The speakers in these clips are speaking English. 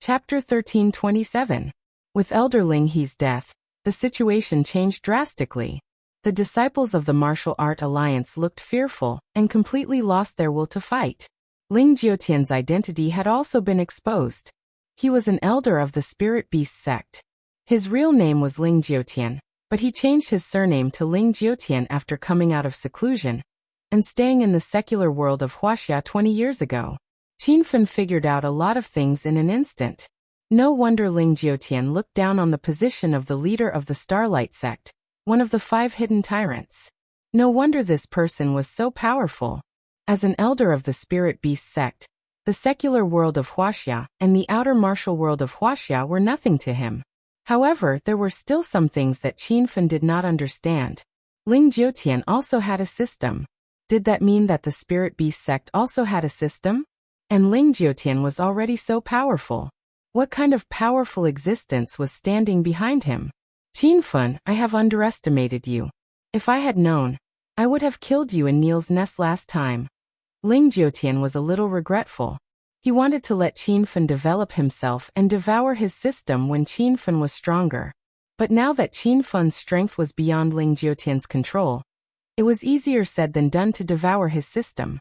Chapter 1327. With Elder Ling He's death, the situation changed drastically. The disciples of the Martial Art Alliance looked fearful and completely lost their will to fight. Ling Jiotian's identity had also been exposed. He was an elder of the Spirit Beast sect. His real name was Ling Jiotian, but he changed his surname to Ling Jiotian after coming out of seclusion and staying in the secular world of Wuxia 20 years ago. Qinfen figured out a lot of things in an instant. No wonder Ling Jiotian looked down on the position of the leader of the Starlight sect, one of the 5 hidden tyrants. No wonder this person was so powerful. As an elder of the Spirit Beast sect, the secular world of Wuxia and the outer martial world of Wuxia were nothing to him. However, there were still some things that Qinfen did not understand. Ling Jiotian also had a system. Did that mean that the Spirit Beast sect also had a system? And Ling Jiotian was already so powerful. What kind of powerful existence was standing behind him? Qinfen, I have underestimated you. If I had known, I would have killed you in Neil's nest last time. Ling Jiotian was a little regretful. He wanted to let Qinfen develop himself and devour his system when Qinfen was stronger. But now that Qinfen's strength was beyond Ling Jiotian's control, it was easier said than done to devour his system.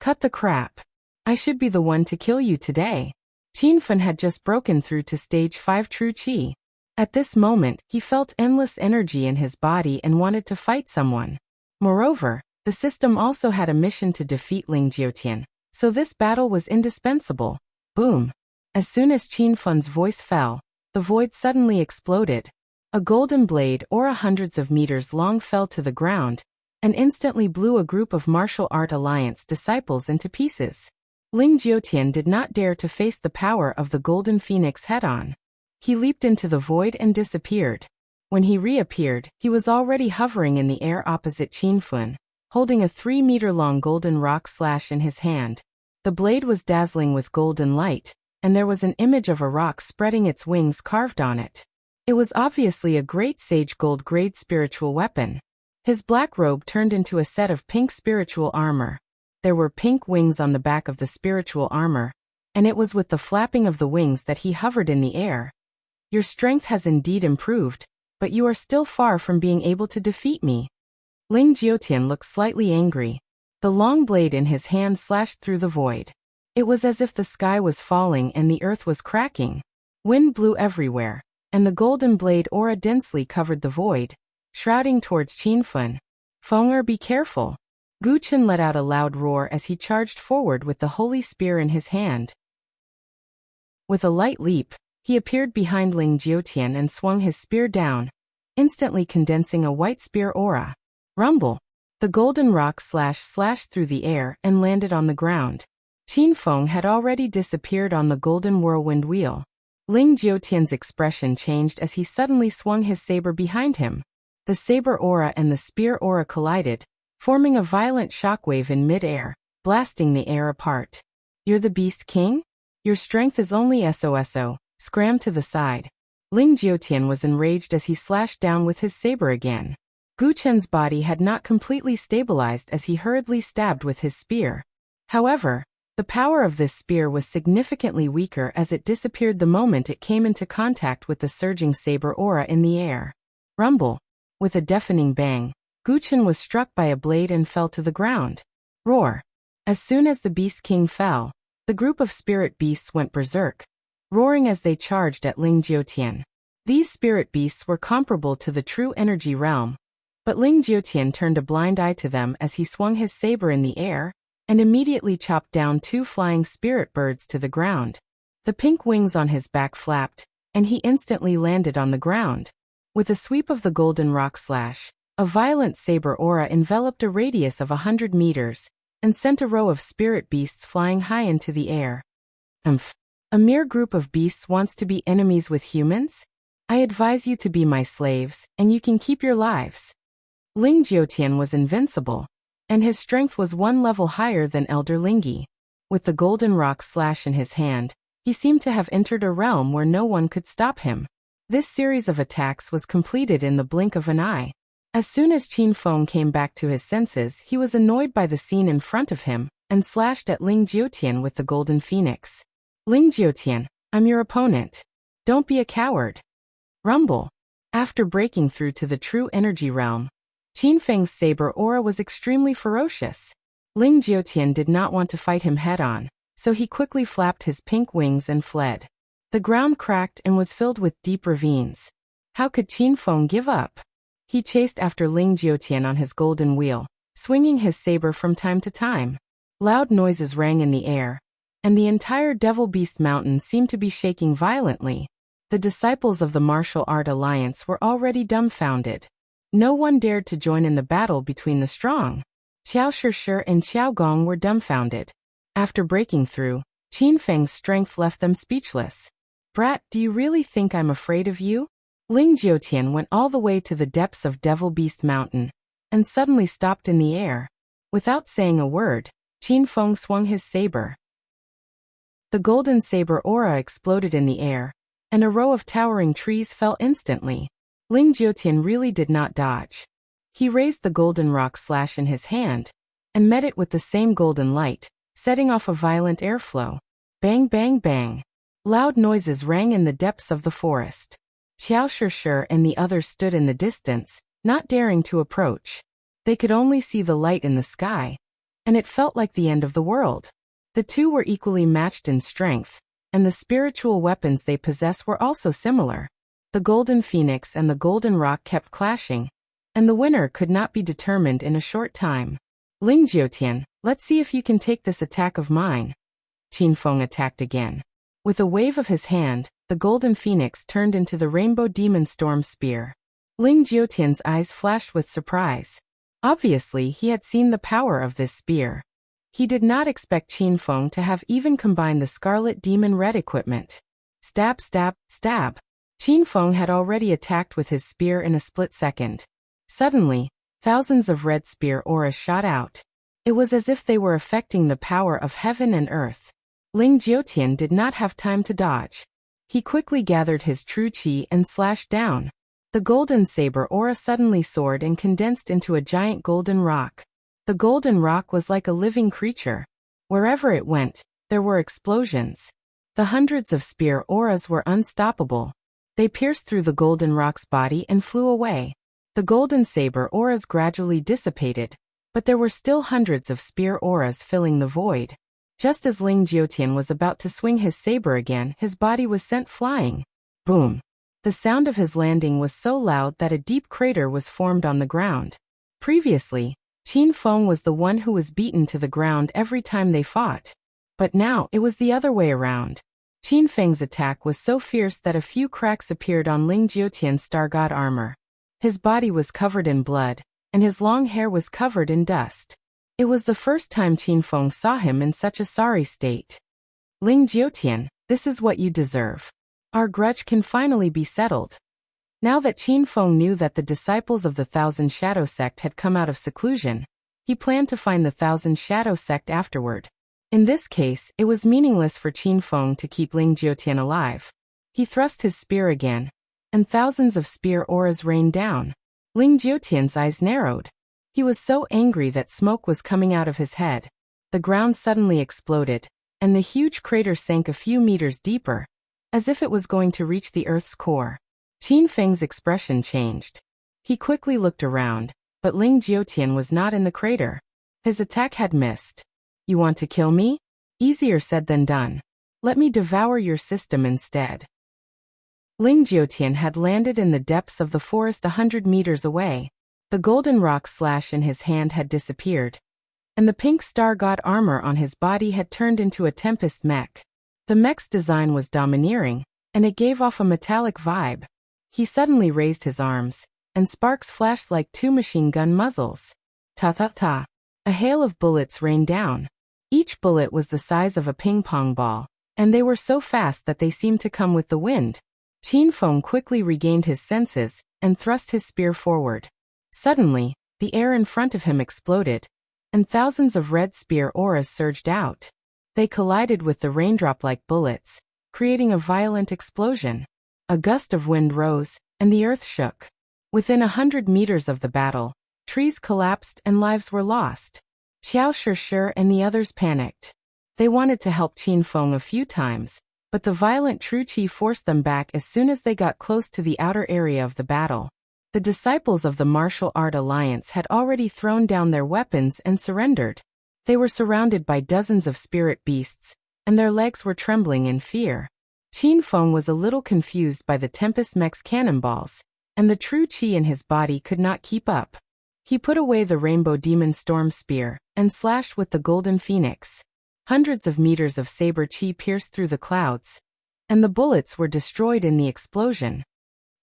Cut the crap. I should be the one to kill you today. Qinfen had just broken through to stage 5 true qi. At this moment, he felt endless energy in his body and wanted to fight someone. Moreover, the system also had a mission to defeat Ling Jiotian, so this battle was indispensable. Boom! As soon as Qinfen's voice fell, the void suddenly exploded. A golden blade aura hundreds of meters long fell to the ground and instantly blew a group of Martial Art Alliance disciples into pieces. Ling Jiotian did not dare to face the power of the Golden Phoenix head-on. He leaped into the void and disappeared. When he reappeared, he was already hovering in the air opposite Qinfen, holding a 3-meter-long golden rock slash in his hand. The blade was dazzling with golden light, and there was an image of a rock spreading its wings carved on it. It was obviously a great sage gold-grade spiritual weapon. His black robe turned into a set of pink spiritual armor. There were pink wings on the back of the spiritual armor, and it was with the flapping of the wings that he hovered in the air. Your strength has indeed improved, but you are still far from being able to defeat me. Ling Jiotian looked slightly angry. The long blade in his hand slashed through the void. It was as if the sky was falling and the earth was cracking. Wind blew everywhere, and the golden blade aura densely covered the void, shrouding towards Qinfen. Fenger, be careful. Guchen let out a loud roar as he charged forward with the holy spear in his hand. With a light leap, he appeared behind Ling Jiotian and swung his spear down, instantly condensing a white spear aura. Rumble! The golden rock slashed through the air and landed on the ground. Qinfen had already disappeared on the golden whirlwind wheel. Ling Jiotian's expression changed as he suddenly swung his saber behind him. The saber aura and the spear aura collided, forming a violent shockwave in mid-air, blasting the air apart. You're the Beast King? Your strength is only SOSO, scram to the side. Ling Jiotian was enraged as he slashed down with his saber again. Guchen's body had not completely stabilized as he hurriedly stabbed with his spear. However, the power of this spear was significantly weaker as it disappeared the moment it came into contact with the surging saber aura in the air. Rumble! With a deafening bang, Guchen was struck by a blade and fell to the ground. Roar! As soon as the Beast King fell, the group of spirit beasts went berserk, roaring as they charged at Ling Jiotian. These spirit beasts were comparable to the true energy realm, but Ling Jiotian turned a blind eye to them as he swung his saber in the air and immediately chopped down 2 flying spirit birds to the ground. The pink wings on his back flapped, and he instantly landed on the ground. With a sweep of the golden rock slash, a violent saber aura enveloped a radius of 100 meters and sent a row of spirit beasts flying high into the air. A mere group of beasts wants to be enemies with humans? I advise you to be my slaves, and you can keep your lives. Ling Jiotian was invincible, and his strength was 1 level higher than Elder Lingi. With the golden rock slash in his hand, he seemed to have entered a realm where no one could stop him. This series of attacks was completed in the blink of an eye. As soon as Qinfen came back to his senses, he was annoyed by the scene in front of him and slashed at Ling Jiotian with the Golden Phoenix. Ling Jiotian, I'm your opponent. Don't be a coward. Rumble. After breaking through to the true energy realm, Qin Feng's saber aura was extremely ferocious. Ling Jiutian did not want to fight him head-on, so he quickly flapped his pink wings and fled. The ground cracked and was filled with deep ravines. How could Qin Feng give up? He chased after Ling Jiutian on his golden wheel, swinging his saber from time to time. Loud noises rang in the air, and the entire Devil Beast Mountain seemed to be shaking violently. The disciples of the Martial Art Alliance were already dumbfounded. No one dared to join in the battle between the strong. Qiao Shishir and Qiao Gong were dumbfounded. After breaking through, Qin Feng's strength left them speechless. Brat, do you really think I'm afraid of you? Ling Jiutian went all the way to the depths of Devil Beast Mountain, and suddenly stopped in the air. Without saying a word, Qin Feng swung his saber. The golden saber aura exploded in the air, and a row of towering trees fell instantly. Ling Jiutian really did not dodge. He raised the golden rock slash in his hand, and met it with the same golden light, setting off a violent airflow. Bang bang bang. Loud noises rang in the depths of the forest. Qiao Shishir and the others stood in the distance, not daring to approach. They could only see the light in the sky, and it felt like the end of the world. The two were equally matched in strength, and the spiritual weapons they possess were also similar. The Golden Phoenix and the Golden Rock kept clashing, and the winner could not be determined in a short time. Ling Jiutian, let's see if you can take this attack of mine. Qin Feng attacked again. With a wave of his hand, the Golden Phoenix turned into the Rainbow Demon Storm Spear. Ling Jiutian's eyes flashed with surprise. Obviously, he had seen the power of this spear. He did not expect Qin Feng to have even combined the Scarlet Demon Red equipment. Stab stab, stab. Qin Feng had already attacked with his spear in a split second. Suddenly, thousands of red spear auras shot out. It was as if they were affecting the power of heaven and earth. Ling Jiutian did not have time to dodge. He quickly gathered his true qi and slashed down. The golden saber aura suddenly soared and condensed into a giant golden rock. The golden rock was like a living creature. Wherever it went, there were explosions. The hundreds of spear auras were unstoppable. They pierced through the golden rock's body and flew away. The golden saber auras gradually dissipated, but there were still hundreds of spear auras filling the void. Just as Ling Jiutian was about to swing his saber again, his body was sent flying. Boom! The sound of his landing was so loud that a deep crater was formed on the ground. Previously, Qin Feng was the one who was beaten to the ground every time they fought. But now, it was the other way around. Qin Feng's attack was so fierce that a few cracks appeared on Ling Jiutian's Star God armor. His body was covered in blood, and his long hair was covered in dust. It was the first time Qin Feng saw him in such a sorry state. Ling Jiutian, this is what you deserve. Our grudge can finally be settled. Now that Qin Feng knew that the disciples of the Thousand Shadow Sect had come out of seclusion, he planned to find the Thousand Shadow Sect afterward. In this case, it was meaningless for Qin Feng to keep Ling Jiutian alive. He thrust his spear again, and thousands of spear auras rained down. Ling Jiutian's eyes narrowed. He was so angry that smoke was coming out of his head. The ground suddenly exploded, and the huge crater sank a few meters deeper, as if it was going to reach the Earth's core. Qin Feng's expression changed. He quickly looked around, but Ling Jiutian was not in the crater. His attack had missed. You want to kill me? Easier said than done. Let me devour your system instead. Ling Jiutian had landed in the depths of the forest 100 meters away. The golden rock slash in his hand had disappeared, and the pink Star God armor on his body had turned into a Tempest mech. The mech's design was domineering, and it gave off a metallic vibe. He suddenly raised his arms, and sparks flashed like two machine gun muzzles. Ta-ta-ta. A hail of bullets rained down. Each bullet was the size of a ping-pong ball, and they were so fast that they seemed to come with the wind. Qin Feng quickly regained his senses, and thrust his spear forward. Suddenly, the air in front of him exploded, and thousands of red spear auras surged out. They collided with the raindrop-like bullets, creating a violent explosion. A gust of wind rose, and the earth shook. Within 100 meters of the battle, trees collapsed and lives were lost. Qiao Shishir and the others panicked. They wanted to help Qin Feng a few times, but the violent true qi forced them back as soon as they got close to the outer area of the battle. The disciples of the martial art alliance had already thrown down their weapons and surrendered. They were surrounded by dozens of spirit beasts, and their legs were trembling in fear. Qin Feng was a little confused by the Tempest Mech's cannonballs, and the true qi in his body could not keep up. He put away the Rainbow Demon Storm Spear and slashed with the Golden Phoenix. Hundreds of meters of saber qi pierced through the clouds, and the bullets were destroyed in the explosion.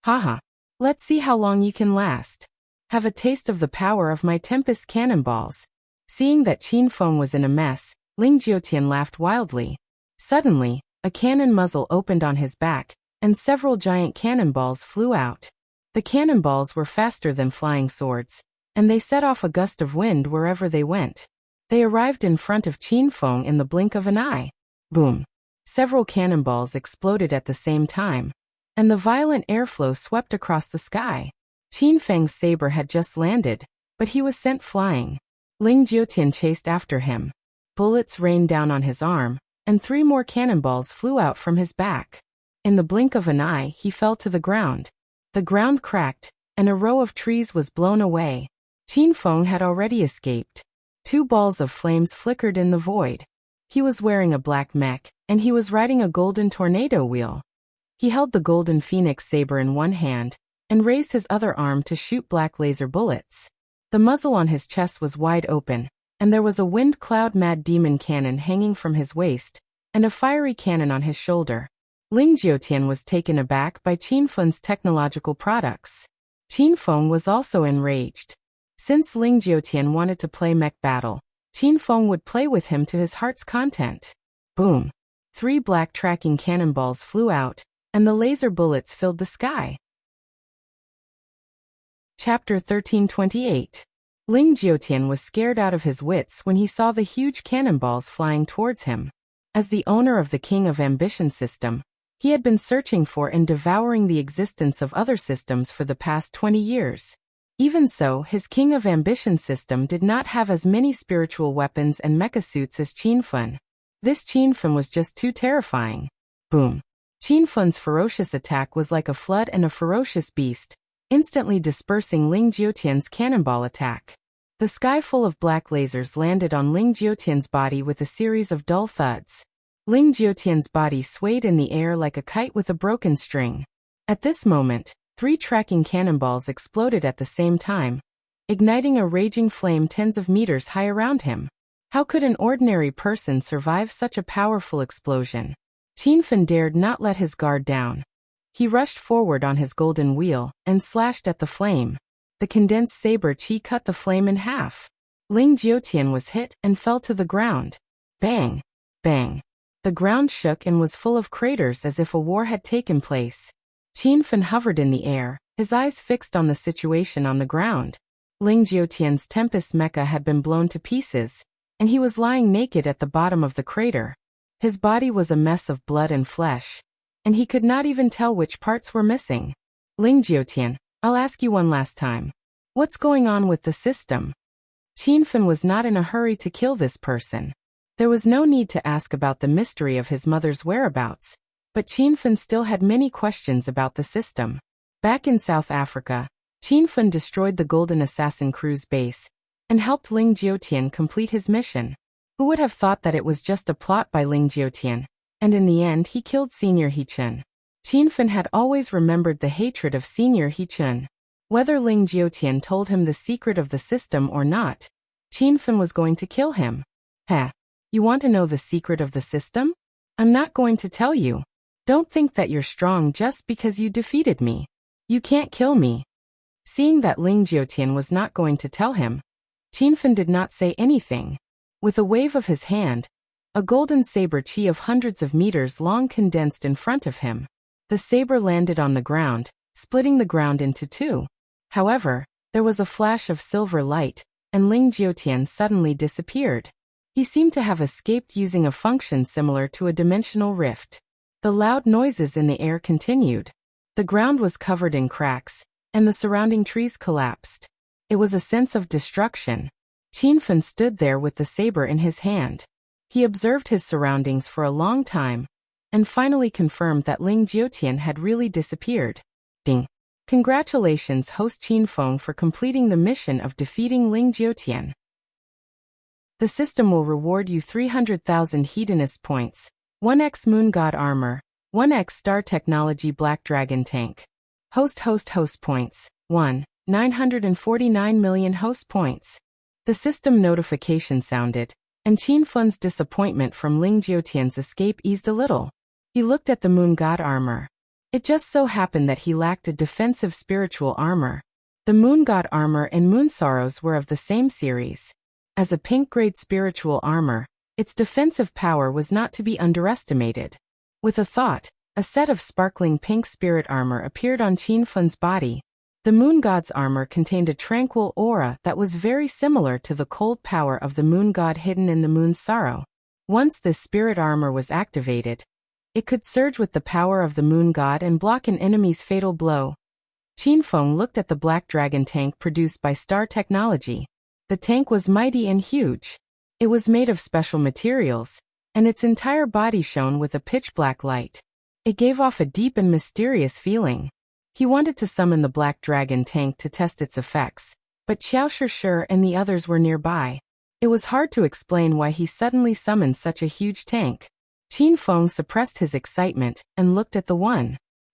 Haha. Let's see how long you can last. Have a taste of the power of my Tempest cannonballs. Seeing that Qin Feng was in a mess, Ling Jiutian laughed wildly. Suddenly, a cannon muzzle opened on his back, and several giant cannonballs flew out. The cannonballs were faster than flying swords, and they set off a gust of wind wherever they went. They arrived in front of Qin Feng in the blink of an eye. Boom! Several cannonballs exploded at the same time, and the violent airflow swept across the sky. Qin Feng's saber had just landed, but he was sent flying. Ling Jiutian chased after him. Bullets rained down on his arm, and 3 more cannonballs flew out from his back. In the blink of an eye, he fell to the ground. The ground cracked, and a row of trees was blown away. Qin Feng had already escaped. 2 balls of flames flickered in the void. He was wearing a black mech, and he was riding a golden tornado wheel. He held the Golden Phoenix saber in one hand, and raised his other arm to shoot black laser bullets. The muzzle on his chest was wide open, and there was a wind cloud mad demon cannon hanging from his waist, and a fiery cannon on his shoulder. Ling Jiutian was taken aback by Qin Feng's technological products. Qin Feng was also enraged. Since Ling Jiutian wanted to play mech battle, Qin Feng would play with him to his heart's content. Boom! 3 black tracking cannonballs flew out, and the laser bullets filled the sky. Chapter 1328. Ling Jiutian was scared out of his wits when he saw the huge cannonballs flying towards him. As the owner of the King of Ambition system, he had been searching for and devouring the existence of other systems for the past 20 years. Even so, his King of Ambition system did not have as many spiritual weapons and mecha suits as Qin Feng. This Qin Feng was just too terrifying. Boom! Qin Feng's ferocious attack was like a flood and a ferocious beast, instantly dispersing Ling Jiutian's cannonball attack. The sky full of black lasers landed on Ling Jiutian's body with a series of dull thuds. Ling Jiutian's body swayed in the air like a kite with a broken string. At this moment, 3 tracking cannonballs exploded at the same time, igniting a raging flame tens of meters high around him. How could an ordinary person survive such a powerful explosion? Qin Feng dared not let his guard down. He rushed forward on his golden wheel and slashed at the flame. The condensed saber qi cut the flame in half. Ling Jiutian was hit and fell to the ground. Bang! Bang! The ground shook and was full of craters as if a war had taken place. Qin Feng hovered in the air, his eyes fixed on the situation on the ground. Ling Jiutian's Tempest mecha had been blown to pieces, and he was lying naked at the bottom of the crater. His body was a mess of blood and flesh, and he could not even tell which parts were missing. Ling Jiutian, I'll ask you one last time. What's going on with the system? Qin Feng was not in a hurry to kill this person. There was no need to ask about the mystery of his mother's whereabouts, but Qin Feng still had many questions about the system. Back in South Africa, Qin Feng destroyed the Golden Assassin cruise base and helped Ling Jiutian complete his mission. Who would have thought that it was just a plot by Ling Jiutian, and in the end he killed Senior He-chun. Qin Feng had always remembered the hatred of Senior He-chun. Whether Ling Jiutian told him the secret of the system or not, Qin Feng was going to kill him. Heh, you want to know the secret of the system? I'm not going to tell you. Don't think that you're strong just because you defeated me. You can't kill me. Seeing that Ling Jiutian was not going to tell him, Qin Feng did not say anything. With a wave of his hand, a golden saber qi of hundreds of meters long condensed in front of him. The saber landed on the ground, splitting the ground into 2. However, there was a flash of silver light, and Ling Jiutian suddenly disappeared. He seemed to have escaped using a function similar to a dimensional rift. The loud noises in the air continued. The ground was covered in cracks, and the surrounding trees collapsed. It was a sense of destruction. Qin Feng stood there with the saber in his hand. He observed his surroundings for a long time, and finally confirmed that Ling Jiutian had really disappeared. Ding. Congratulations, host Qin Feng, for completing the mission of defeating Ling Jiutian. The system will reward you 300,000 Hedonist points, 1x Moon God Armor, 1x Star Technology Black Dragon Tank. Host points, 1, 949 million host points. The system notification sounded, and Qin Feng's disappointment from Ling Jiutian's escape eased a little. He looked at the Moon God Armor. It just so happened that he lacked a defensive spiritual armor. The Moon God Armor and Moon Sorrows were of the same series. As a pink-grade spiritual armor, its defensive power was not to be underestimated. With a thought, a set of sparkling pink spirit armor appeared on Qin Feng's body. The Moon God's armor contained a tranquil aura that was very similar to the cold power of the Moon God hidden in the Moon's Sorrow. Once this spirit armor was activated, it could surge with the power of the Moon God and block an enemy's fatal blow. Qin Feng looked at the Black Dragon tank produced by Star Technology. The tank was mighty and huge. It was made of special materials, and its entire body shone with a pitch-black light. It gave off a deep and mysterious feeling. He wanted to summon the Black Dragon tank to test its effects, but Xiao Shi and the others were nearby. It was hard to explain why he suddenly summoned such a huge tank. Qin Feng suppressed his excitement and looked at the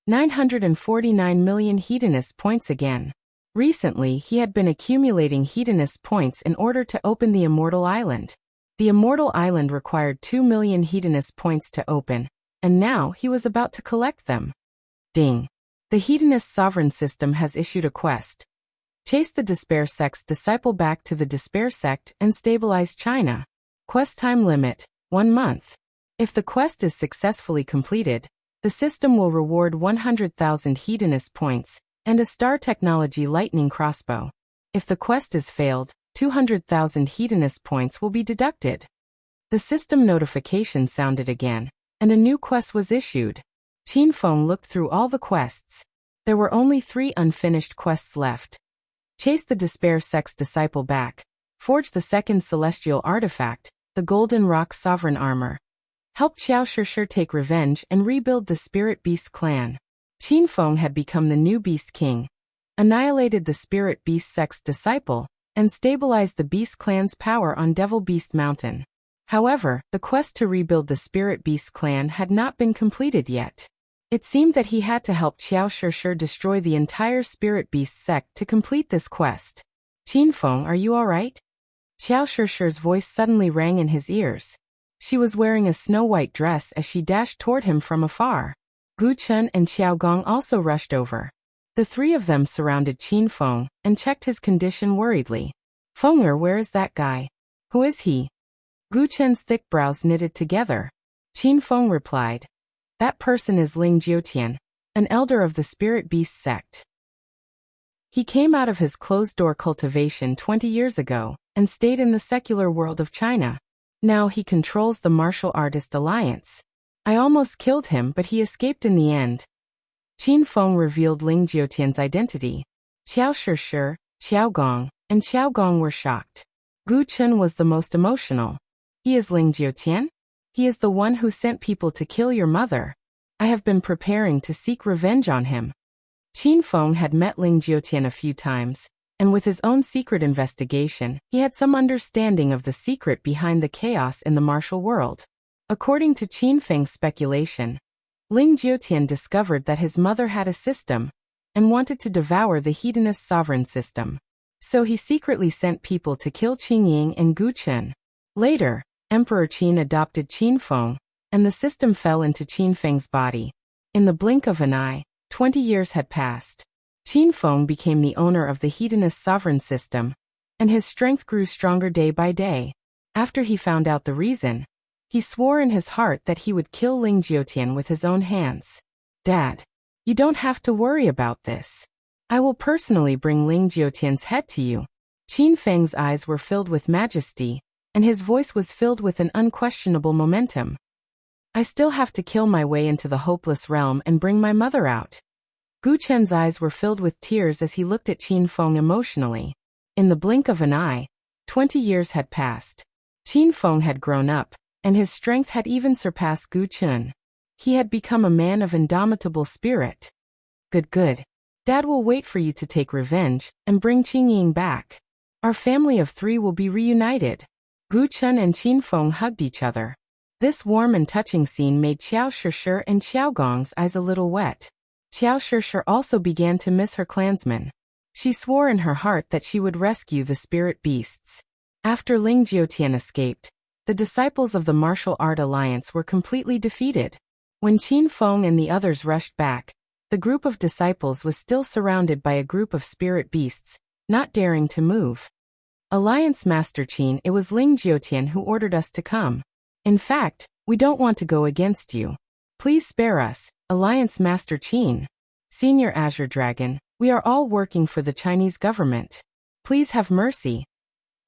949 million Hedonist points again. Recently, he had been accumulating Hedonist points in order to open the Immortal Island. The Immortal Island required 2 million Hedonist points to open, and now he was about to collect them. Ding. The Hedonist Sovereign System has issued a quest. Chase the Despair Sect's disciple back to the Despair Sect and stabilize China. Quest time limit, 1 month. If the quest is successfully completed, the system will reward 100,000 Hedonist points and a Star Technology lightning crossbow. If the quest is failed, 200,000 Hedonist points will be deducted. The system notification sounded again, and a new quest was issued. Qin Feng looked through all the quests. There were only 3 unfinished quests left. Chase the Despair Sect's disciple back. Forge the second celestial artifact, the Golden Rock Sovereign Armor. Help Xiao Shi take revenge and rebuild the Spirit Beast clan. Qin Feng had become the new Beast King, annihilated the Spirit Beast Sect's disciple, and stabilized the Beast clan's power on Devil Beast Mountain. However, the quest to rebuild the Spirit Beast clan had not been completed yet. It seemed that he had to help Xiao Shi destroy the entire Spirit Beast sect to complete this quest. Qin Feng, are you alright? Xiao Shi's voice suddenly rang in his ears. She was wearing a snow-white dress as she dashed toward him from afar. Gu Chun and Xiao Gong also rushed over. The 3 of them surrounded Qin Feng and checked his condition worriedly. Fenger, where is that guy? Who is he? Gu Chun's thick brows knitted together. Qin Feng replied. That person is Ling Jiutian, an elder of the Spirit Beast sect. He came out of his closed-door cultivation 20 years ago and stayed in the secular world of China. Now he controls the Martial Artist Alliance. I almost killed him, but he escaped in the end. Qin Feng revealed Ling Jiutian's identity. Xiao Shi, Xiao Gong, and Xiao Gong were shocked. Gu Chun was the most emotional. He is Ling Jiutian? He is the one who sent people to kill your mother. I have been preparing to seek revenge on him. Qin Feng had met Ling Jiutian a few times, and with his own secret investigation, he had some understanding of the secret behind the chaos in the martial world. According to Qin Feng's speculation, Ling Jiutian discovered that his mother had a system and wanted to devour the Hedonist Sovereign System. So he secretly sent people to kill Qin Ying and Gu Chun. Later, Emperor Qin adopted Qin Feng, and the system fell into Qin Feng's body. In the blink of an eye, 20 years had passed. Qin Feng became the owner of the Hedonist Sovereign System, and his strength grew stronger day by day. After he found out the reason, he swore in his heart that he would kill Ling Jiutian with his own hands. Dad, you don't have to worry about this. I will personally bring Ling Jiutian's head to you. Qin Feng's eyes were filled with majesty, and his voice was filled with an unquestionable momentum. I still have to kill my way into the hopeless realm and bring my mother out. Gu Chen's eyes were filled with tears as he looked at Qin Feng emotionally. In the blink of an eye, 20 years had passed. Qin Feng had grown up, and his strength had even surpassed Gu Chen. He had become a man of indomitable spirit. Good. Dad will wait for you to take revenge and bring Qingying back. Our family of 3 will be reunited. Gu Chun and Qin Feng hugged each other. This warm and touching scene made Qiao Shishir and Qiao Gong's eyes a little wet. Qiao Shishir also began to miss her clansmen. She swore in her heart that she would rescue the spirit beasts. After Ling Jiutian escaped, the disciples of the Martial Art Alliance were completely defeated. When Qin Feng and the others rushed back, the group of disciples was still surrounded by a group of spirit beasts, not daring to move. Alliance Master Qin, it was Ling Jiutian who ordered us to come. In fact, we don't want to go against you. Please spare us, Alliance Master Qin. Senior Azure Dragon, we are all working for the Chinese government. Please have mercy.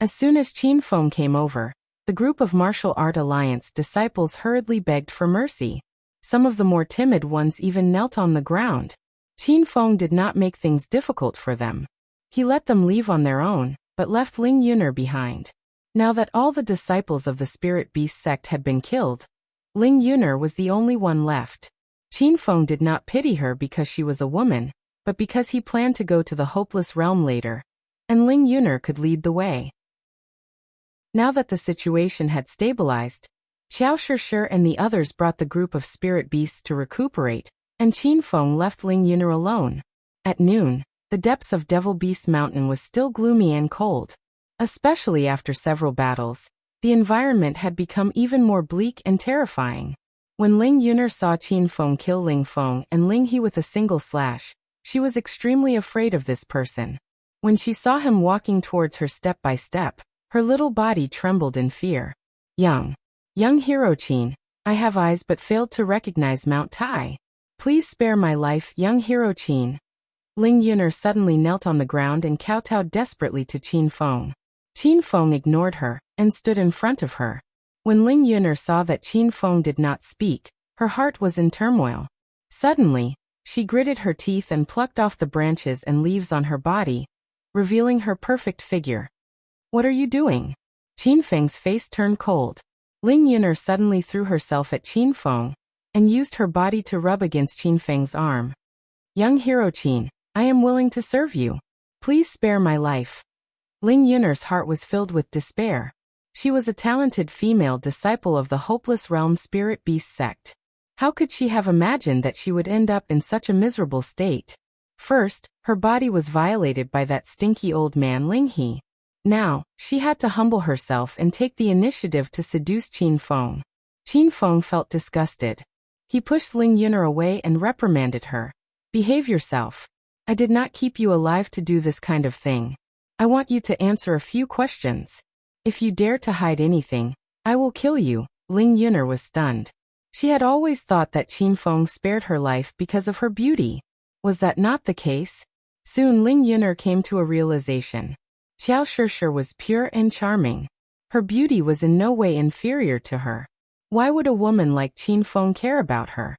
As soon as Qin Feng came over, the group of Martial Art Alliance disciples hurriedly begged for mercy. Some of the more timid ones even knelt on the ground. Qin Feng did not make things difficult for them. He let them leave on their own, but left Ling Yuner behind. Now that all the disciples of the Spirit Beast sect had been killed, Ling Yuner was the only one left. Qin Feng did not pity her because she was a woman, but because he planned to go to the Hopeless Realm later, and Ling Yuner could lead the way. Now that the situation had stabilized, Qiao Shishir and the others brought the group of spirit beasts to recuperate, and Qin Feng left Ling Yuner alone. At noon, the depths of Devil Beast Mountain was still gloomy and cold. Especially after several battles, the environment had become even more bleak and terrifying. When Ling Yuner saw Qin Feng kill Ling Feng and Ling He with a single slash, she was extremely afraid of this person. When she saw him walking towards her step by step, her little body trembled in fear. Young hero Qin, I have eyes but failed to recognize Mount Tai. Please spare my life, young hero Qin. Ling Yuner suddenly knelt on the ground and kowtowed desperately to Qin Feng. Qin Feng ignored her and stood in front of her. When Ling Yuner saw that Qin Feng did not speak, her heart was in turmoil. Suddenly, she gritted her teeth and plucked off the branches and leaves on her body, revealing her perfect figure. What are you doing? Qin Feng's face turned cold. Ling Yuner suddenly threw herself at Qin Feng and used her body to rub against Qin Feng's arm. Young hero Qin, I am willing to serve you. Please spare my life. Ling Yuner's heart was filled with despair. She was a talented female disciple of the Hopeless Realm Spirit Beast sect. How could she have imagined that she would end up in such a miserable state? First, her body was violated by that stinky old man Ling He. Now, she had to humble herself and take the initiative to seduce Qin Feng. Qin Feng felt disgusted. He pushed Ling Yuner away and reprimanded her. Behave yourself. I did not keep you alive to do this kind of thing. I want you to answer a few questions. If you dare to hide anything, I will kill you. Ling Yuner was stunned. She had always thought that Qin Feng spared her life because of her beauty. Was that not the case? Soon Ling Yuner came to a realization. Qiao Shishir was pure and charming. Her beauty was in no way inferior to her. Why would a woman like Qin Feng care about her?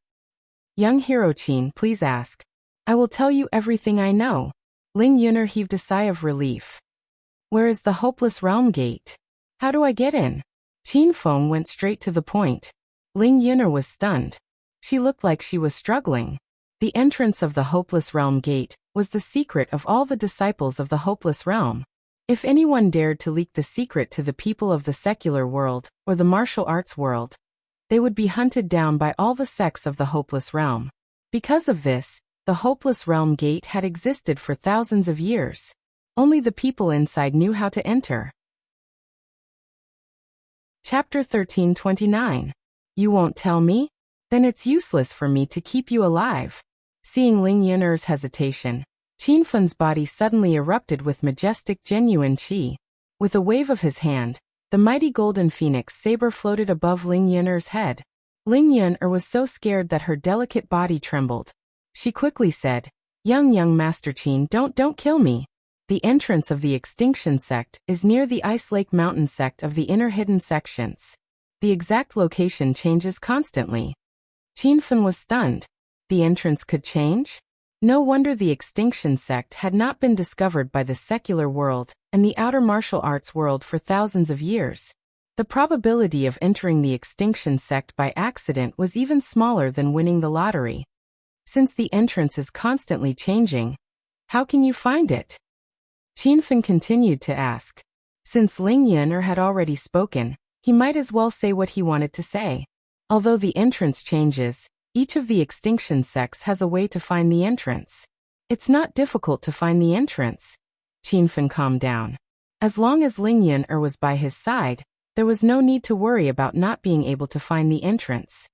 Young hero Qin, please ask. I will tell you everything I know. Ling Yuner heaved a sigh of relief. Where is the Hopeless Realm Gate? How do I get in? Qin Feng went straight to the point. Ling Yuner was stunned. She looked like she was struggling. The entrance of the Hopeless Realm Gate was the secret of all the disciples of the Hopeless Realm. If anyone dared to leak the secret to the people of the secular world or the martial arts world, they would be hunted down by all the sects of the Hopeless Realm. Because of this, the Hopeless Realm Gate had existed for thousands of years. Only the people inside knew how to enter. Chapter 1329. You won't tell me? Then it's useless for me to keep you alive. Seeing Ling Yuner's hesitation, Qin Feng's body suddenly erupted with majestic genuine qi. With a wave of his hand, the mighty golden phoenix saber floated above Ling Yuner's head. Ling Yuner was so scared that her delicate body trembled. She quickly said, Young Master Qin, don't kill me. The entrance of the Extinction Sect is near the Ice Lake Mountain Sect of the Inner Hidden Sections. The exact location changes constantly. Qin Feng was stunned. The entrance could change? No wonder the Extinction Sect had not been discovered by the secular world and the outer martial arts world for thousands of years. The probability of entering the extinction sect by accident was even smaller than winning the lottery. Since the entrance is constantly changing, how can you find it? Qinfen continued to ask. Since Ling Yuner had already spoken, he might as well say what he wanted to say. Although the entrance changes, each of the extinction sects has a way to find the entrance. It's not difficult to find the entrance. Qinfen calmed down. As long as Ling Yuner was by his side, there was no need to worry about not being able to find the entrance.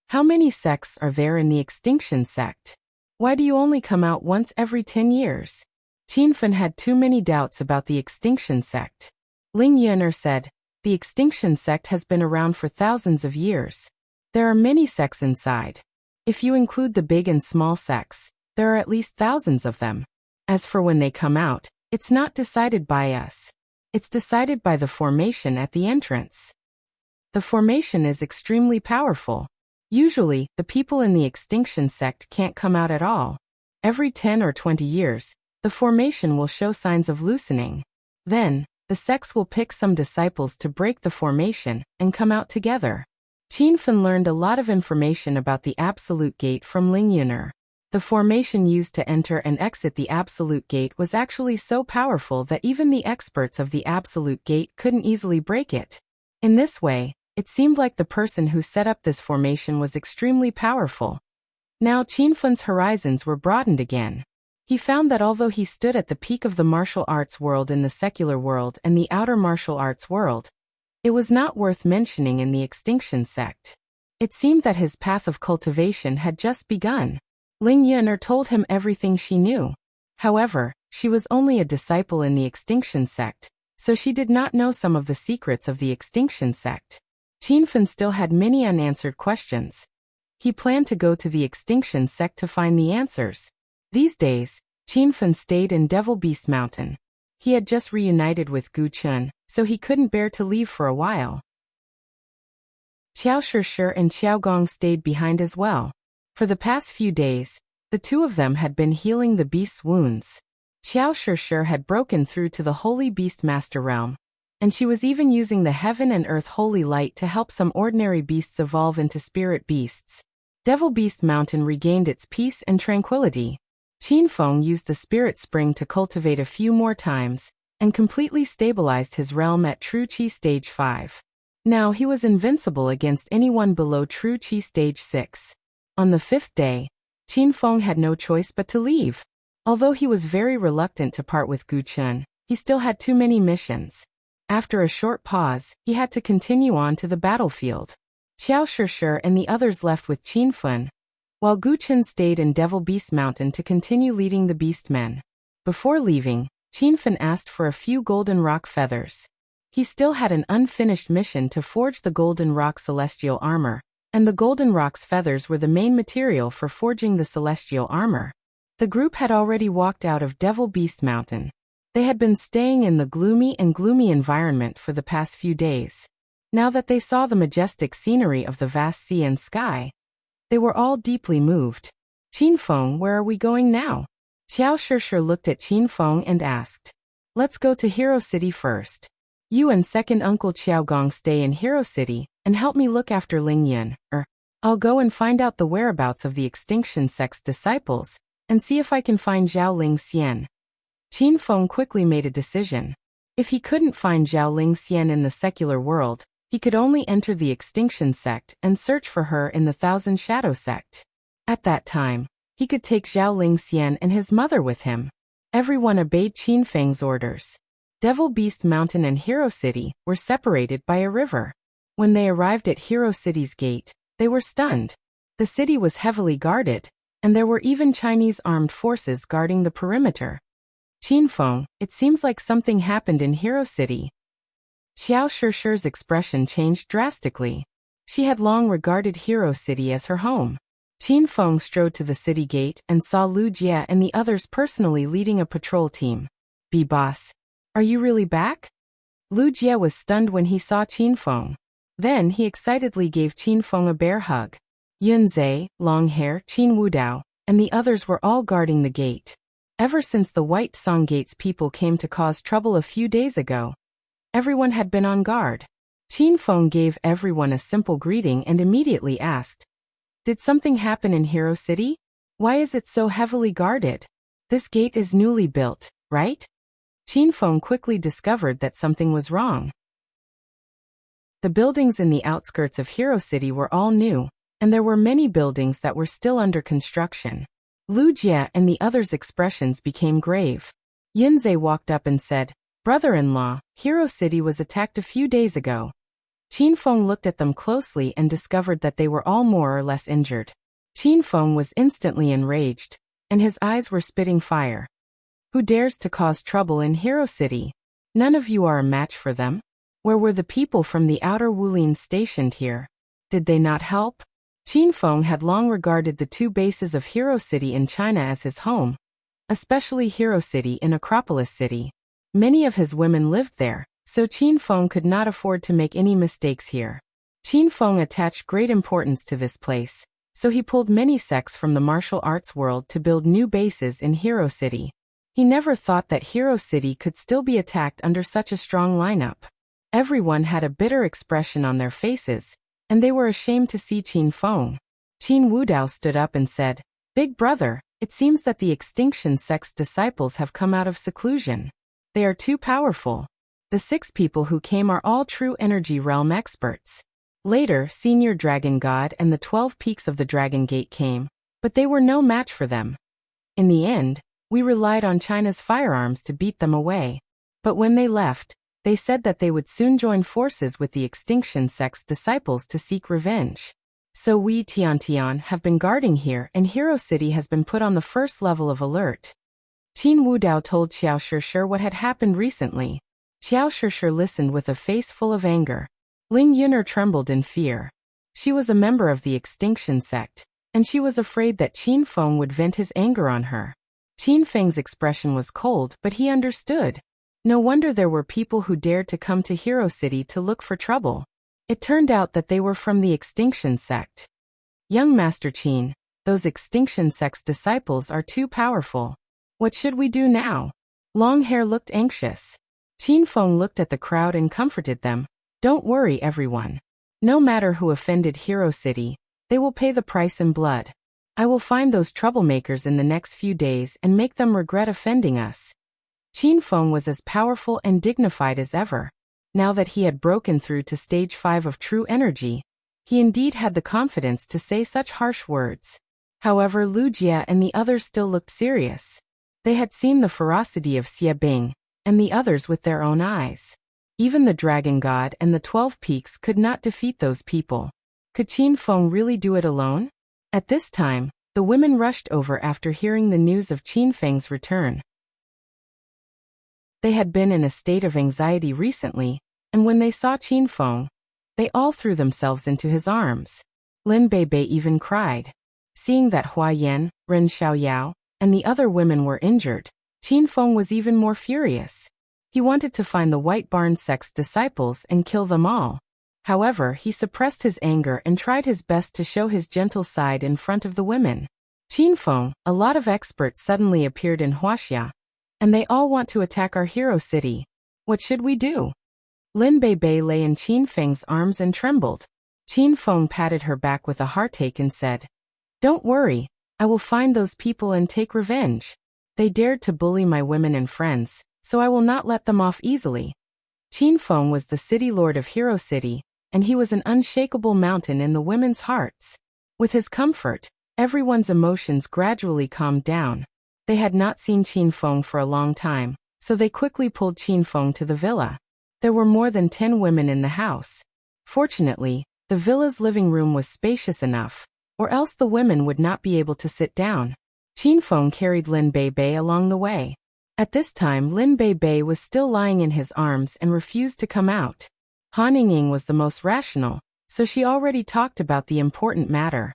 How many sects are there in the extinction sect? Why do you only come out once every 10 years? Qinfen had too many doubts about the extinction sect. Ling Yuner said, the extinction sect has been around for thousands of years. There are many sects inside. If you include the big and small sects, there are at least thousands of them. As for when they come out, it's not decided by us. It's decided by the formation at the entrance. The formation is extremely powerful. Usually, the people in the extinction sect can't come out at all. Every 10 or 20 years, the formation will show signs of loosening. Then, the sects will pick some disciples to break the formation and come out together. Qinfen learned a lot of information about the Absolute Gate from Ling Yuner. The formation used to enter and exit the Absolute Gate was actually so powerful that even the experts of the Absolute Gate couldn't easily break it. In this way, it seemed like the person who set up this formation was extremely powerful. Now Qinfen's horizons were broadened again. He found that although he stood at the peak of the martial arts world in the secular world and the outer martial arts world, it was not worth mentioning in the extinction sect. It seemed that his path of cultivation had just begun. Ling Yuner told him everything she knew. However, she was only a disciple in the extinction sect, so she did not know some of the secrets of the extinction sect. Qinfen still had many unanswered questions. He planned to go to the extinction sect to find the answers. These days, Qinfen stayed in Devil Beast Mountain. He had just reunited with Gu Chun, so he couldn't bear to leave for a while. Qiao Shishir and Qiao Gong stayed behind as well. For the past few days, the two of them had been healing the beast's wounds. Qiao Shishir had broken through to the Holy Beast Master Realm, and she was even using the Heaven and Earth Holy Light to help some ordinary beasts evolve into spirit beasts. Devil Beast Mountain regained its peace and tranquility. Qinfeng used the Spirit Spring to cultivate a few more times, and completely stabilized his realm at True Qi Stage 5. Now he was invincible against anyone below True Qi Stage 6. On the 5th day, Qinfeng had no choice but to leave. Although he was very reluctant to part with Gu Chun, he still had too many missions. After a short pause, he had to continue on to the battlefield. Qiao Shishir and the others left with Qinfen, while Gu Chun stayed in Devil Beast Mountain to continue leading the Beastmen. Before leaving, Qinfen asked for a few golden rock feathers. He still had an unfinished mission to forge the golden rock celestial armor, and the golden rock's feathers were the main material for forging the celestial armor. The group had already walked out of Devil Beast Mountain. They had been staying in the gloomy environment for the past few days. Now that they saw the majestic scenery of the vast sea and sky, they were all deeply moved. Qinfeng, where are we going now? Qiao Shishir looked at Qinfeng and asked. Let's go to Hero City first. You and second uncle Qiao Gong stay in Hero City, and help me look after Ling Yuner. I'll go and find out the whereabouts of the extinction sect's disciples, and see if I can find Zhao Ling Xian. Qinfeng quickly made a decision. If he couldn't find Zhao Ling Xian in the secular world, he could only enter the extinction sect and search for her in the Thousand Shadow sect. At that time, he could take Zhao Ling Xian and his mother with him. Everyone obeyed Qinfeng's orders. Devil Beast Mountain and Hero City were separated by a river. When they arrived at Hero City's gate, they were stunned. The city was heavily guarded, and there were even Chinese armed forces guarding the perimeter. Qinfeng, it seems like something happened in Hero City. Qiao Shishir's expression changed drastically. She had long regarded Hero City as her home. Qinfeng strode to the city gate and saw Lu Jie and the others personally leading a patrol team. Boss, are you really back? Lu Jie was stunned when he saw Qinfeng. Then he excitedly gave Qinfeng a bear hug. Yunzhe, Longhair, Qin Wudao, and the others were all guarding the gate. Ever since the White Song Gate's people came to cause trouble a few days ago, everyone had been on guard. Qin Feng gave everyone a simple greeting and immediately asked, "Did something happen in Hero City? Why is it so heavily guarded? This gate is newly built, right?" Qin Feng quickly discovered that something was wrong. The buildings in the outskirts of Hero City were all new, and there were many buildings that were still under construction. Wuxia and the others' expressions became grave. Yinze walked up and said, "Brother-in-law, Hero City was attacked a few days ago." Qin Feng looked at them closely and discovered that they were all more or less injured. Qin Feng was instantly enraged, and his eyes were spitting fire. "Who dares to cause trouble in Hero City? None of you are a match for them. Where were the people from the outer Wulin stationed here? Did they not help?" Qin Feng had long regarded the two bases of Hero City in China as his home, especially Hero City in Acropolis City. Many of his women lived there, so Qin Feng could not afford to make any mistakes here. Qin Feng attached great importance to this place, so he pulled many sects from the martial arts world to build new bases in Hero City. He never thought that Hero City could still be attacked under such a strong lineup. Everyone had a bitter expression on their faces, and they were ashamed to see Qin Feng. Qin Wudao stood up and said, "Big brother, it seems that the Extinction Sect's disciples have come out of seclusion. They are too powerful. The 6 people who came are all true energy realm experts. Later, Senior Dragon God and the 12 peaks of the Dragon Gate came, but they were no match for them. In the end, we relied on China's firearms to beat them away. But when they left, they said that they would soon join forces with the Extinction Sect's disciples to seek revenge. So we Tiantian have been guarding here, and Hero City has been put on the first level of alert." Qin Wudao told Xiao Shishir what had happened recently. Xiao Shishir listened with a face full of anger. Ling Yun'er trembled in fear. She was a member of the Extinction Sect, and she was afraid that Qin Feng would vent his anger on her. Qin Feng's expression was cold, but he understood. No wonder there were people who dared to come to Hero City to look for trouble. It turned out that they were from the Extinction Sect. "Young Master Qin, those Extinction Sect's disciples are too powerful. What should we do now?" Long Hair looked anxious. Qin Feng looked at the crowd and comforted them. "Don't worry, everyone. No matter who offended Hero City, they will pay the price in blood. I will find those troublemakers in the next few days and make them regret offending us." Qin Feng was as powerful and dignified as ever. Now that he had broken through to stage 5 of true energy, he indeed had the confidence to say such harsh words. However, Lu Jia and the others still looked serious. They had seen the ferocity of Xie Bing and the others with their own eyes. Even the Dragon God and the 12 Peaks could not defeat those people. Could Qin Feng really do it alone? At this time, the women rushed over after hearing the news of Qin Feng's return. They had been in a state of anxiety recently, and when they saw Qin Feng, they all threw themselves into his arms. Lin Beibei even cried. Seeing that Hua Yan, Ren Xiaoyao, and the other women were injured, Qin Feng was even more furious. He wanted to find the White Barn Sect's disciples and kill them all. However, he suppressed his anger and tried his best to show his gentle side in front of the women. "Qin Feng, a lot of experts suddenly appeared in Wuxia, and they all want to attack our Hero City. What should we do?" Lin Beibei lay in Qin Feng's arms and trembled. Qin Feng patted her back with a heartache and said, "Don't worry, I will find those people and take revenge. They dared to bully my women and friends, so I will not let them off easily." Qin Feng was the city lord of Hero City, and he was an unshakable mountain in the women's hearts. With his comfort, everyone's emotions gradually calmed down. They had not seen Qin Feng for a long time, so they quickly pulled Qin Feng to the villa. There were more than 10 women in the house. Fortunately, the villa's living room was spacious enough, or else the women would not be able to sit down. Qin Feng carried Lin Beibei along the way. At this time, Lin Beibei was still lying in his arms and refused to come out. Han Yingying was the most rational, so she already talked about the important matter.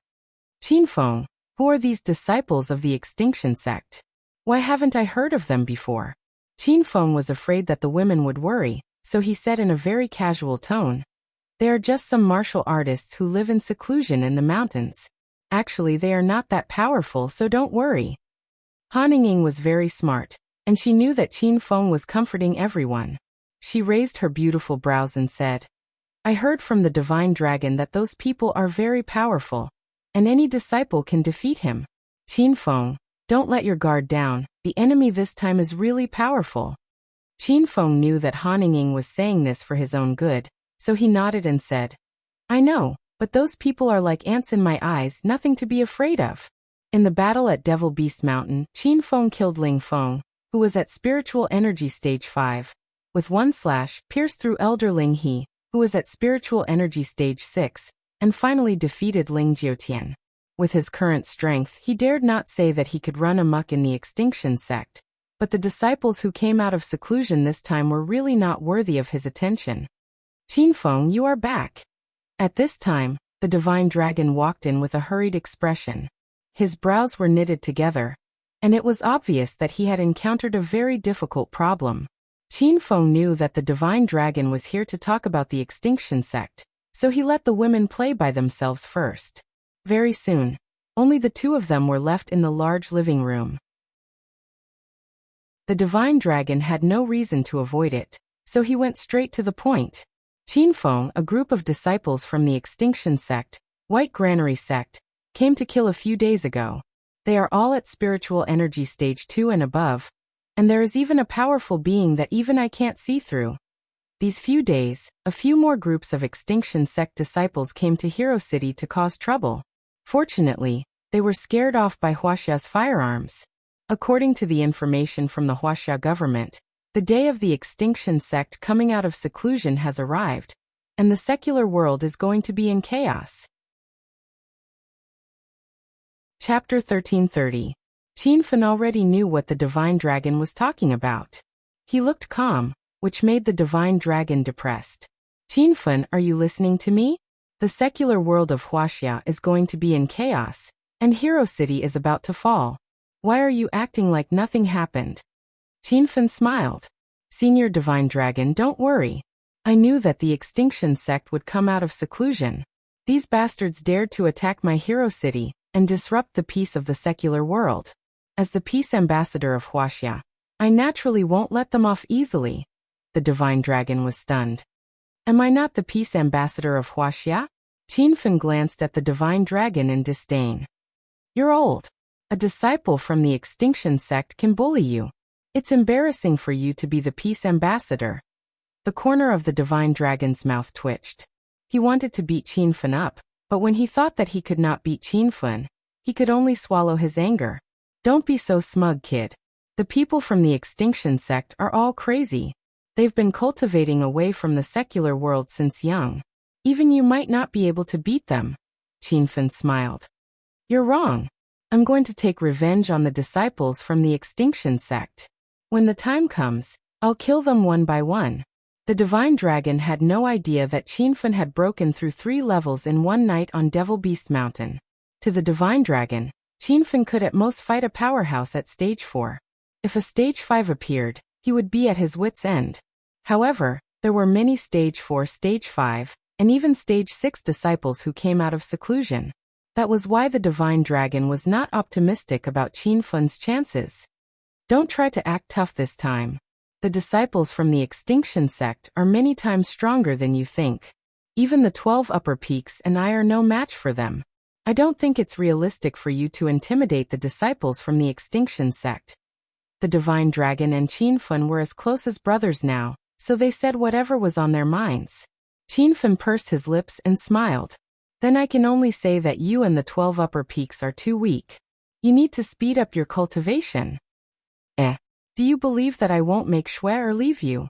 "Qin Feng, who are these disciples of the Extinction Sect? Why haven't I heard of them before?" Qin Feng was afraid that the women would worry, so he said in a very casual tone, "They are just some martial artists who live in seclusion in the mountains. Actually, they are not that powerful, so don't worry." Han Yingying was very smart, and she knew that Qin Feng was comforting everyone. She raised her beautiful brows and said, I heard from the divine dragon that those people are very powerful, and any disciple can defeat him. Qin Feng, don't let your guard down, the enemy this time is really powerful. Qin Feng knew that Han Ying was saying this for his own good, so he nodded and said, I know, but those people are like ants in my eyes, nothing to be afraid of. In the battle at Devil Beast Mountain, Qin Feng killed Ling Feng, who was at Spiritual Energy Stage 5, with one slash, pierced through Elder Ling He, who was at Spiritual Energy Stage 6, and finally defeated Ling Jiutian. With his current strength, he dared not say that he could run amok in the Extinction Sect, but the disciples who came out of seclusion this time were really not worthy of his attention. Qin Feng, you are back. At this time, the divine dragon walked in with a hurried expression. His brows were knitted together, and it was obvious that he had encountered a very difficult problem. Qin Feng knew that the divine dragon was here to talk about the Extinction Sect, so he let the women play by themselves first. Very soon, only the two of them were left in the large living room. The divine dragon had no reason to avoid it, so he went straight to the point. Qin Feng, a group of disciples from the Extinction Sect, White Granary Sect, came to kill a few days ago. They are all at Spiritual Energy Stage 2 and above, and there is even a powerful being that even I can't see through. These few days, a few more groups of Extinction Sect disciples came to Hero City to cause trouble. Fortunately, they were scared off by Wuxia's firearms. According to the information from the Wuxia government, the day of the Extinction Sect coming out of seclusion has arrived, and the secular world is going to be in chaos. Chapter 1330. Qin Feng already knew what the divine dragon was talking about. He looked calm, which made the divine dragon depressed. Qin Feng, are you listening to me? The secular world of Wuxia is going to be in chaos, and Hero City is about to fall. Why are you acting like nothing happened? Qin Feng smiled. Senior Divine Dragon, don't worry. I knew that the Extinction Sect would come out of seclusion. These bastards dared to attack my Hero City and disrupt the peace of the secular world. As the peace ambassador of Wuxia, I naturally won't let them off easily. The Divine Dragon was stunned. Am I not the peace ambassador of Wuxia? Qin Feng glanced at the Divine Dragon in disdain. You're old. A disciple from the Extinction Sect can bully you. It's embarrassing for you to be the peace ambassador. The corner of the Divine Dragon's mouth twitched. He wanted to beat Qin Feng up, but when he thought that he could not beat Qin Feng, he could only swallow his anger. Don't be so smug, kid. The people from the Extinction Sect are all crazy. They've been cultivating away from the secular world since young. Even you might not be able to beat them. Qin Feng smiled. You're wrong. I'm going to take revenge on the disciples from the Extinction Sect. When the time comes, I'll kill them one by one. The Divine Dragon had no idea that Qin Feng had broken through 3 levels in one night on Devil Beast Mountain. To the Divine Dragon, Qin Feng could at most fight a powerhouse at Stage 4. If a Stage 5 appeared, he would be at his wit's end. However, there were many Stage 4, Stage 5, and even Stage 6 disciples who came out of seclusion. That was why the Divine Dragon was not optimistic about Qin Feng's chances. Don't try to act tough this time. The disciples from the Extinction Sect are many times stronger than you think. Even the 12 Upper Peaks and I are no match for them. I don't think it's realistic for you to intimidate the disciples from the Extinction Sect. The Divine Dragon and Qin Feng were as close as brothers now, so they said whatever was on their minds. Qin Feng pursed his lips and smiled. Then I can only say that you and the 12 Upper Peaks are too weak. You need to speed up your cultivation. Do you believe that I won't make Shui or leave you?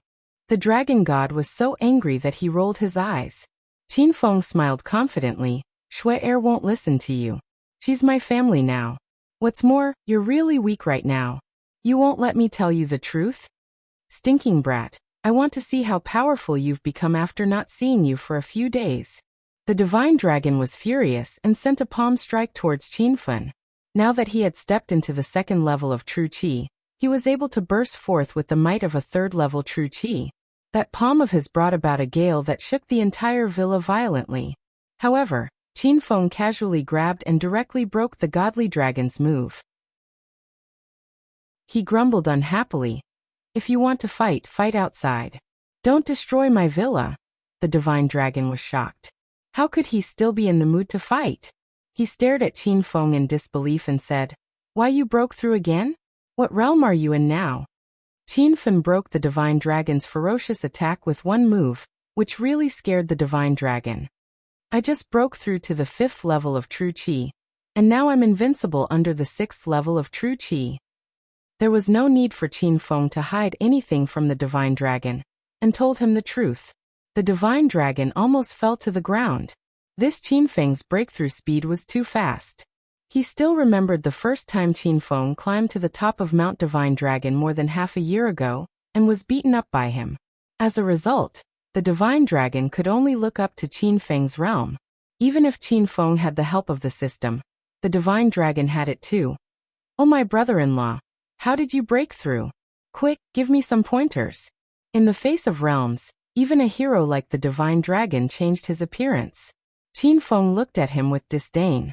The Dragon God was so angry that he rolled his eyes. Qin Feng smiled confidently. Shui won't listen to you. She's my family now. What's more, you're really weak right now. You won't let me tell you the truth? Stinking brat, I want to see how powerful you've become after not seeing you for a few days. The Divine Dragon was furious and sent a palm strike towards Qin Feng. Now that he had stepped into the 2nd level of True Qi, he was able to burst forth with the might of a 3rd level True Qi. That palm of his brought about a gale that shook the entire villa violently. However, Qin Feng casually grabbed and directly broke the godly dragon's move. He grumbled unhappily. If you want to fight, fight outside. Don't destroy my villa. The divine dragon was shocked. How could he still be in the mood to fight? He stared at Qin Feng in disbelief and said, "Why, you broke through again? What realm are you in now?" Qin Feng broke the divine dragon's ferocious attack with one move, which really scared the divine dragon. "I just broke through to the 5th level of true qi, and now I'm invincible under the 6th level of true qi." There was no need for Qin Feng to hide anything from the divine dragon, and told him the truth. The divine dragon almost fell to the ground. This Qin Feng's breakthrough speed was too fast. He still remembered the first time Qin Feng climbed to the top of Mount Divine Dragon more than half a year ago, and was beaten up by him. As a result, the divine dragon could only look up to Qin Feng's realm. Even if Qin Feng had the help of the system, the divine dragon had it too. "Oh, my brother-in-law, how did you break through? Quick, give me some pointers." In the face of realms, even a hero like the divine dragon changed his appearance. Qin Feng looked at him with disdain.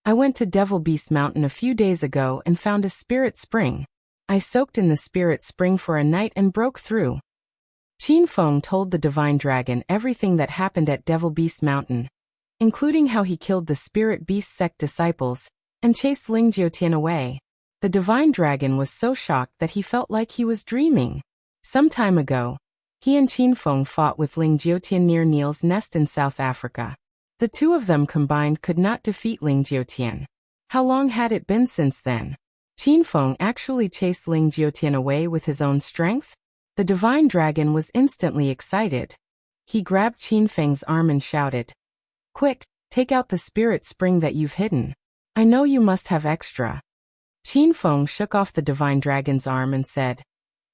"I went to Devil Beast Mountain a few days ago and found a spirit spring. I soaked in the spirit spring for a night and broke through." Qin Feng told the divine dragon everything that happened at Devil Beast Mountain, including how he killed the spirit beast sect disciples and chased Ling Jiutian away. The divine dragon was so shocked that he felt like he was dreaming. Some time ago, he and Qin Feng fought with Ling Jiutian near Neil's Nest in South Africa. The two of them combined could not defeat Ling Jiutian. How long had it been since then? Qin Feng actually chased Ling Jiutian away with his own strength? The divine dragon was instantly excited. He grabbed Qin Feng's arm and shouted, "Quick, take out the spirit spring that you've hidden. I know you must have extra." Qin Feng shook off the divine dragon's arm and said,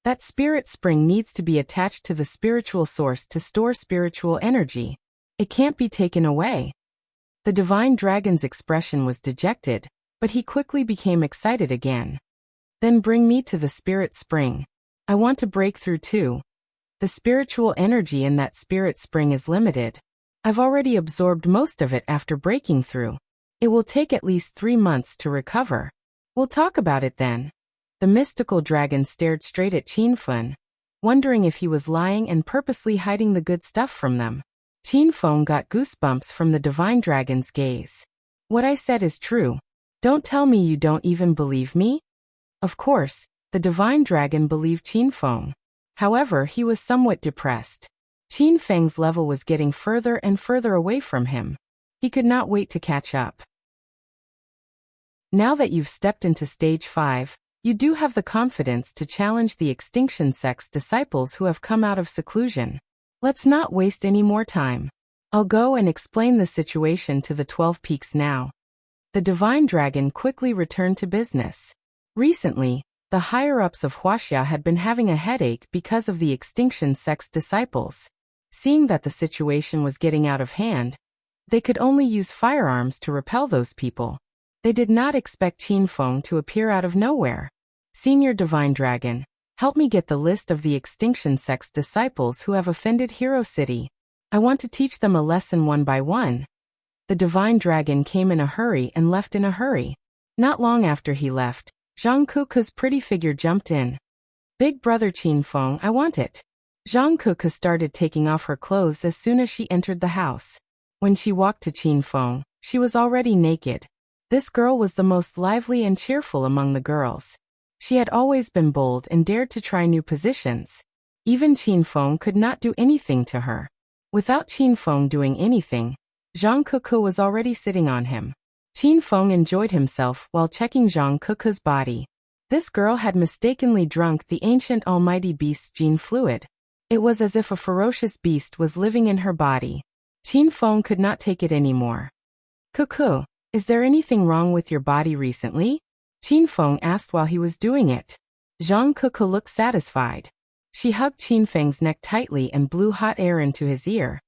"That spirit spring needs to be attached to the spiritual source to store spiritual energy. It can't be taken away." The divine dragon's expression was dejected, but he quickly became excited again. "Then bring me to the spirit spring. I want to break through too. The spiritual energy in that spirit spring is limited. I've already absorbed most of it after breaking through. It will take at least 3 months to recover. We'll talk about it then." The mystical dragon stared straight at Qin Feng, wondering if he was lying and purposely hiding the good stuff from them. Qin Feng got goosebumps from the divine dragon's gaze. "What I said is true. Don't tell me you don't even believe me?" Of course, the divine dragon believed Qin Feng. However, he was somewhat depressed. Qin Feng's level was getting further and further away from him. He could not wait to catch up. Now that you've stepped into stage 5, you do have the confidence to challenge the extinction sect's disciples who have come out of seclusion. Let's not waste any more time. I'll go and explain the situation to the 12 peaks now. The divine dragon quickly returned to business. Recently, the higher-ups of Wuxia had been having a headache because of the extinction sect's disciples. Seeing that the situation was getting out of hand, they could only use firearms to repel those people. They did not expect Qin Feng to appear out of nowhere. "Senior Divine Dragon, help me get the list of the extinction sect's disciples who have offended Hero City. I want to teach them a lesson one by one." The Divine Dragon came in a hurry and left in a hurry. Not long after he left, Zhang Kuke's pretty figure jumped in. "Big brother Qin Feng, I want it." Zhang Kuke started taking off her clothes as soon as she entered the house. When she walked to Qin Feng, she was already naked. This girl was the most lively and cheerful among the girls. She had always been bold and dared to try new positions. Even Qin Feng could not do anything to her. Without Qin Feng doing anything, Zhang Kuke was already sitting on him. Qin Feng enjoyed himself while checking Zhang Kuke's body. This girl had mistakenly drunk the ancient almighty beast's gene fluid. It was as if a ferocious beast was living in her body. Qin Feng could not take it anymore. "Kuke, is there anything wrong with your body recently?" Qin Feng asked while he was doing it. Zhang Kuke looked satisfied. She hugged Qin Feng's neck tightly and blew hot air into his ear.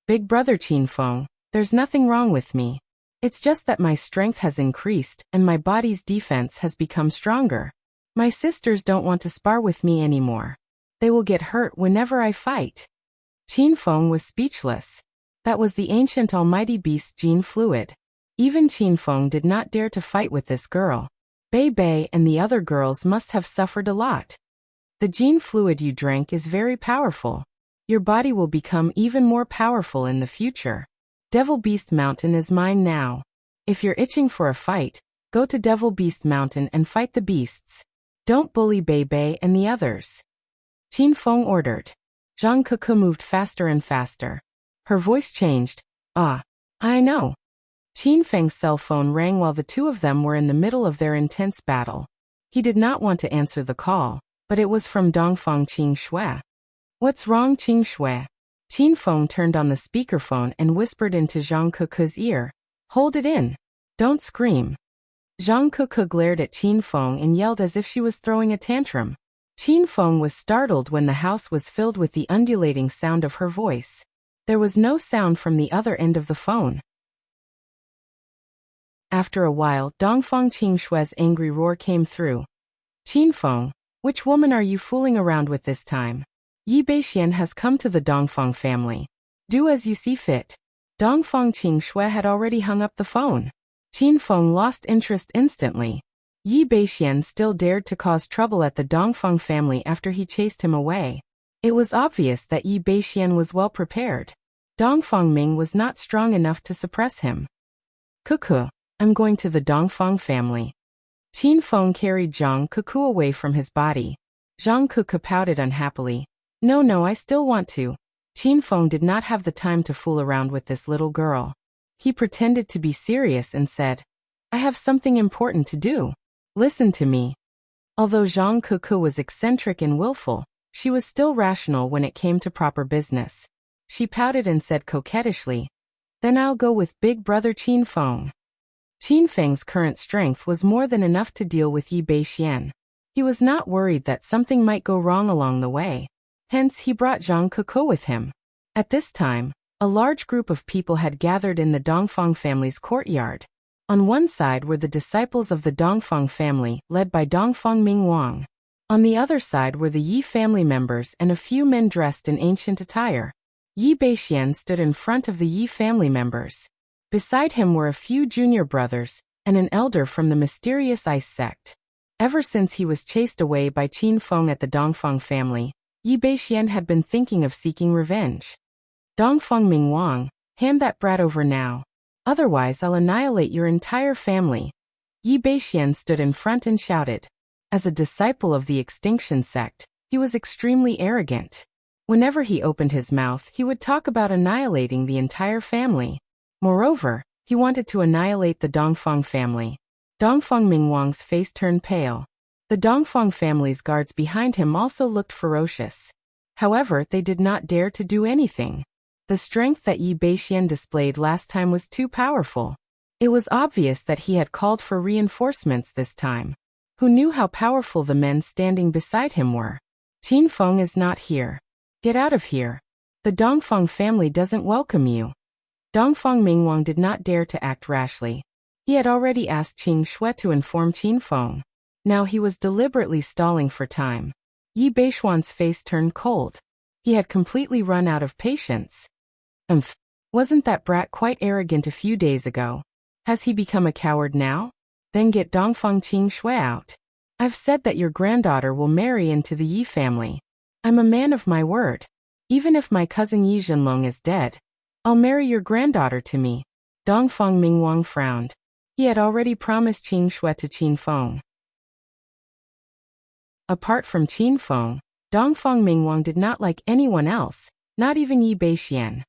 "Big brother Qin Feng, there's nothing wrong with me. It's just that my strength has increased and my body's defense has become stronger. My sisters don't want to spar with me anymore. They will get hurt whenever I fight." Qin Feng was speechless. That was the ancient almighty beast's gene fluid. Even Qin Feng did not dare to fight with this girl. Bei Bei and the other girls must have suffered a lot. "The gene fluid you drank is very powerful. Your body will become even more powerful in the future. Devil Beast Mountain is mine now. If you're itching for a fight, go to Devil Beast Mountain and fight the beasts. Don't bully Bei Bei and the others. Qin Feng ordered. Zhang Kuku moved faster and faster. Her voice changed. Ah, I know. Qin Feng's cell phone rang while the two of them were in the middle of their intense battle. He did not want to answer the call, but it was from Dongfang Qing Shui. What's wrong, Qing Shui? Qin Feng turned on the speakerphone and whispered into Zhang Kuku's ear. Hold it in. Don't scream. Zhang Kuku glared at Qin Feng and yelled as if she was throwing a tantrum. Qin Feng was startled when the house was filled with the undulating sound of her voice. There was no sound from the other end of the phone. After a while, Dongfang Qing Shui's angry roar came through. Qin Feng, which woman are you fooling around with this time? Yi Beixian has come to the Dongfang family. Do as you see fit. Dongfang Qing Shui had already hung up the phone. Qin Feng lost interest instantly. Yi Beixian still dared to cause trouble at the Dongfang family after he chased him away. It was obvious that Yi Beixian was well prepared. Dongfang Ming was not strong enough to suppress him. Kuku, I'm going to the Dongfang family. Qin Feng carried Zhang Kuku away from his body. Zhang Kuku pouted unhappily. No, I still want to. Qin Feng did not have the time to fool around with this little girl. He pretended to be serious and said, I have something important to do. Listen to me. Although Zhang Kuku was eccentric and willful, she was still rational when it came to proper business. She pouted and said coquettishly, Then I'll go with big brother Qin Feng. Qin Feng's current strength was more than enough to deal with Yi Beixian. He was not worried that something might go wrong along the way. Hence he brought Zhang Kuku with him. At this time, a large group of people had gathered in the Dongfang family's courtyard. On one side were the disciples of the Dongfang family, led by Dongfang Mingwang. On the other side were the Yi family members and a few men dressed in ancient attire. Yi Beixian stood in front of the Yi family members. Beside him were a few junior brothers, and an elder from the mysterious ice sect. Ever since he was chased away by Qin Feng at the Dongfang family, Yi Beixian had been thinking of seeking revenge. Dongfang Mingwang, hand that brat over now. Otherwise I'll annihilate your entire family. Yi Beixian stood in front and shouted. As a disciple of the extinction sect, he was extremely arrogant. Whenever he opened his mouth, he would talk about annihilating the entire family. Moreover, he wanted to annihilate the Dongfang family. Dongfang Mingwang's face turned pale. The Dongfang family's guards behind him also looked ferocious. However, they did not dare to do anything. The strength that Yi Beixian displayed last time was too powerful. It was obvious that he had called for reinforcements this time. Who knew how powerful the men standing beside him were? Qin Feng is not here. Get out of here. The Dongfang family doesn't welcome you. Dongfang Mingwang did not dare to act rashly. He had already asked Qing Shui to inform Qin Feng. Now he was deliberately stalling for time. Yi Beixian's face turned cold. He had completely run out of patience. Wasn't that brat quite arrogant a few days ago? Has he become a coward now? Then get Dongfang Qing Shui out. I've said that your granddaughter will marry into the Yi family. I'm a man of my word. Even if my cousin Yi Zhenlong is dead, I'll marry your granddaughter to me. Dongfang Mingwang frowned. He had already promised Qing Shui to Qin Feng. Apart from Qin Feng, Dongfang Mingwang did not like anyone else, not even Yi Beixian.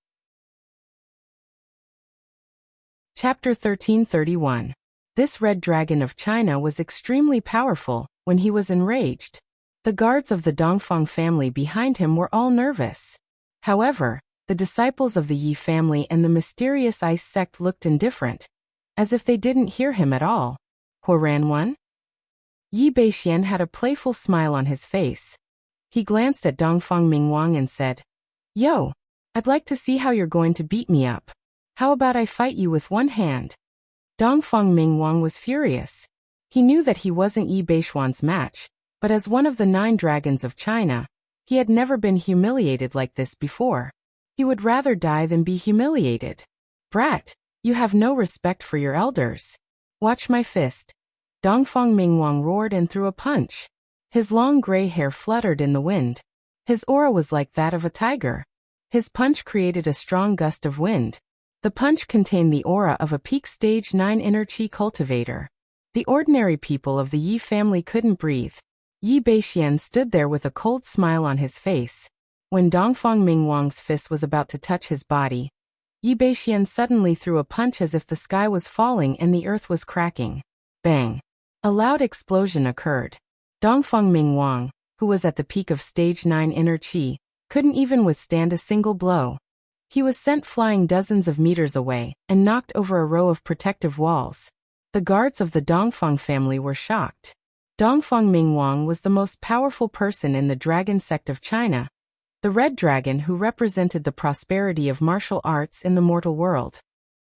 Chapter 1331. This red dragon of China was extremely powerful. When he was enraged, the guards of the Dongfang family behind him were all nervous. However, the disciples of the Yi family and the mysterious ice sect looked indifferent, as if they didn't hear him at all. Huoran 1? Yi Beixian had a playful smile on his face. He glanced at Dongfang Mingwang and said, Yo, I'd like to see how you're going to beat me up. How about I fight you with one hand? Dongfang Mingwang was furious. He knew that he wasn't Yi Beixian's match, but as one of the 9 dragons of China, he had never been humiliated like this before. He would rather die than be humiliated. Brat, you have no respect for your elders. Watch my fist. Dongfang Mingwang roared and threw a punch. His long gray hair fluttered in the wind. His aura was like that of a tiger. His punch created a strong gust of wind. The punch contained the aura of a peak stage 9 inner qi cultivator. The ordinary people of the Yi family couldn't breathe. Yi Beixian stood there with a cold smile on his face. When Dongfang Mingwang's fist was about to touch his body, Yi Beixian suddenly threw a punch as if the sky was falling and the earth was cracking. Bang! A loud explosion occurred. Dongfang Mingwang, who was at the peak of stage 9 inner qi, couldn't even withstand a single blow. He was sent flying dozens of meters away and knocked over a row of protective walls. The guards of the Dongfang family were shocked. Dongfang Mingwang was the most powerful person in the dragon sect of China, the red dragon who represented the prosperity of martial arts in the mortal world.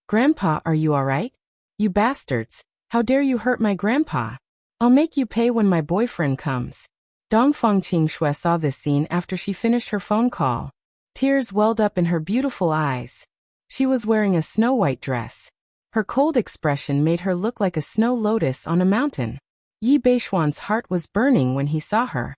"Grandpa, are you alright? You bastards, how dare you hurt my grandpa? I'll make you pay when my boyfriend comes." Dongfang Qingshui saw this scene after she finished her phone call. Tears welled up in her beautiful eyes. She was wearing a snow-white dress. Her cold expression made her look like a snow lotus on a mountain. Yi Beixuan's heart was burning when he saw her.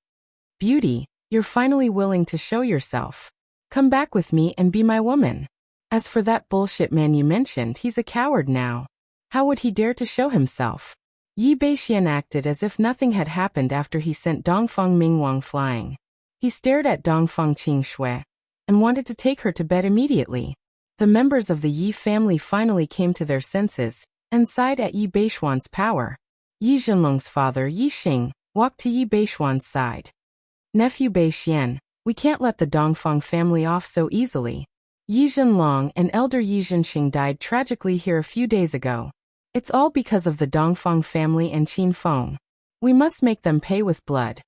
"Beauty, you're finally willing to show yourself. Come back with me and be my woman. As for that bullshit man you mentioned, he's a coward now. How would he dare to show himself?" Yi Beixian acted as if nothing had happened after he sent Dongfang Mingwang flying. He stared at Dongfang Qingshui and wanted to take her to bed immediately. The members of the Yi family finally came to their senses and sighed at Yi Beixuan's power. Yi Zhenlong's father, Yi Xing, walked to Yi Beixuan's side. "Nephew Beixian, we can't let the Dongfang family off so easily. Yi Zhenlong and elder Yi Zhenxing died tragically here a few days ago. It's all because of the Dongfang family and Qin Feng. We must make them pay with blood."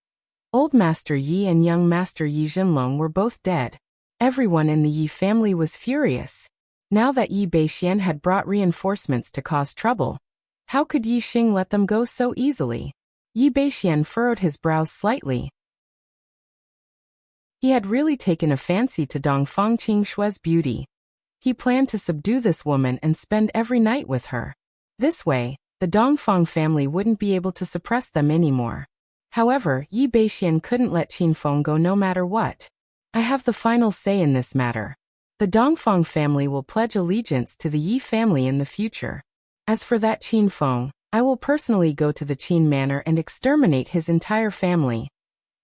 Old Master Yi and young Master Yi Zhenlong were both dead. Everyone in the Yi family was furious. Now that Yi Beixian had brought reinforcements to cause trouble, how could Yi Xing let them go so easily? Yi Beixian furrowed his brows slightly. He had really taken a fancy to Dongfang Qingshui's beauty. He planned to subdue this woman and spend every night with her. This way, the Dongfang family wouldn't be able to suppress them anymore. However, Yi Beixian couldn't let Qin Feng go no matter what. "I have the final say in this matter. The Dongfang family will pledge allegiance to the Yi family in the future. As for that Qin Feng, I will personally go to the Qin manor and exterminate his entire family."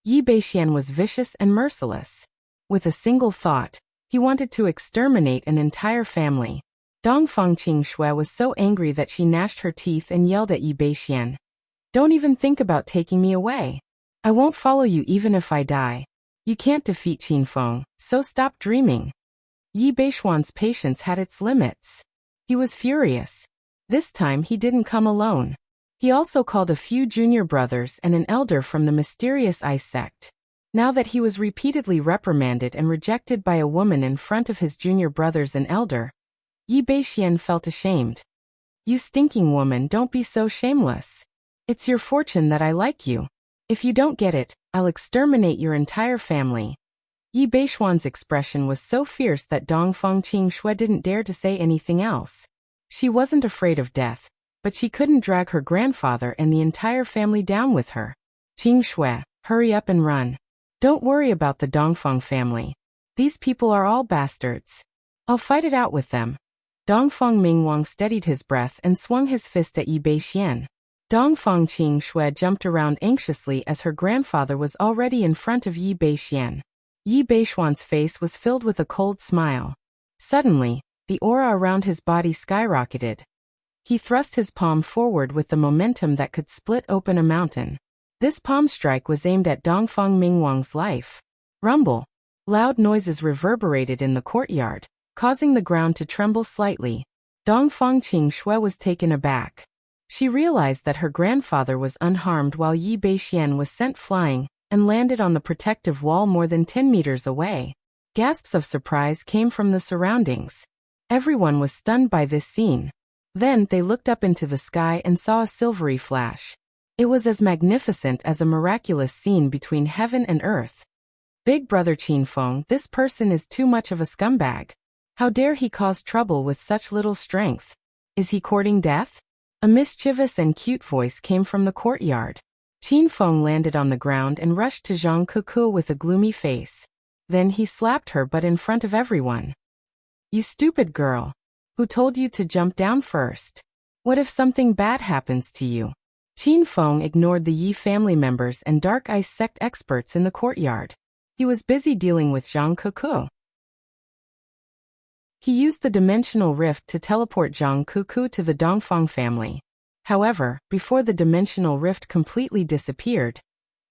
Yi Beixian was vicious and merciless. With a single thought, he wanted to exterminate an entire family. Dongfang Qingshui was so angry that she gnashed her teeth and yelled at Yi Beixian. "Don't even think about taking me away. I won't follow you even if I die. You can't defeat Qin Feng, so stop dreaming." Yi Beixuan's patience had its limits. He was furious. This time he didn't come alone. He also called a few junior brothers and an elder from the mysterious ice sect. Now that he was repeatedly reprimanded and rejected by a woman in front of his junior brothers and elder, Yi Beixian felt ashamed. "You stinking woman, don't be so shameless. It's your fortune that I like you. If you don't get it, I'll exterminate your entire family." Yi Beixuan's expression was so fierce that Dongfang Qingshui didn't dare to say anything else. She wasn't afraid of death, but she couldn't drag her grandfather and the entire family down with her. "Qingshui, hurry up and run. Don't worry about the Dongfang family. These people are all bastards. I'll fight it out with them." Dongfang Mingwang steadied his breath and swung his fist at Yi Beixian. Dongfang Qingshui jumped around anxiously as her grandfather was already in front of Yi Beixian. Yi Beixuan's face was filled with a cold smile. Suddenly, the aura around his body skyrocketed. He thrust his palm forward with the momentum that could split open a mountain. This palm strike was aimed at Dongfang Mingwang's life. Rumble. Loud noises reverberated in the courtyard, causing the ground to tremble slightly. Dongfang Qingshui was taken aback. She realized that her grandfather was unharmed while Yi Beixian was sent flying and landed on the protective wall more than 10 meters away. Gasps of surprise came from the surroundings. Everyone was stunned by this scene. Then they looked up into the sky and saw a silvery flash. It was as magnificent as a miraculous scene between heaven and earth. "Big brother Qin Feng, this person is too much of a scumbag. How dare he cause trouble with such little strength? Is he courting death?" A mischievous and cute voice came from the courtyard. Qin Feng landed on the ground and rushed to Zhang Kuku with a gloomy face. Then he slapped her but in front of everyone. You stupid girl. Who told you to jump down first? What if something bad happens to you? Qin Feng ignored the Yi family members and dark ice sect experts in the courtyard. He was busy dealing with Zhang Kuku. He used the dimensional rift to teleport Zhang Kuku to the Dongfang family. However, before the dimensional rift completely disappeared,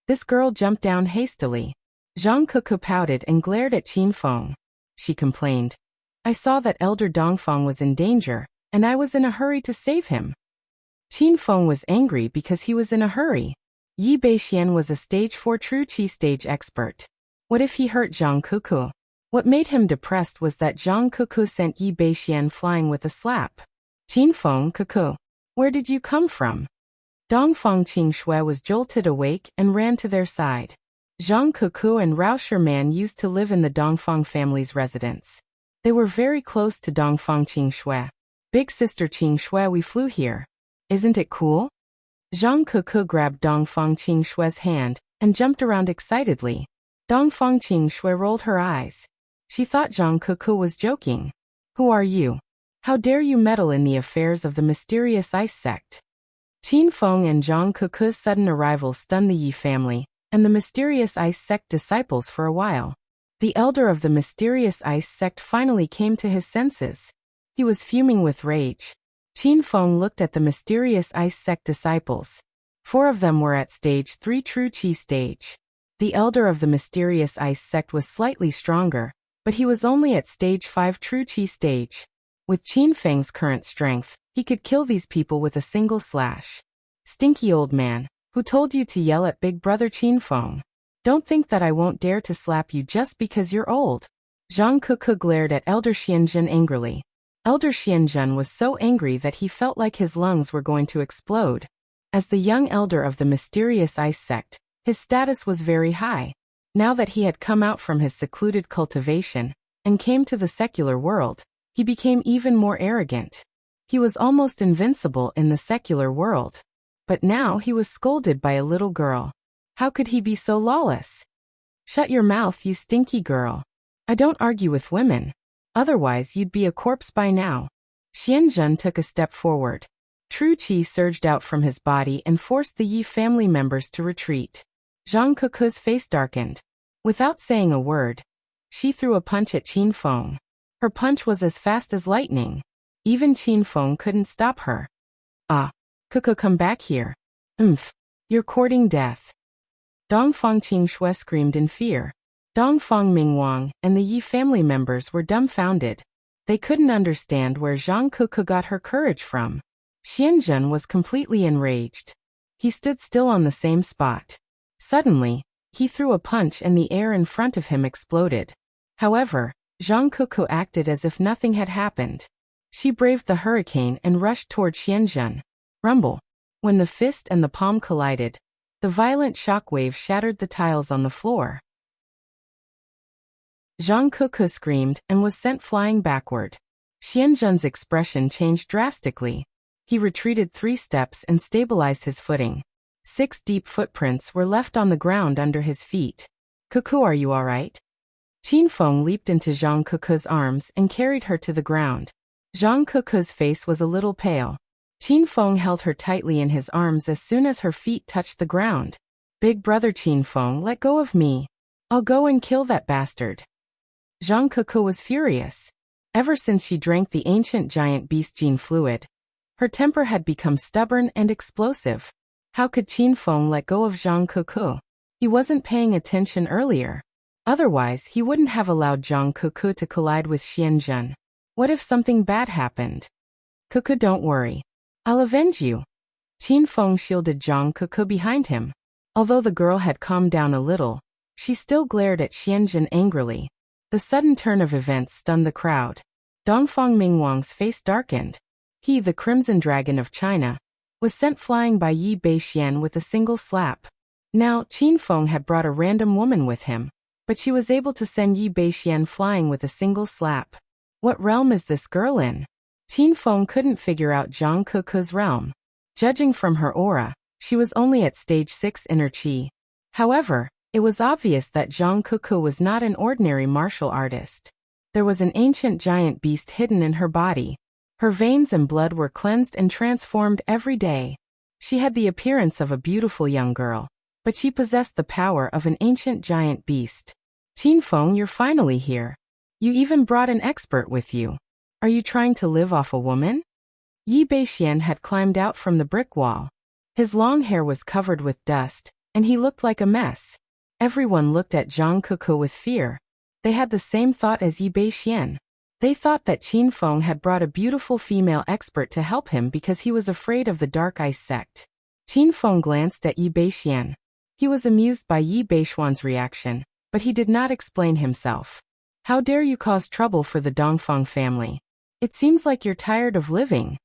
this girl jumped down hastily. Zhang Kuku pouted and glared at Qin Feng. She complained. I saw that Elder Dongfang was in danger, and I was in a hurry to save him. Qin Feng was angry because he was in a hurry. Yi Beixian was a stage 4 true Qi stage expert. What if he hurt Zhang Kuku? What made him depressed was that Zhang Kuku sent Yi Beixian flying with a slap. Qin Feng, Kuku, where did you come from? Dongfang Qing was jolted awake and ran to their side. Zhang Kuku and Rao Sherman used to live in the Dongfang family's residence. They were very close to Dongfang Qing. Big sister Qing, we flew here. Isn't it cool? Zhang Kuku grabbed Dongfang Qing hand and jumped around excitedly. Dongfang Qing rolled her eyes. She thought Zhang Kuku was joking. Who are you? How dare you meddle in the affairs of the mysterious ice sect? Qin Feng and Zhang Kuku's sudden arrival stunned the Yi family and the mysterious ice sect disciples for a while. The elder of the mysterious ice sect finally came to his senses. He was fuming with rage. Qin Feng looked at the mysterious ice sect disciples. 4 of them were at stage 3 true Qi stage. The elder of the mysterious ice sect was slightly stronger, but he was only at stage 5 true Qi stage. With Qin Feng's current strength, he could kill these people with a single slash. Stinky old man, who told you to yell at big brother Qin Feng? Don't think that I won't dare to slap you just because you're old. Zhang Kuku glared at Elder Xianzhen angrily. Elder Xianzhen was so angry that he felt like his lungs were going to explode. As the young elder of the mysterious ice sect, his status was very high. Now that he had come out from his secluded cultivation and came to the secular world, he became even more arrogant. He was almost invincible in the secular world. But now he was scolded by a little girl. How could he be so lawless? Shut your mouth, you stinky girl. I don't argue with women. Otherwise you'd be a corpse by now. Xianzhen took a step forward. True Qi surged out from his body and forced the Yi family members to retreat. Zhang Kuku's face darkened. Without saying a word, she threw a punch at Qin Feng. Her punch was as fast as lightning. Even Qin Feng couldn't stop her. Ah, Kuku, come back here. You're courting death. Dongfang Qing screamed in fear. Dongfang Mingwang and the Yi family members were dumbfounded. They couldn't understand where Zhang Kuku got her courage from. Xianzhen was completely enraged. He stood still on the same spot. Suddenly, he threw a punch and the air in front of him exploded. However, Zhang Kuku acted as if nothing had happened. She braved the hurricane and rushed toward Xianzhen. Rumble. When the fist and the palm collided, the violent shockwave shattered the tiles on the floor. Zhang Kuku screamed and was sent flying backward. Xianzhen's expression changed drastically. He retreated 3 steps and stabilized his footing. 6 deep footprints were left on the ground under his feet. Kuku, are you alright? Qin Feng leaped into Zhang Kuku's arms and carried her to the ground. Zhang Kuku's face was a little pale. Qin Feng held her tightly in his arms as soon as her feet touched the ground. Big brother Qin Feng, let go of me. I'll go and kill that bastard. Zhang Kuku was furious. Ever since she drank the ancient giant beast gene fluid, her temper had become stubborn and explosive. How could Qin Feng let go of Zhang Kuku? He wasn't paying attention earlier. Otherwise, he wouldn't have allowed Zhang Kuku to collide with Xianzhen. What if something bad happened? Kuku, don't worry. I'll avenge you. Qin Feng shielded Zhang Kuku behind him. Although the girl had calmed down a little, she still glared at Xianzhen angrily. The sudden turn of events stunned the crowd. Dongfang Mingwang's face darkened. He, the Crimson Dragon of China, was sent flying by Yi Beixian with a single slap. Now, Qin Feng had brought a random woman with him, but she was able to send Yi Beixian flying with a single slap. What realm is this girl in? Qin Feng couldn't figure out Zhang Kuku's realm. Judging from her aura, she was only at stage 6 inner Qi. However, It was obvious that Zhang Kuku was not an ordinary martial artist. There was an ancient giant beast hidden in her body. Her veins and blood were cleansed and transformed every day. She had the appearance of a beautiful young girl, but she possessed the power of an ancient giant beast. Qin Feng, you're finally here. You even brought an expert with you. Are you trying to live off a woman? Yi Beixian had climbed out from the brick wall. His long hair was covered with dust, and he looked like a mess. Everyone looked at Zhang Kuku with fear. They had the same thought as Yi Beixian. They thought that Qin Feng had brought a beautiful female expert to help him because he was afraid of the Dark Ice sect. Qin Feng glanced at Yi Beixian. He was amused by Yi Beixian's reaction, but he did not explain himself. How dare you cause trouble for the Dongfang family? It seems like you're tired of living.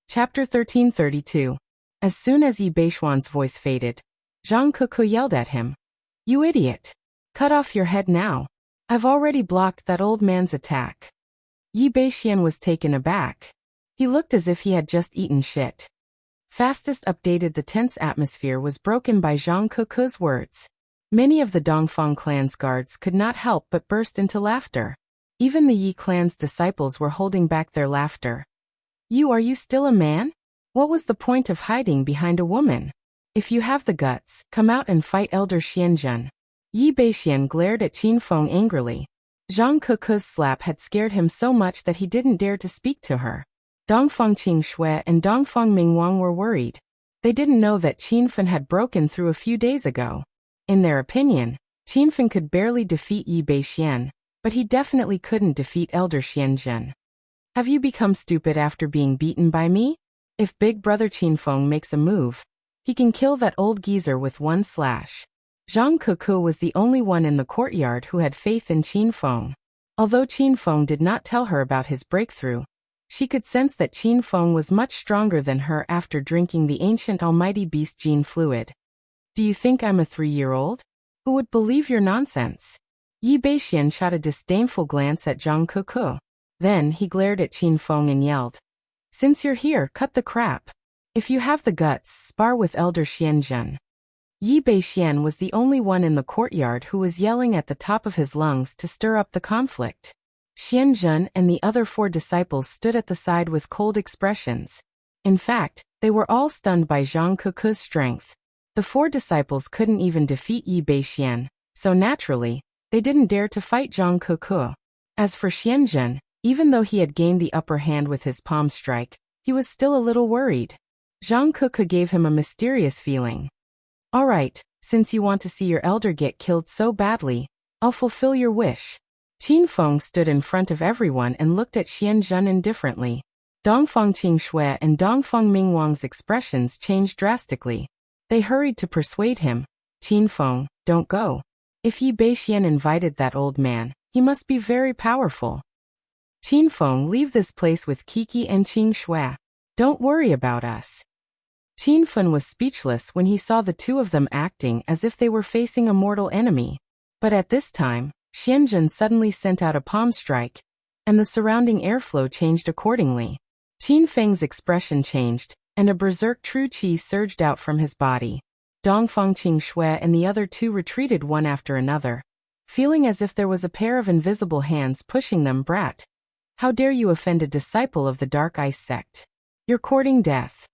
Chapter 1332. As soon as Yi Beixian's voice faded, Zhang Kuku yelled at him. You idiot! Cut off your head now. I've already blocked that old man's attack. Yi Beixian was taken aback. He looked as if he had just eaten shit. Fastest updated. The tense atmosphere was broken by Zhang Kuku's words. Many of the Dongfang clan's guards could not help but burst into laughter. Even the Yi clan's disciples were holding back their laughter. Are you still a man? What was the point of hiding behind a woman? If you have the guts, come out and fight Elder Xianzhen. Yi Beixian glared at Qin Feng angrily. Zhang Kuku's slap had scared him so much that he didn't dare to speak to her. Dongfang Qingxue and Dongfang Mingwang were worried. They didn't know that Qin Fen had broken through a few days ago. In their opinion, Qin Fen could barely defeat Yi Beixian, but he definitely couldn't defeat Elder Xianzhen. Have you become stupid after being beaten by me? If Big Brother Qin Feng makes a move, he can kill that old geezer with one slash. Zhang Kuku was the only one in the courtyard who had faith in Qin Feng. Although Qin Feng did not tell her about his breakthrough, she could sense that Qin Feng was much stronger than her after drinking the ancient almighty beast gene fluid. Do you think I'm a 3-year-old? Who would believe your nonsense? Yi Beixian shot a disdainful glance at Zhang Kuku. Then he glared at Qin Feng and yelled. Since you're here, cut the crap. If you have the guts, spar with Elder Xianzhen. Yi Beixian was the only one in the courtyard who was yelling at the top of his lungs to stir up the conflict. Xianzhen and the other 4 disciples stood at the side with cold expressions. In fact, they were all stunned by Zhang Kuku's strength. The 4 disciples couldn't even defeat Yi Beixian, so naturally, they didn't dare to fight Zhang Kuku. As for Xianzhen, even though he had gained the upper hand with his palm strike, he was still a little worried. Zhang Kuku gave him a mysterious feeling. All right, since you want to see your elder get killed so badly, I'll fulfill your wish. Qin Feng stood in front of everyone and looked at Xianzhen indifferently. Dongfang Qingxue and Dongfang Mingwang's expressions changed drastically. They hurried to persuade him. Qin Feng, don't go. If Yi Beixian invited that old man, he must be very powerful. Qin Feng, leave this place with Kiki and Qingxue. Don't worry about us. Qin Fen was speechless when he saw the 2 of them acting as if they were facing a mortal enemy. But at this time, Xianzhen suddenly sent out a palm strike, and the surrounding airflow changed accordingly. Qin Feng's expression changed, and a berserk true qi surged out from his body. Dongfang Qingxue and the other 2 retreated one after another, feeling as if there was a pair of invisible hands pushing them. Brat! How dare you offend a disciple of the Dark Ice sect? You're courting death.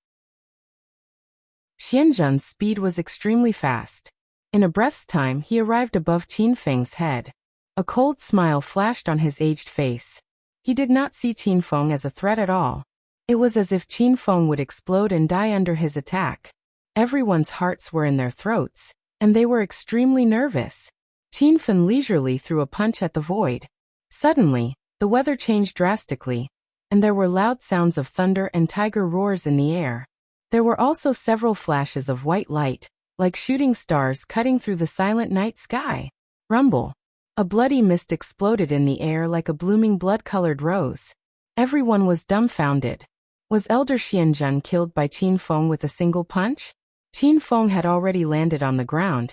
Xianzhen's speed was extremely fast. In a breath's time he arrived above Qin Feng's head. A cold smile flashed on his aged face. He did not see Qin Feng as a threat at all. It was as if Qin Feng would explode and die under his attack. Everyone's hearts were in their throats, and they were extremely nervous. Qin Feng leisurely threw a punch at the void. Suddenly, the weather changed drastically, and there were loud sounds of thunder and tiger roars in the air. There were also several flashes of white light, like shooting stars cutting through the silent night sky. Rumble. A bloody mist exploded in the air like a blooming blood-colored rose. Everyone was dumbfounded. Was Elder Xianzhen killed by Qin Feng with a single punch? Qin Feng had already landed on the ground,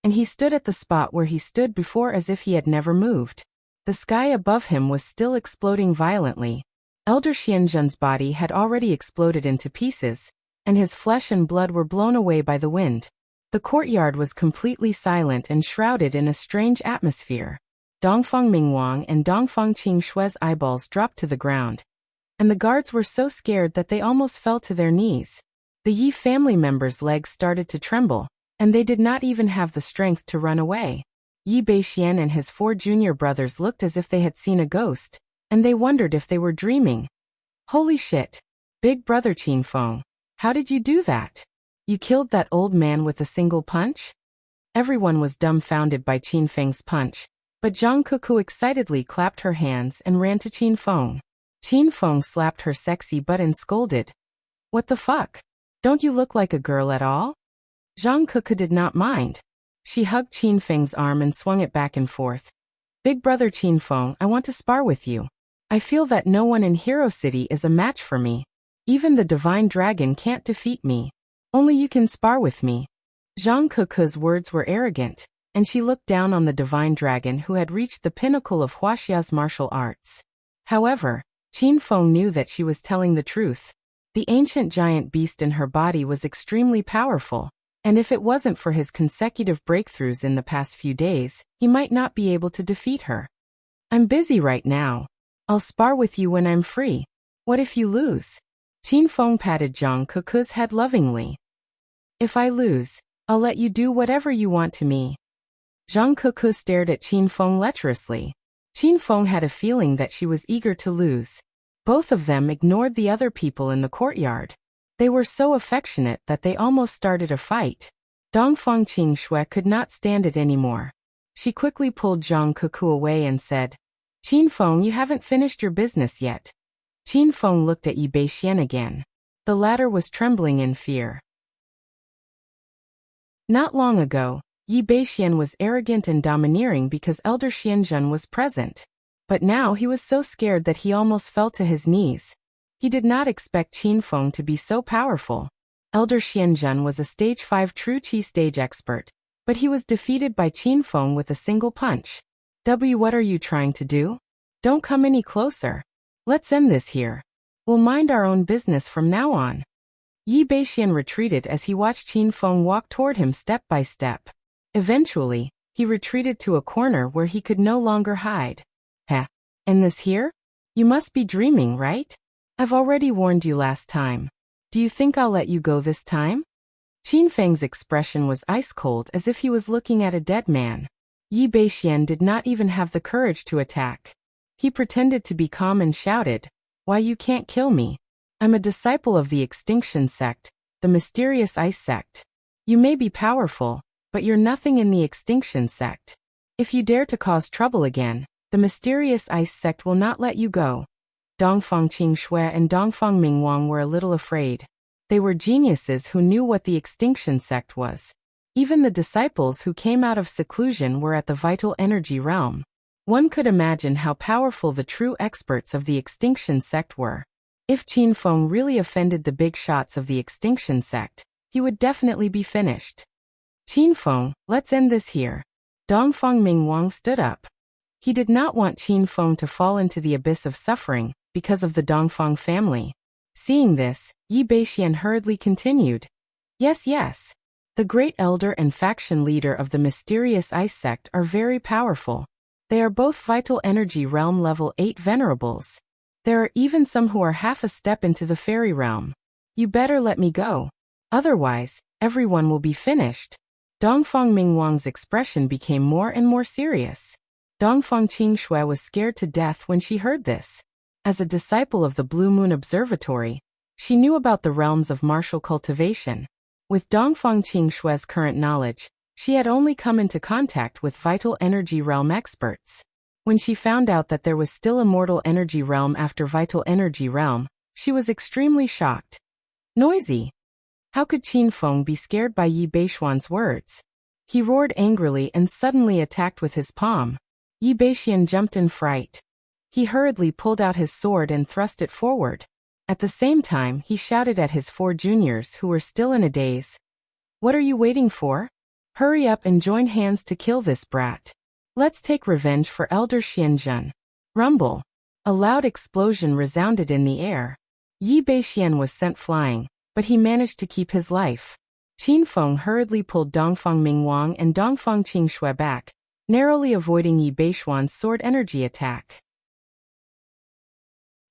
and he stood at the spot where he stood before as if he had never moved. The sky above him was still exploding violently. Elder Xianzhen's body had already exploded into pieces, and his flesh and blood were blown away by the wind. The courtyard was completely silent and shrouded in a strange atmosphere. Dongfang Mingwang and Dongfang Qingshue's eyeballs dropped to the ground, and the guards were so scared that they almost fell to their knees. The Yi family members' legs started to tremble, and they did not even have the strength to run away. Yi Beixian and his 4 junior brothers looked as if they had seen a ghost, and they wondered if they were dreaming. Holy shit! Big brother Qinfeng, how did you do that? You killed that old man with a single punch? Everyone was dumbfounded by Qinfeng's punch, but Zhang Kuku excitedly clapped her hands and ran to Qinfeng. Qinfeng slapped her sexy butt and scolded. What the fuck? Don't you look like a girl at all? Zhang Kuku did not mind. She hugged Qinfeng's arm and swung it back and forth. Big brother Qinfeng, I want to spar with you. I feel that no one in Hero City is a match for me. Even the divine dragon can't defeat me. Only you can spar with me. Zhang Kuku's words were arrogant, and she looked down on the divine dragon who had reached the pinnacle of Wuxia's martial arts. However, Qinfeng knew that she was telling the truth. The ancient giant beast in her body was extremely powerful, and if it wasn't for his consecutive breakthroughs in the past few days, he might not be able to defeat her. I'm busy right now. I'll spar with you when I'm free. What if you lose? Qinfeng patted Zhang Kuku's head lovingly. If I lose, I'll let you do whatever you want to me. Zhang Kuku stared at Qinfeng lecherously. Qinfeng had a feeling that she was eager to lose. Both of them ignored the other people in the courtyard. They were so affectionate that they almost started a fight. Dongfang Qingxue could not stand it anymore. She quickly pulled Zhang Kuku away and said, Qinfeng, you haven't finished your business yet. Qinfeng looked at Yi Beixian again. The latter was trembling in fear. Not long ago, Yi Beixian was arrogant and domineering because Elder Xianzhen was present. But now he was so scared that he almost fell to his knees. He did not expect Qinfeng to be so powerful. Elder Xianzhen was a stage 5 true Qi stage expert, but he was defeated by Qinfeng with a single punch. What are you trying to do? Don't come any closer. Let's end this here. We'll mind our own business from now on. Yi Beixian retreated as he watched Qinfeng walk toward him step by step. Eventually, he retreated to a corner where he could no longer hide. Heh, and this here? You must be dreaming, right? I've already warned you last time. Do you think I'll let you go this time? Qinfeng's expression was ice-cold as if he was looking at a dead man. Yi Beixian did not even have the courage to attack. He pretended to be calm and shouted, Why, you can't kill me. I'm a disciple of the Extinction Sect, the mysterious ice sect. You may be powerful, but you're nothing in the Extinction Sect. If you dare to cause trouble again, the mysterious ice sect will not let you go. Dongfang Qingxue and Dongfang Mingwang were a little afraid. They were geniuses who knew what the Extinction Sect was. Even the disciples who came out of seclusion were at the vital energy realm. One could imagine how powerful the true experts of the Extinction Sect were. If Qinfeng really offended the big shots of the Extinction Sect, he would definitely be finished. Qinfeng, let's end this here. Dongfang Mingwang stood up. He did not want Qinfeng to fall into the abyss of suffering because of the Dongfang family. Seeing this, Yi Beixian hurriedly continued. Yes. The great elder and faction leader of the mysterious ice sect are very powerful. They are both vital energy realm level 8 venerables. There are even some who are half a step into the fairy realm. You better let me go. Otherwise, everyone will be finished. Dongfang Mingwang's expression became more and more serious. Dongfang Qingxue was scared to death when she heard this. As a disciple of the Blue Moon Observatory, she knew about the realms of martial cultivation. With Dongfang Qingxue's current knowledge, she had only come into contact with vital energy realm experts. When she found out that there was still a mortal energy realm after vital energy realm, she was extremely shocked. Noisy! How could Qinfeng be scared by Yi Beixian's words? He roared angrily and suddenly attacked with his palm. Yi Beixian jumped in fright. He hurriedly pulled out his sword and thrust it forward. At the same time, he shouted at his 4 juniors who were still in a daze. What are you waiting for? Hurry up and join hands to kill this brat. Let's take revenge for Elder Xianzhen. Rumble. A loud explosion resounded in the air. Yi Beixian was sent flying, but he managed to keep his life. Qin Feng hurriedly pulled Dongfang Mingwang and Dongfang Qingshui back, narrowly avoiding Yi Beishuan's sword energy attack.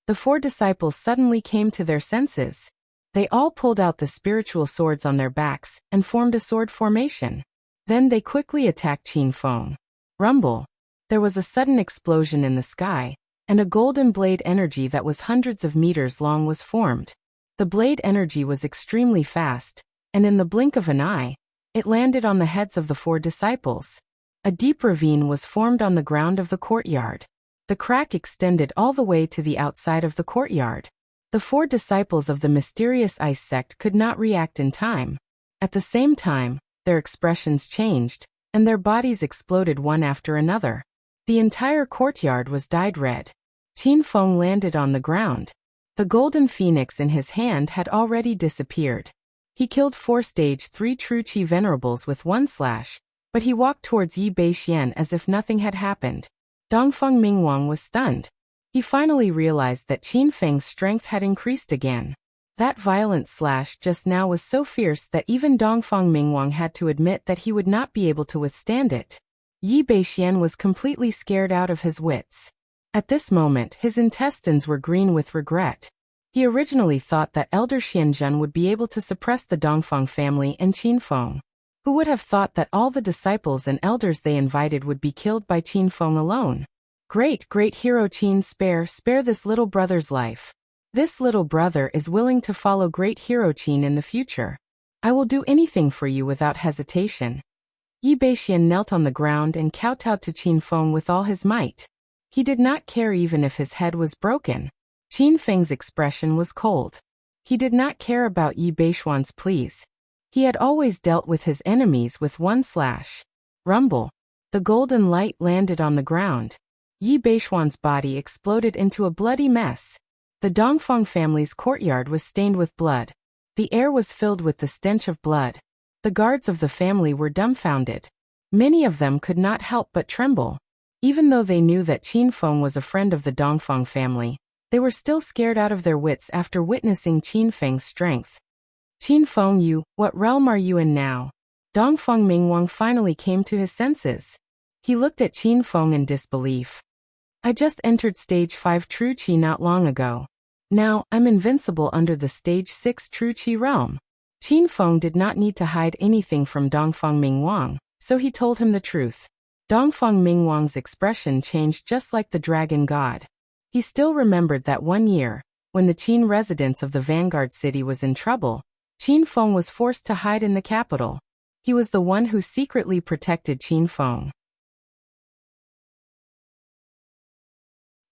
The four disciples suddenly came to their senses. They all pulled out the spiritual swords on their backs and formed a sword formation. Then they quickly attacked Qin Feng. Rumble. There was a sudden explosion in the sky, and a golden blade energy that was hundreds of meters long was formed. The blade energy was extremely fast, and in the blink of an eye, it landed on the heads of the four disciples. A deep ravine was formed on the ground of the courtyard. The crack extended all the way to the outside of the courtyard. The four disciples of the mysterious ice sect could not react in time. At the same time, their expressions changed, and their bodies exploded one after another. The entire courtyard was dyed red. Qin Feng landed on the ground. The golden phoenix in his hand had already disappeared. He killed 4 stage 3 true Qi venerables with one slash, but he walked towards Yi Beishuan as if nothing had happened. Dongfang Mingwang was stunned. He finally realized that Qin Feng's strength had increased again. That violent slash just now was so fierce that even Dongfang Mingwang had to admit that he would not be able to withstand it. Yi Beishuan was completely scared out of his wits. At this moment, his intestines were green with regret. He originally thought that Elder Xianzhen would be able to suppress the Dongfang family and Qin Feng. Who would have thought that all the disciples and elders they invited would be killed by Qin Feng alone? Great hero Qin, spare this little brother's life. This little brother is willing to follow great hero Qin in the future. I will do anything for you without hesitation. Yi Beishuan knelt on the ground and kowtowed to Qin Feng with all his might. He did not care even if his head was broken. Qin Feng's expression was cold. He did not care about Yi Beishuan's pleas. He had always dealt with his enemies with one slash. Rumble. The golden light landed on the ground. Yi Beishuan's body exploded into a bloody mess. The Dongfang family's courtyard was stained with blood. The air was filled with the stench of blood. The guards of the family were dumbfounded. Many of them could not help but tremble. Even though they knew that Qin Feng was a friend of the Dongfang family, they were still scared out of their wits after witnessing Qin Feng's strength. Qin Feng, what realm are you in now? Dongfang Mingwang finally came to his senses. He looked at Qin Feng in disbelief. I just entered stage 5 true Qi not long ago. Now, I'm invincible under the stage 6 true Qi realm. Qin Feng did not need to hide anything from Dongfang Mingwang, so he told him the truth. Dongfang Mingwang's expression changed just like the dragon god. He still remembered that one year, when the Qin residents of the Vanguard city was in trouble, Qin Feng was forced to hide in the capital. He was the one who secretly protected Qin Feng.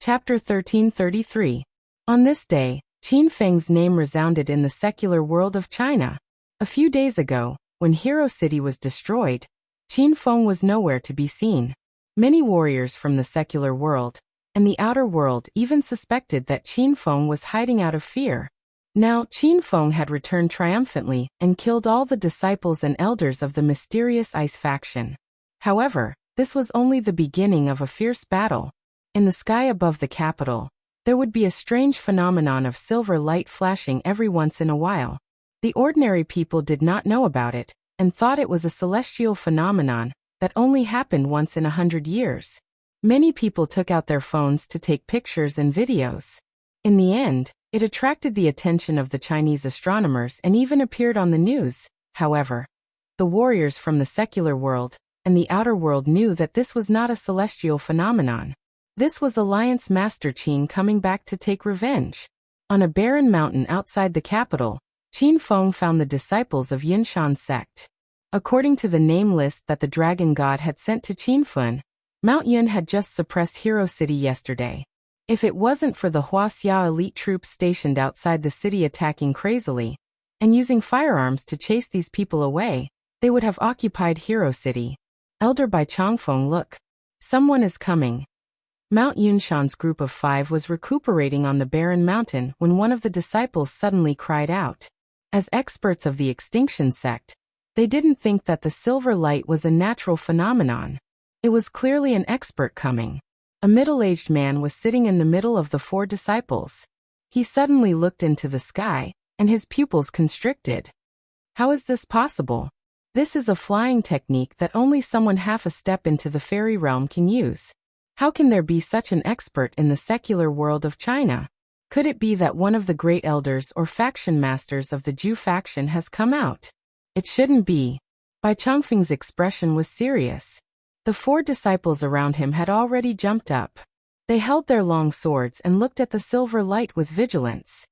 Chapter 1333. On this day, Qin Feng's name resounded in the secular world of China. A few days ago, when Hero City was destroyed, Qin Feng was nowhere to be seen. Many warriors from the secular world and the outer world even suspected that Qin Feng was hiding out of fear. Now, Qin Feng had returned triumphantly and killed all the disciples and elders of the mysterious ice faction. However, this was only the beginning of a fierce battle. In the sky above the capital, there would be a strange phenomenon of silver light flashing every once in a while. The ordinary people did not know about it, and thought it was a celestial phenomenon that only happened once in 100 years. Many people took out their phones to take pictures and videos. In the end, it attracted the attention of the Chinese astronomers and even appeared on the news. However, the warriors from the secular world and the outer world knew that this was not a celestial phenomenon. This was Alliance Master Qin coming back to take revenge. On a barren mountain outside the capital, Qin Feng found the disciples of Yinshan sect. According to the name list that the dragon god had sent to Qin Feng, Mount Yun had just suppressed Hero City yesterday. If it wasn't for the Wuxia elite troops stationed outside the city attacking crazily and using firearms to chase these people away, they would have occupied Hero City. Elder Bai Changfeng, look. Someone is coming. Mount Yunshan's group of 5 was recuperating on the barren mountain when one of the disciples suddenly cried out. As experts of the extinction sect, they didn't think that the silver light was a natural phenomenon. It was clearly an expert coming. A middle-aged man was sitting in the middle of the 4 disciples. He suddenly looked into the sky and his pupils constricted. How is this possible? This is a flying technique that only someone half a step into the fairy realm can use. How can there be such an expert in the secular world of China? Could it be that one of the great elders or faction masters of the Zhu faction has come out? It shouldn't be. Bai Chongfeng's expression was serious. The 4 disciples around him had already jumped up. They held their long swords and looked at the silver light with vigilance.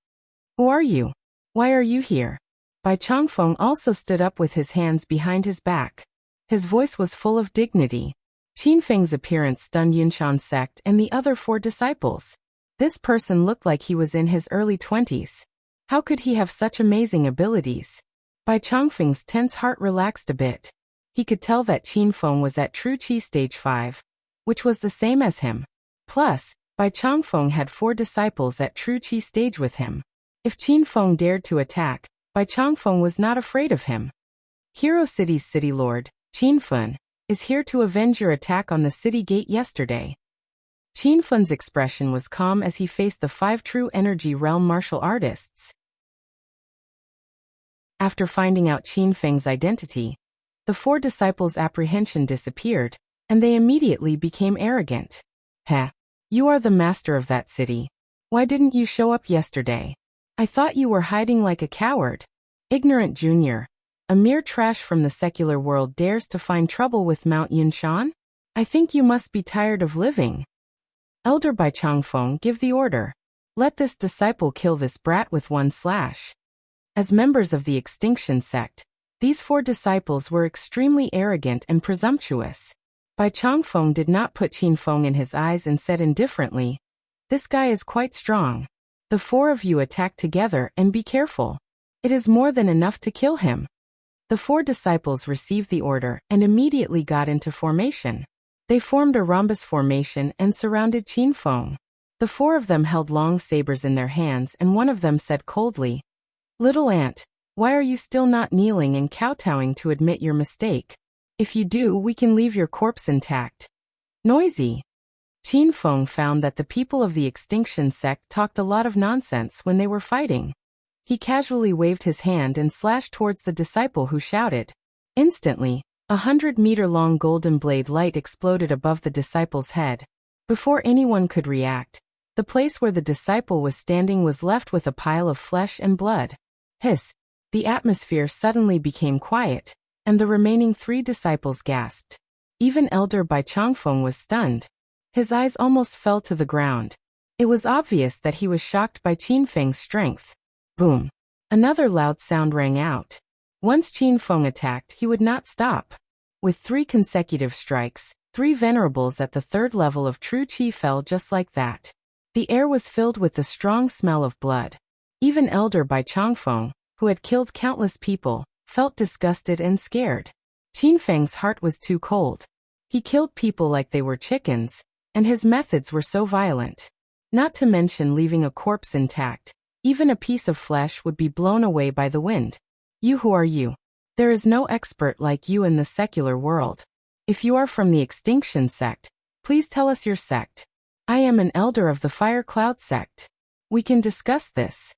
Who are you? Why are you here? Bai Chongfeng also stood up with his hands behind his back. His voice was full of dignity. Qin Feng's appearance stunned Yunshan's sect and the other 4 disciples. This person looked like he was in his early 20s. How could he have such amazing abilities? Bai Chongfeng's tense heart relaxed a bit. He could tell that Qin Feng was at True Qi Stage 5, which was the same as him. Plus, Bai Chongfeng had 4 disciples at True Qi Stage with him. If Qin Feng dared to attack, Bai Chongfeng was not afraid of him. Hero City's city lord, Qin Feng, is here to avenge your attack on the city gate yesterday. Qin Feng's expression was calm as he faced the 5 true energy realm martial artists. After finding out Qin Feng's identity, the 4 disciples' apprehension disappeared, and they immediately became arrogant. Heh, you are the master of that city. Why didn't you show up yesterday? I thought you were hiding like a coward. Ignorant junior. A mere trash from the secular world dares to find trouble with Mount Yunshan? I think you must be tired of living. Elder Bai Chongfeng, give the order. Let this disciple kill this brat with 1 slash. As members of the extinction sect, these 4 disciples were extremely arrogant and presumptuous. Bai Chongfeng did not put Qin Feng in his eyes and said indifferently, "This guy is quite strong. The 4 of you attack together and be careful. It is more than enough to kill him." The 4 disciples received the order and immediately got into formation. They formed a rhombus formation and surrounded Qin Feng. The 4 of them held long sabers in their hands and one of them said coldly, "Little ant, why are you still not kneeling and kowtowing to admit your mistake? If you do, we can leave your corpse intact." Noisy. Qin Feng found that the people of the extinction sect talked a lot of nonsense when they were fighting. He casually waved his hand and slashed towards the disciple who shouted. Instantly, 100-meter-long golden blade light exploded above the disciple's head. Before anyone could react, the place where the disciple was standing was left with a pile of flesh and blood. Hiss! The atmosphere suddenly became quiet, and the remaining 3 disciples gasped. Even Elder Bai Chongfeng was stunned. His eyes almost fell to the ground. It was obvious that he was shocked by Qin Feng's strength. Boom! Another loud sound rang out. Once Qin Feng attacked, he would not stop. With 3 consecutive strikes, 3 venerables at the 3rd level of True Qi fell just like that. The air was filled with the strong smell of blood. Even Elder Bai Chongfeng, who had killed countless people, felt disgusted and scared. Qin Feng's heart was too cold. He killed people like they were chickens, and his methods were so violent. Not to mention leaving a corpse intact. Even a piece of flesh would be blown away by the wind. You, who are you? There is no expert like you in the secular world. If you are from the extinction sect, please tell us your sect. I am an elder of the Fire Cloud sect. We can discuss this.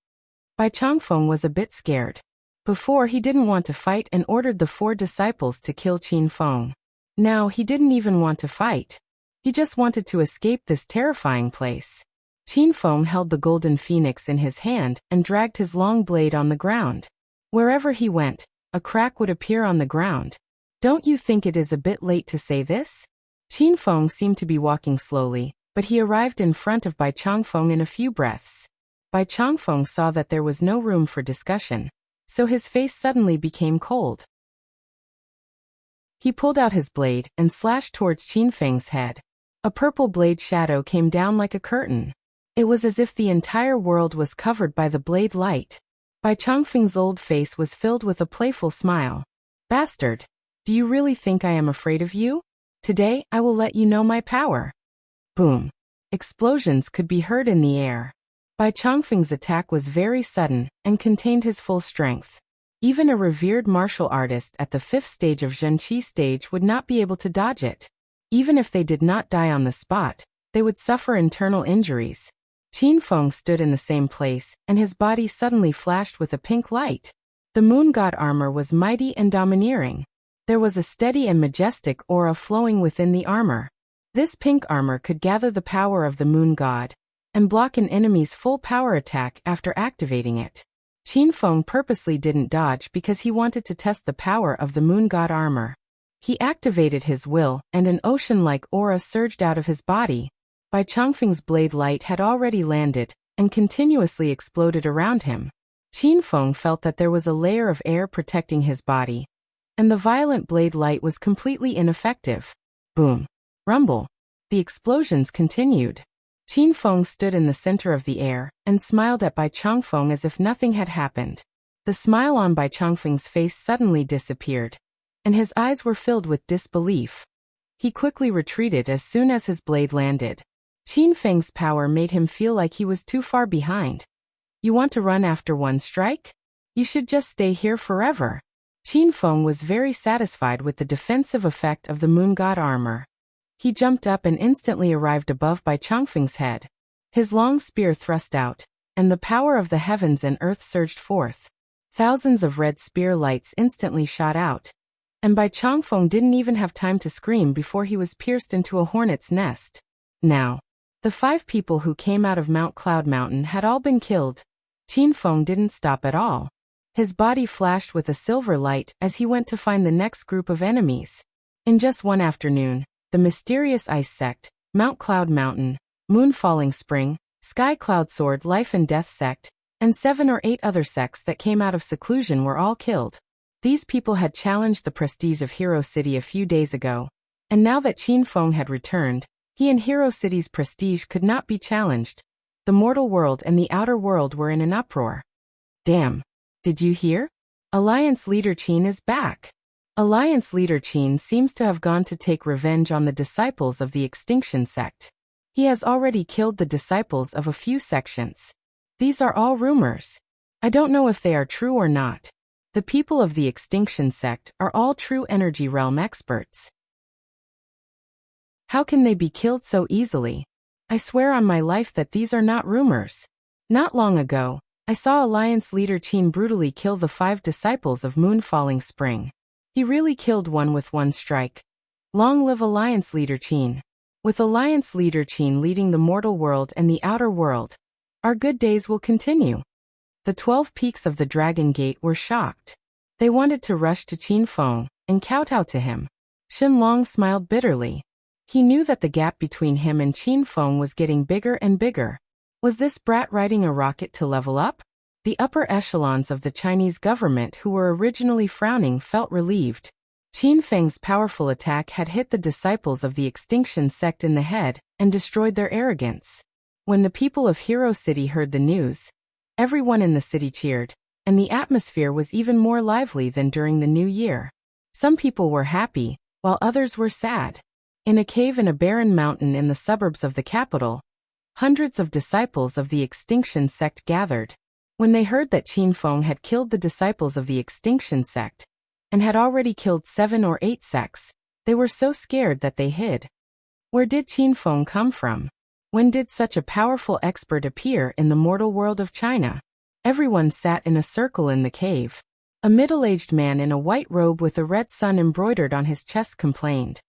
Bai Chongfeng was a bit scared. Before, he didn't want to fight and ordered the 4 disciples to kill Qin Feng. Now he didn't even want to fight. He just wanted to escape this terrifying place. Qin Feng held the golden phoenix in his hand and dragged his long blade on the ground. Wherever he went, a crack would appear on the ground. Don't you think it is a bit late to say this? Qin Feng seemed to be walking slowly, but he arrived in front of Bai Chongfeng in a few breaths. Bai Chongfeng saw that there was no room for discussion, so his face suddenly became cold. He pulled out his blade and slashed towards Qin Feng's head. A purple blade shadow came down like a curtain. It was as if the entire world was covered by the blade light. Bai Chongfeng's old face was filled with a playful smile. Bastard! Do you really think I am afraid of you? Today, I will let you know my power. Boom! Explosions could be heard in the air. Bai Chongfeng's attack was very sudden and contained his full strength. Even a revered martial artist at the 5th stage of Zhenqi stage would not be able to dodge it. Even if they did not die on the spot, they would suffer internal injuries. Qin Feng stood in the same place, and his body suddenly flashed with a pink light. The moon god armor was mighty and domineering. There was a steady and majestic aura flowing within the armor. This pink armor could gather the power of the moon god and block an enemy's full power attack after activating it. Qin Feng purposely didn't dodge because he wanted to test the power of the moon god armor. He activated his will, and an ocean-like aura surged out of his body. Bai Changfeng's blade light had already landed and continuously exploded around him. Qin Feng felt that there was a layer of air protecting his body, and the violent blade light was completely ineffective. Boom. Rumble. The explosions continued. Qin Feng stood in the center of the air and smiled at Bai Changfeng as if nothing had happened. The smile on Bai Changfeng's face suddenly disappeared, and his eyes were filled with disbelief. He quickly retreated as soon as his blade landed. Qin Feng's power made him feel like he was too far behind. You want to run after one strike? You should just stay here forever. Qin Feng was very satisfied with the defensive effect of the moon god armor. He jumped up and instantly arrived above Bai Changfeng's head. His long spear thrust out, and the power of the heavens and earth surged forth. Thousands of red spear lights instantly shot out, and Bai Changfeng didn't even have time to scream before he was pierced into a hornet's nest. Now, the 5 people who came out of Mount Cloud Mountain had all been killed. Qin Feng didn't stop at all. His body flashed with a silver light as he went to find the next group of enemies. In just one afternoon, the mysterious ice sect, Mount Cloud Mountain, Moon Falling Spring, Sky Cloud Sword Life and Death sect, and 7 or 8 other sects that came out of seclusion were all killed. These people had challenged the prestige of Hero City a few days ago, and now that Qin Feng had returned, he and Hero City's prestige could not be challenged. The mortal world and the outer world were in an uproar. Damn. Did you hear? Alliance leader Qin is back. Alliance leader Qin seems to have gone to take revenge on the disciples of the Extinction sect. He has already killed the disciples of a few sections. These are all rumors. I don't know if they are true or not. The people of the Extinction sect are all true energy realm experts. How can they be killed so easily? I swear on my life that these are not rumors. Not long ago, I saw Alliance leader Qin brutally kill the 5 disciples of Moon Falling Spring. He really killed one with one strike. Long live Alliance leader Qin. With Alliance leader Qin leading the mortal world and the outer world, our good days will continue. The 12 peaks of the Dragon Gate were shocked. They wanted to rush to Qin Feng and kowtow to him. Shen Long smiled bitterly. He knew that the gap between him and Qin Feng was getting bigger and bigger. Was this brat riding a rocket to level up? The upper echelons of the Chinese government who were originally frowning felt relieved. Qin Feng's powerful attack had hit the disciples of the Extinction sect in the head and destroyed their arrogance. When the people of Hero City heard the news, everyone in the city cheered, and the atmosphere was even more lively than during the New Year. Some people were happy, while others were sad. In a cave in a barren mountain in the suburbs of the capital, hundreds of disciples of the Extinction sect gathered. When they heard that Qin Feng had killed the disciples of the Extinction sect, and had already killed 7 or 8 sects, they were so scared that they hid. Where did Qin Feng come from? When did such a powerful expert appear in the mortal world of China? Everyone sat in a circle in the cave. A middle-aged man in a white robe with a red sun embroidered on his chest complained.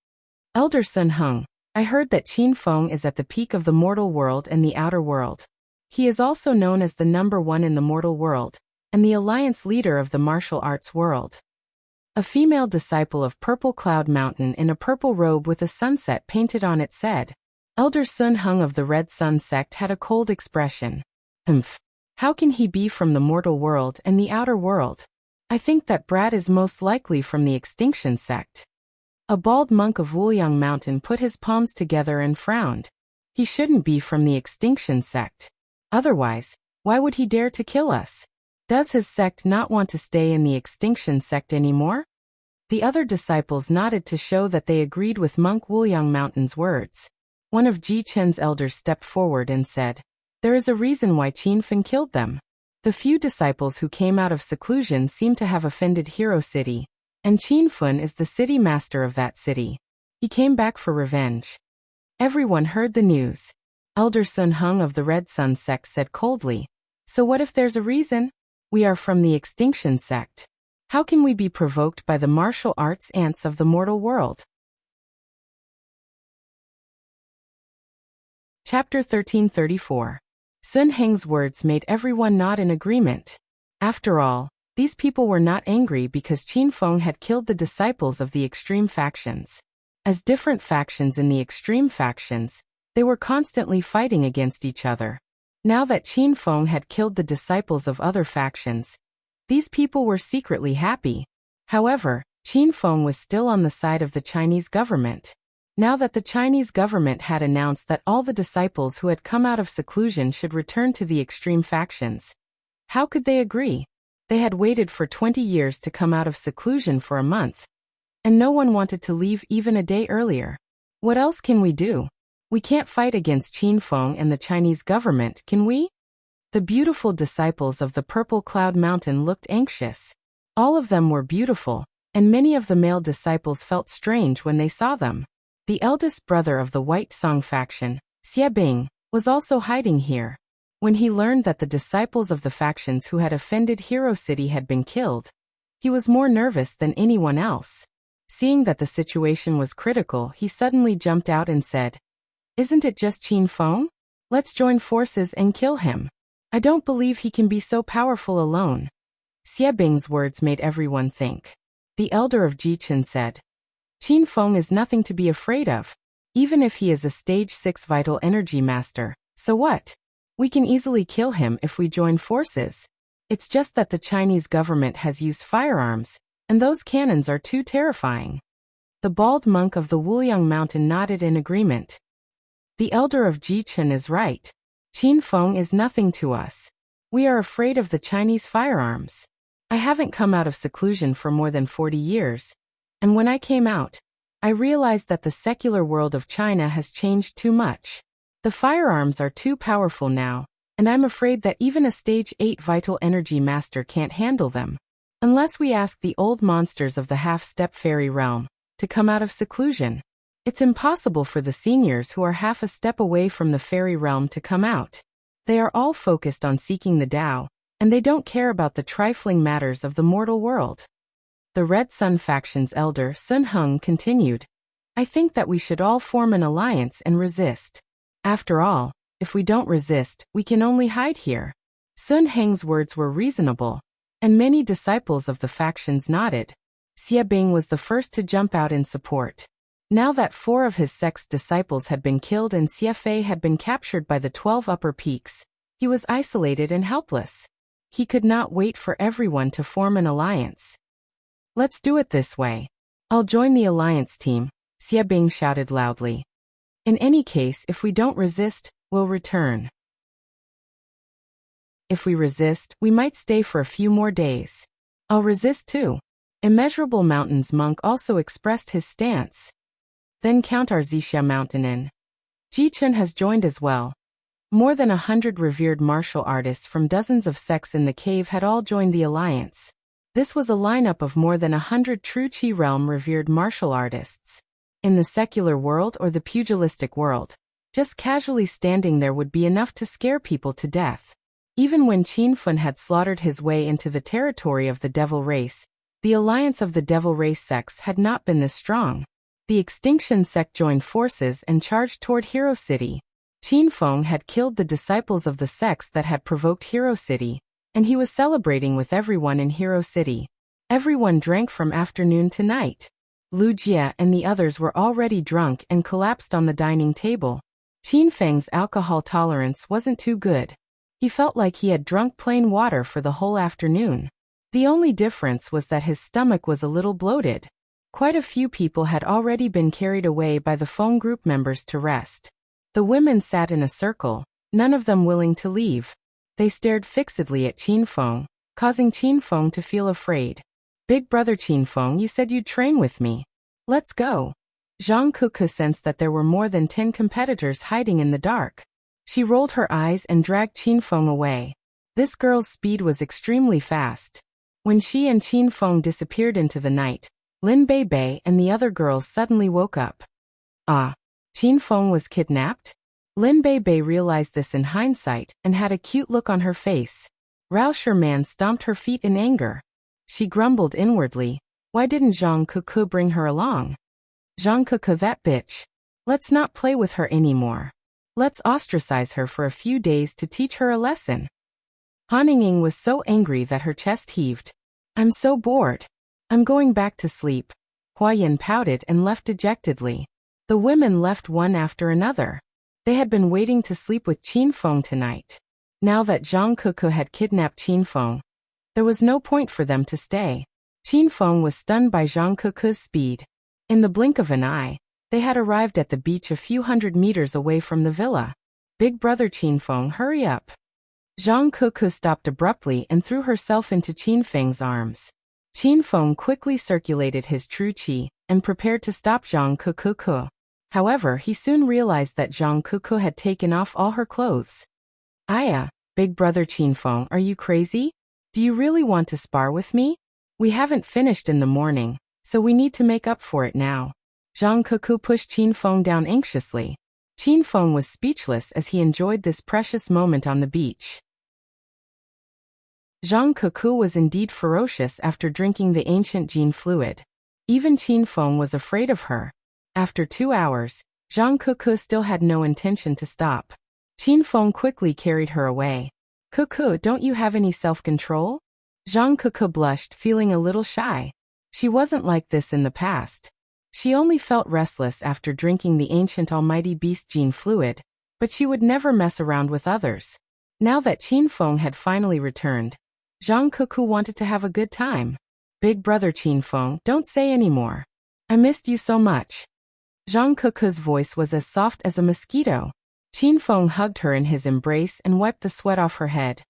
Elder Sun Hung, I heard that Qin Feng is at the peak of the mortal world and the outer world. He is also known as the number 1 in the mortal world, and the alliance leader of the martial arts world. A female disciple of Purple Cloud Mountain in a purple robe with a sunset painted on it said. Elder Sun Hung of the Red Sun sect had a cold expression. How can he be from the mortal world and the outer world? I think that brat is most likely from the Extinction sect. A bald monk of Wuliang Mountain put his palms together and frowned. He shouldn't be from the Extinction sect. Otherwise, why would he dare to kill us? Does his sect not want to stay in the Extinction sect anymore? The other disciples nodded to show that they agreed with Monk Wuliang Mountain's words. One of Ji Chen's elders stepped forward and said, There is a reason why Qin Feng killed them. The few disciples who came out of seclusion seem to have offended Hero City, and Qin Feng is the city master of that city. He came back for revenge. Everyone heard the news. Elder Sun Hung of the Red Sun sect said coldly. So what if there's a reason? We are from the Extinction sect. How can we be provoked by the martial arts ants of the mortal world? Chapter 1334. Sun Heng's words made everyone nod in agreement. After all, these people were not angry because Qin Feng had killed the disciples of the extreme factions. As different factions in the extreme factions, they were constantly fighting against each other. Now that Qin Feng had killed the disciples of other factions, these people were secretly happy. However, Qin Feng was still on the side of the Chinese government. Now that the Chinese government had announced that all the disciples who had come out of seclusion should return to the extreme factions, how could they agree? They had waited for 20 years to come out of seclusion for a month, and no one wanted to leave even a day earlier. What else can we do? We can't fight against Qin Feng and the Chinese government, can we? The beautiful disciples of the Purple Cloud Mountain looked anxious. All of them were beautiful, and many of the male disciples felt strange when they saw them. The eldest brother of the White Song faction, Xie Bing, was also hiding here. When he learned that the disciples of the factions who had offended Hero City had been killed, he was more nervous than anyone else. Seeing that the situation was critical, he suddenly jumped out and said, "Isn't it just Qin Feng? Let's join forces and kill him. I don't believe he can be so powerful alone." Xie Bing's words made everyone think. The elder of Jichen said, "Qin Feng is nothing to be afraid of. Even if he is a stage 6 vital energy master, so what? We can easily kill him if we join forces. It's just that the Chinese government has used firearms, and those cannons are too terrifying." The bald monk of the Wuliang Mountain nodded in agreement. The elder of Jichen is right. Qin Feng is nothing to us. We are afraid of the Chinese firearms. I haven't come out of seclusion for more than 40 years. And when I came out, I realized that the secular world of China has changed too much. The firearms are too powerful now, and I'm afraid that even a stage 8 vital energy master can't handle them. Unless we ask the old monsters of the half-step fairy realm to come out of seclusion. It's impossible for the seniors who are half a step away from the fairy realm to come out. They are all focused on seeking the Tao, and they don't care about the trifling matters of the mortal world. The Red Sun faction's elder Sun Hung continued, "I think that we should all form an alliance and resist. After all, if we don't resist, we can only hide here." Sun Heng's words were reasonable, and many disciples of the factions nodded. Xie Bing was the first to jump out in support. Now that 4 of his sect's disciples had been killed and Xie Fei had been captured by the 12 upper peaks, he was isolated and helpless. He could not wait for everyone to form an alliance. "Let's do it this way. I'll join the alliance team," Xie Bing shouted loudly. "In any case, if we don't resist, we'll return. If we resist, we might stay for a few more days." "I'll resist too." Immeasurable Mountain's monk also expressed his stance. Then Count Arzixia Mountain in Jichen has joined as well. More than 100 revered martial artists from dozens of sects in the cave had all joined the alliance. This was a lineup of more than 100 true Qi realm revered martial artists. In the secular world or the pugilistic world, just casually standing there would be enough to scare people to death. Even when Qin Feng had slaughtered his way into the territory of the devil race, the alliance of the devil race sects had not been this strong. The Extinction sect joined forces and charged toward Hero City. Qin Feng had killed the disciples of the sects that had provoked Hero City, and he was celebrating with everyone in Hero City. Everyone drank from afternoon to night. Lu Jie and the others were already drunk and collapsed on the dining table. Qin Feng's alcohol tolerance wasn't too good. He felt like he had drunk plain water for the whole afternoon. The only difference was that his stomach was a little bloated. Quite a few people had already been carried away by the Feng group members to rest. The women sat in a circle, none of them willing to leave. They stared fixedly at Qin Feng, causing Qin Feng to feel afraid. "Big brother Qin Feng, you said you'd train with me. Let's go." Zhang Kuku sensed that there were more than 10 competitors hiding in the dark. She rolled her eyes and dragged Qin Feng away. This girl's speed was extremely fast. When she and Qin Feng disappeared into the night, Lin Bei and the other girls suddenly woke up. Ah, Qin Feng was kidnapped? Lin Bei realized this in hindsight and had a cute look on her face. Rao Sherman stomped her feet in anger. She grumbled inwardly. Why didn't Zhang Kuku bring her along? Zhang Kuku, that bitch. Let's not play with her anymore. Let's ostracize her for a few days to teach her a lesson. Han Ying was so angry that her chest heaved. I'm so bored. I'm going back to sleep. Hua Yin pouted and left dejectedly. The women left one after another. They had been waiting to sleep with Qin Feng tonight. Now that Zhang Kuku had kidnapped Qin Feng, there was no point for them to stay. Qin Feng was stunned by Zhang Kuku's speed. In the blink of an eye, they had arrived at the beach a few hundred meters away from the villa. Big brother Qin Feng, hurry up. Zhang Kuku stopped abruptly and threw herself into Qin Feng's arms. Qin Feng quickly circulated his true qi and prepared to stop Zhang Kuku. However, he soon realized that Zhang Kuku had taken off all her clothes. Aya, big brother Qin Feng, are you crazy? Do you really want to spar with me? We haven't finished in the morning, so we need to make up for it now. Zhang Kuku pushed Qin Feng down anxiously. Qin Feng was speechless as he enjoyed this precious moment on the beach. Zhang Kuku was indeed ferocious after drinking the ancient Jin fluid. Even Qin Feng was afraid of her. After 2 hours, Zhang Kuku still had no intention to stop. Qin Feng quickly carried her away. Kuku, don't you have any self-control? Zhang Kuku blushed, feeling a little shy. She wasn't like this in the past. She only felt restless after drinking the ancient almighty beast Jin fluid, but she would never mess around with others. Now that Qin Feng had finally returned, Zhang Kuku wanted to have a good time. Big brother Qin Feng, don't say any more. I missed you so much. Zhang Kuku's voice was as soft as a mosquito. Qin Feng hugged her in his embrace and wiped the sweat off her head.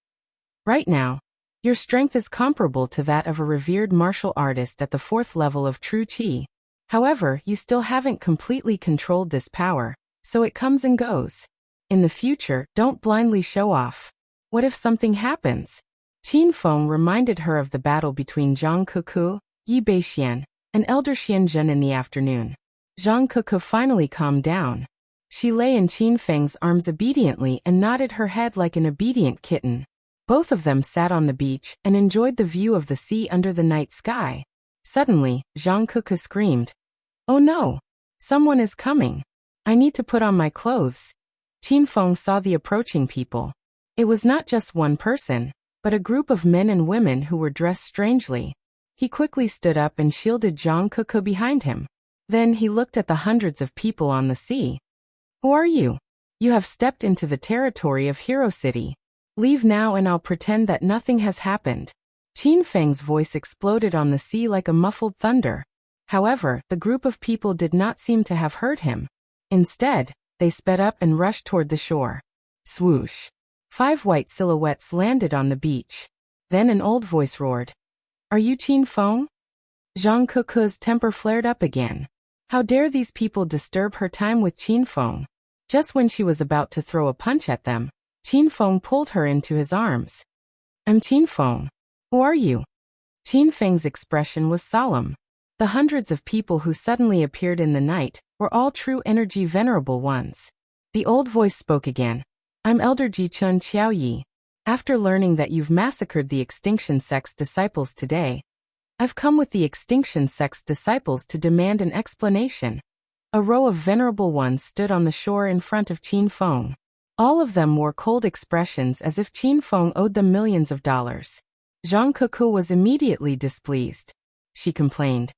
Right now, your strength is comparable to that of a revered martial artist at the 4th level of true qi. However, you still haven't completely controlled this power, so it comes and goes. In the future, don't blindly show off. What if something happens? Qin Feng reminded her of the battle between Zhang Kuku, Yi Beixian, and Elder Xianzhen in the afternoon. Zhang Kuku finally calmed down. She lay in Qin Feng's arms obediently and nodded her head like an obedient kitten. Both of them sat on the beach and enjoyed the view of the sea under the night sky. Suddenly, Zhang Kuku screamed, "Oh no! Someone is coming! I need to put on my clothes." Qin Feng saw the approaching people. It was not just one person, but a group of men and women who were dressed strangely. He quickly stood up and shielded Zhang Kuku behind him. Then he looked at the hundreds of people on the sea. "Who are you? You have stepped into the territory of Hero City. Leave now and I'll pretend that nothing has happened." Qin Feng's voice exploded on the sea like a muffled thunder. However, the group of people did not seem to have heard him. Instead, they sped up and rushed toward the shore. Swoosh! 5 white silhouettes landed on the beach. Then an old voice roared, "Are you Qin Feng?" Zhang Kuku's temper flared up again. How dare these people disturb her time with Qin Feng? Just when she was about to throw a punch at them, Qin Feng pulled her into his arms. "I'm Qin Feng. Who are you?" Qin Feng's expression was solemn. The hundreds of people who suddenly appeared in the night were all true energy venerable ones. The old voice spoke again. "I'm Elder Jichun Qiaoyi. After learning that you've massacred the Extinction Sect's disciples today, I've come with the Extinction Sect's disciples to demand an explanation." A row of venerable ones stood on the shore in front of Qin Feng. All of them wore cold expressions as if Qin Feng owed them millions of dollars. Zhang Kuku was immediately displeased. She complained,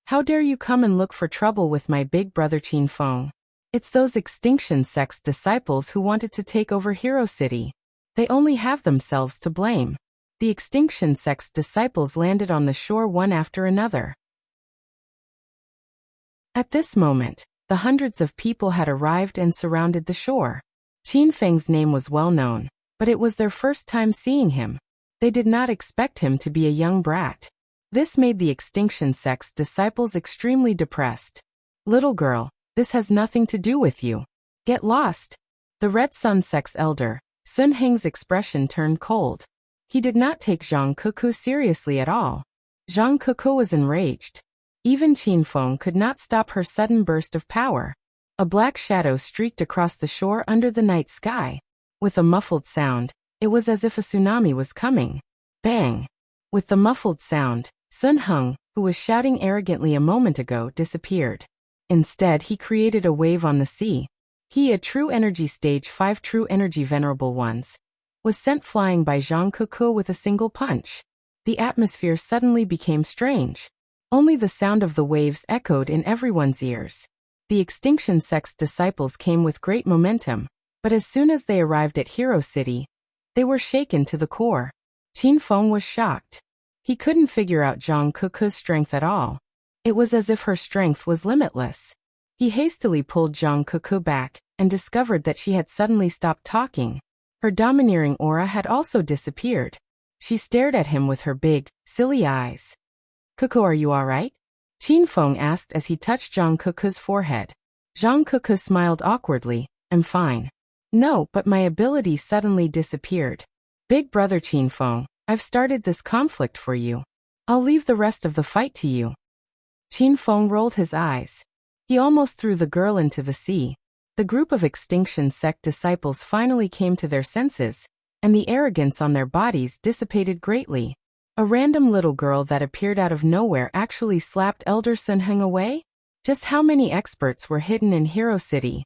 "How dare you come and look for trouble with my big brother Qin Feng? It's those Extinction Sect's disciples who wanted to take over Hero City. They only have themselves to blame." The Extinction Sect's disciples landed on the shore one after another. At this moment, the hundreds of people had arrived and surrounded the shore. Qin Feng's name was well known, but it was their first time seeing him. They did not expect him to be a young brat. This made the Extinction Sect's disciples extremely depressed. "Little girl, this has nothing to do with you. Get lost." The Red Sun Sect's elder, Sun Heng's expression turned cold. He did not take Zhang Kuku seriously at all. Zhang Kuku was enraged. Even Qin Feng could not stop her sudden burst of power. A black shadow streaked across the shore under the night sky. With a muffled sound, it was as if a tsunami was coming. Bang! With the muffled sound, Sun Hung, who was shouting arrogantly a moment ago, disappeared. Instead, he created a wave on the sea. He, a true energy stage 5 true energy venerable ones, was sent flying by Zhang Kuku with a single punch. The atmosphere suddenly became strange. Only the sound of the waves echoed in everyone's ears. The extinction sect's disciples came with great momentum, but as soon as they arrived at Hero City, they were shaken to the core. Qin Feng was shocked. He couldn't figure out Zhang Kuku's strength at all. It was as if her strength was limitless. He hastily pulled Zhang Kuku back and discovered that she had suddenly stopped talking. Her domineering aura had also disappeared. She stared at him with her big, silly eyes. "Kuku, are you all right?" Qin Feng asked as he touched Zhang Kuku's forehead. Zhang Kuku smiled awkwardly. "I'm fine." "No, but my ability suddenly disappeared." "Big brother Qin Feng, I've started this conflict for you. I'll leave the rest of the fight to you." Qin Feng rolled his eyes. He almost threw the girl into the sea. The group of extinction sect disciples finally came to their senses, and the arrogance on their bodies dissipated greatly. A random little girl that appeared out of nowhere actually slapped Elder Sun Hung away? Just how many experts were hidden in Hero City?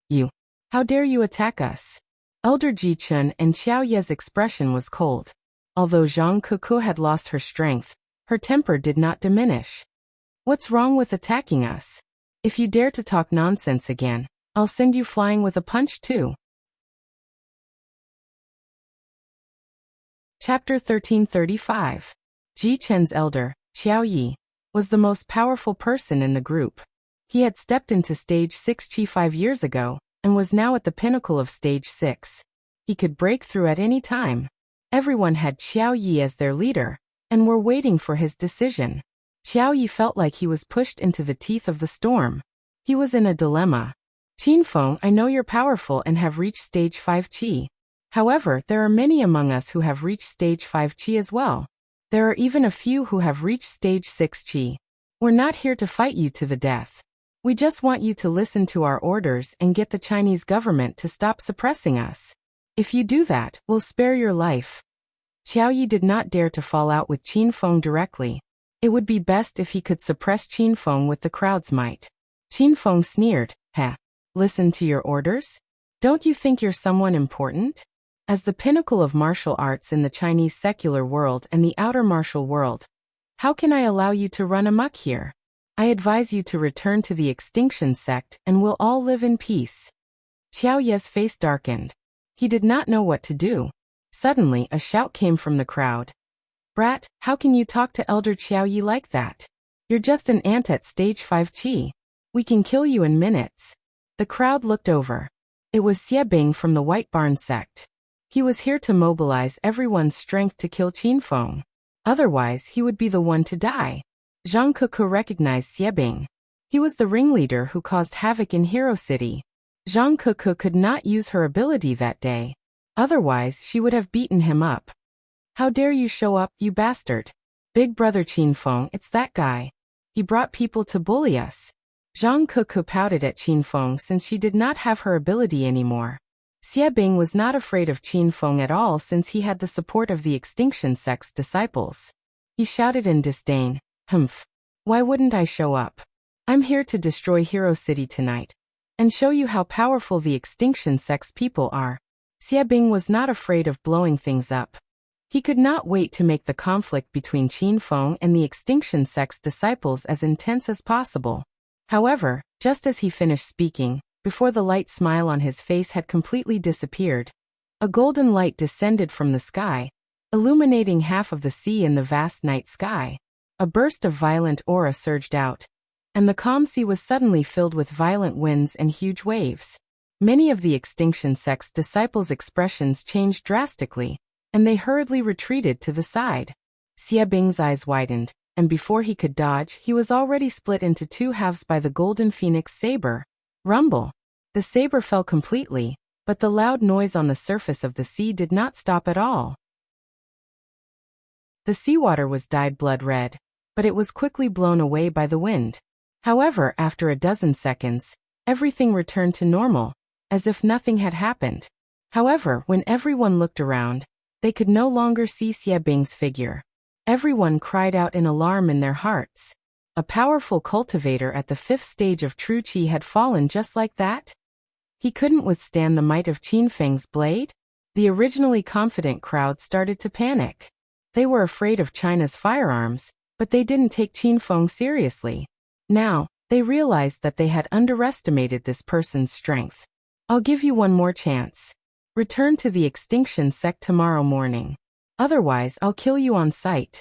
"You! How dare you attack us?" Elder Ji Chun and Xiao Ye's expression was cold. Although Zhang Kuku had lost her strength, her temper did not diminish. "What's wrong with attacking us? If you dare to talk nonsense again, I'll send you flying with a punch too." Chapter 1335. Ji Chen's elder, Xiao Yi, was the most powerful person in the group. He had stepped into Stage 6 Qi 5 years ago, and was now at the pinnacle of Stage 6. He could break through at any time. Everyone had Xiao Yi as their leader, and were waiting for his decision. Xiao Yi felt like he was pushed into the teeth of the storm. He was in a dilemma. "Qin Feng, I know you're powerful and have reached Stage 5 Qi. However, there are many among us who have reached Stage 5 Qi as well. There are even a few who have reached Stage 6 Qi. We're not here to fight you to the death. We just want you to listen to our orders and get the Chinese government to stop suppressing us. If you do that, we'll spare your life." Xiao Yi did not dare to fall out with Qin Feng directly. It would be best if he could suppress Qin Feng with the crowd's might. Qin Feng sneered. "Heh. Listen to your orders? Don't you think you're someone important? As the pinnacle of martial arts in the Chinese secular world and the outer martial world, how can I allow you to run amok here? I advise you to return to the extinction sect and we'll all live in peace." Xiao Ye's face darkened. He did not know what to do. Suddenly, a shout came from the crowd. "Brat, how can you talk to Elder Xiao Yi like that? You're just an ant at Stage 5 Qi. We can kill you in minutes." The crowd looked over. It was Xie Bing from the White Barn sect. He was here to mobilize everyone's strength to kill Qin Feng. Otherwise, he would be the one to die. Zhang Kuku recognized Xie Bing. He was the ringleader who caused havoc in Hero City. Zhang Kuku could not use her ability that day. Otherwise, she would have beaten him up. "How dare you show up, you bastard? Big brother Qin Feng, it's that guy. He brought people to bully us." Zhang Kuku pouted at Qin Feng since she did not have her ability anymore. Xie Bing was not afraid of Qin Feng at all since he had the support of the extinction sect's disciples. He shouted in disdain, "Humph. Why wouldn't I show up? I'm here to destroy Hero City tonight, and show you how powerful the extinction sect's people are." Xie Bing was not afraid of blowing things up. He could not wait to make the conflict between Qin Feng and the extinction sect's disciples as intense as possible. However, just as he finished speaking, before the light smile on his face had completely disappeared, a golden light descended from the sky, illuminating half of the sea in the vast night sky. A burst of violent aura surged out, and the calm sea was suddenly filled with violent winds and huge waves. Many of the extinction sect's disciples' expressions changed drastically, and they hurriedly retreated to the side. Xie Bing's eyes widened, and before he could dodge, he was already split into two halves by the golden phoenix saber. Rumble! The saber fell completely, but the loud noise on the surface of the sea did not stop at all. The seawater was dyed blood red, but it was quickly blown away by the wind. However, after a dozen seconds, everything returned to normal, as if nothing had happened. However, when everyone looked around, they could no longer see Xie Bing's figure. Everyone cried out in alarm in their hearts. A powerful cultivator at the 5th stage of true qi had fallen just like that? He couldn't withstand the might of Qin Feng's blade? The originally confident crowd started to panic. They were afraid of China's firearms, but they didn't take Qin Feng seriously. Now, they realized that they had underestimated this person's strength. I'll give you one more chance. Return to the extinction sect tomorrow morning. Otherwise, I'll kill you on sight.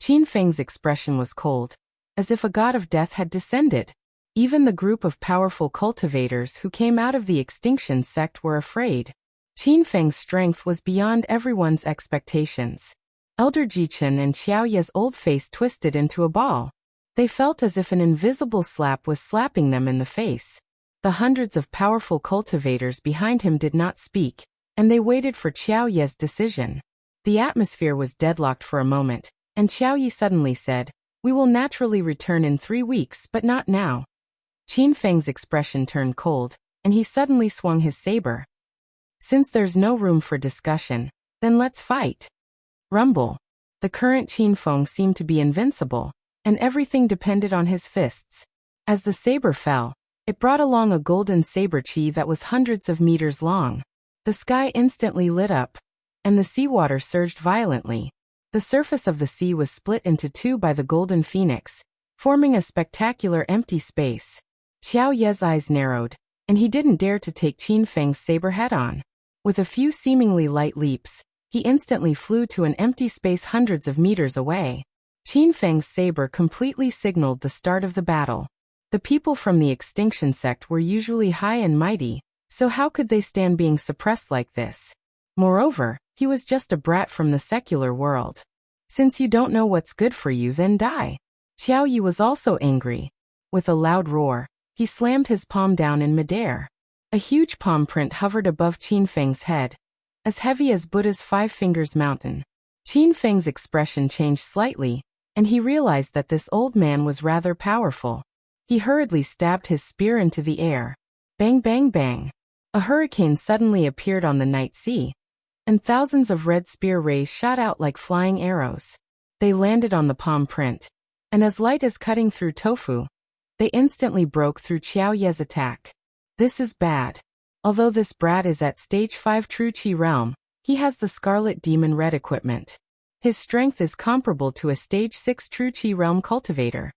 Qin Feng's expression was cold, as if a god of death had descended. Even the group of powerful cultivators who came out of the extinction sect were afraid. Qin Feng's strength was beyond everyone's expectations. Elder Jichen and Xiao Ye's old face twisted into a ball. They felt as if an invisible slap was slapping them in the face. The hundreds of powerful cultivators behind him did not speak, and they waited for Xiao Ye's decision. The atmosphere was deadlocked for a moment, and Xiao Ye suddenly said, "We will naturally return in 3 weeks, but not now." Qin Feng's expression turned cold, and he suddenly swung his saber. "Since there's no room for discussion, then let's fight." Rumble. The current Qin Feng seemed to be invincible, and everything depended on his fists. As the saber fell, it brought along a golden saber qi that was hundreds of meters long. The sky instantly lit up, and the seawater surged violently. The surface of the sea was split into 2 by the golden phoenix, forming a spectacular empty space. Xiao Ye's eyes narrowed, and he didn't dare to take Qin Feng's saber head-on. With a few seemingly light leaps, he instantly flew to an empty space hundreds of meters away. Qin Feng's saber completely signaled the start of the battle. The people from the extinction sect were usually high and mighty, so how could they stand being suppressed like this? Moreover, he was just a brat from the secular world. Since you don't know what's good for you, then die. Xiao Yi was also angry. With a loud roar, he slammed his palm down in midair. A huge palm print hovered above Qin Feng's head, as heavy as Buddha's 5 fingers mountain. Qin Feng's expression changed slightly, and he realized that this old man was rather powerful. He hurriedly stabbed his spear into the air. Bang bang bang. A hurricane suddenly appeared on the night sea, and thousands of red spear rays shot out like flying arrows. They landed on the palm print, and as light as cutting through tofu, they instantly broke through Xiao Ye's attack. This is bad. Although this brat is at stage 5 true qi realm, he has the Scarlet Demon Red equipment. His strength is comparable to a stage 6 true qi realm cultivator.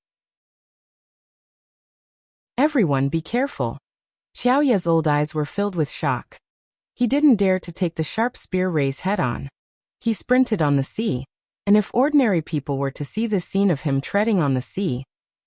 Everyone be careful. Xiao Ye's old eyes were filled with shock. He didn't dare to take the sharp spear rays head-on. He sprinted on the sea, and if ordinary people were to see this scene of him treading on the sea,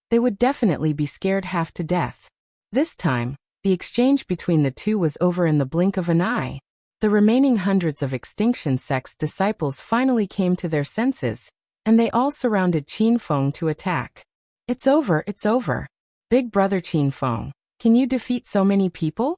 they would definitely be scared half to death. This time, the exchange between the two was over in the blink of an eye. The remaining hundreds of extinction sect's disciples finally came to their senses, and they all surrounded Qin Feng to attack. It's over, it's over. Big brother Qin Feng, can you defeat so many people?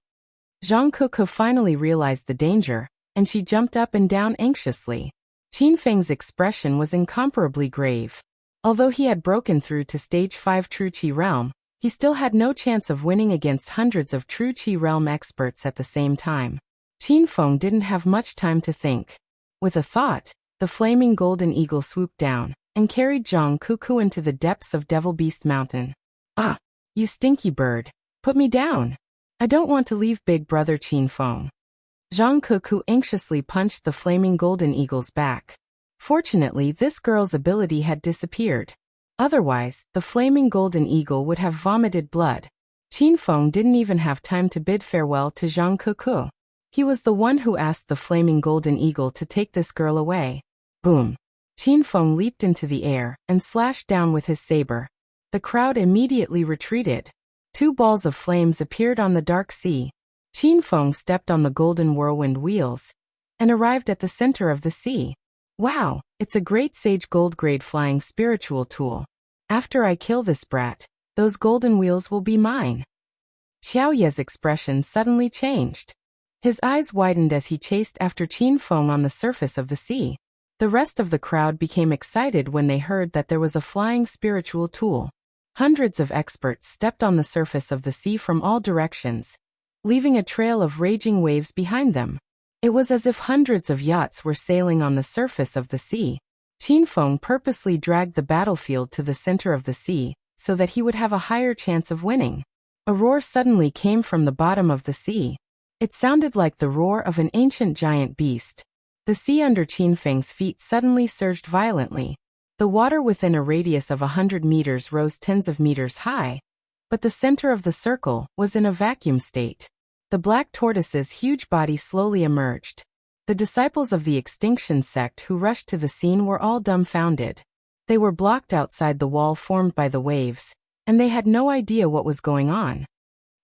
Zhang Kuku finally realized the danger, and she jumped up and down anxiously. Qin Feng's expression was incomparably grave. Although he had broken through to stage 5 true qi realm, he still had no chance of winning against hundreds of true qi realm experts at the same time. Qin Feng didn't have much time to think. With a thought, the flaming golden eagle swooped down and carried Zhang Kuku into the depths of Devil Beast Mountain. Ah, you stinky bird, put me down. I don't want to leave big brother Qin Feng. Zhang Kuku anxiously punched the flaming golden eagle's back. Fortunately, this girl's ability had disappeared. Otherwise, the flaming golden eagle would have vomited blood. Qin Feng didn't even have time to bid farewell to Zhang Kuku. He was the one who asked the flaming golden eagle to take this girl away. Boom. Qin Feng leaped into the air and slashed down with his saber. The crowd immediately retreated. 2 balls of flames appeared on the dark sea. Qin Feng stepped on the golden whirlwind wheels and arrived at the center of the sea. Wow, it's a great sage gold grade flying spiritual tool. After I kill this brat, those golden wheels will be mine. Xiao Ye's expression suddenly changed. His eyes widened as he chased after Qin Feng on the surface of the sea. The rest of the crowd became excited when they heard that there was a flying spiritual tool. Hundreds of experts stepped on the surface of the sea from all directions, leaving a trail of raging waves behind them. It was as if hundreds of yachts were sailing on the surface of the sea. Qin Feng purposely dragged the battlefield to the center of the sea, so that he would have a higher chance of winning. A roar suddenly came from the bottom of the sea. It sounded like the roar of an ancient giant beast. The sea under Qin Feng's feet suddenly surged violently. The water within a radius of 100 meters rose tens of meters high, but the center of the circle was in a vacuum state. The black tortoise's huge body slowly emerged. The disciples of the extinction sect who rushed to the scene were all dumbfounded. They were blocked outside the wall formed by the waves, and they had no idea what was going on.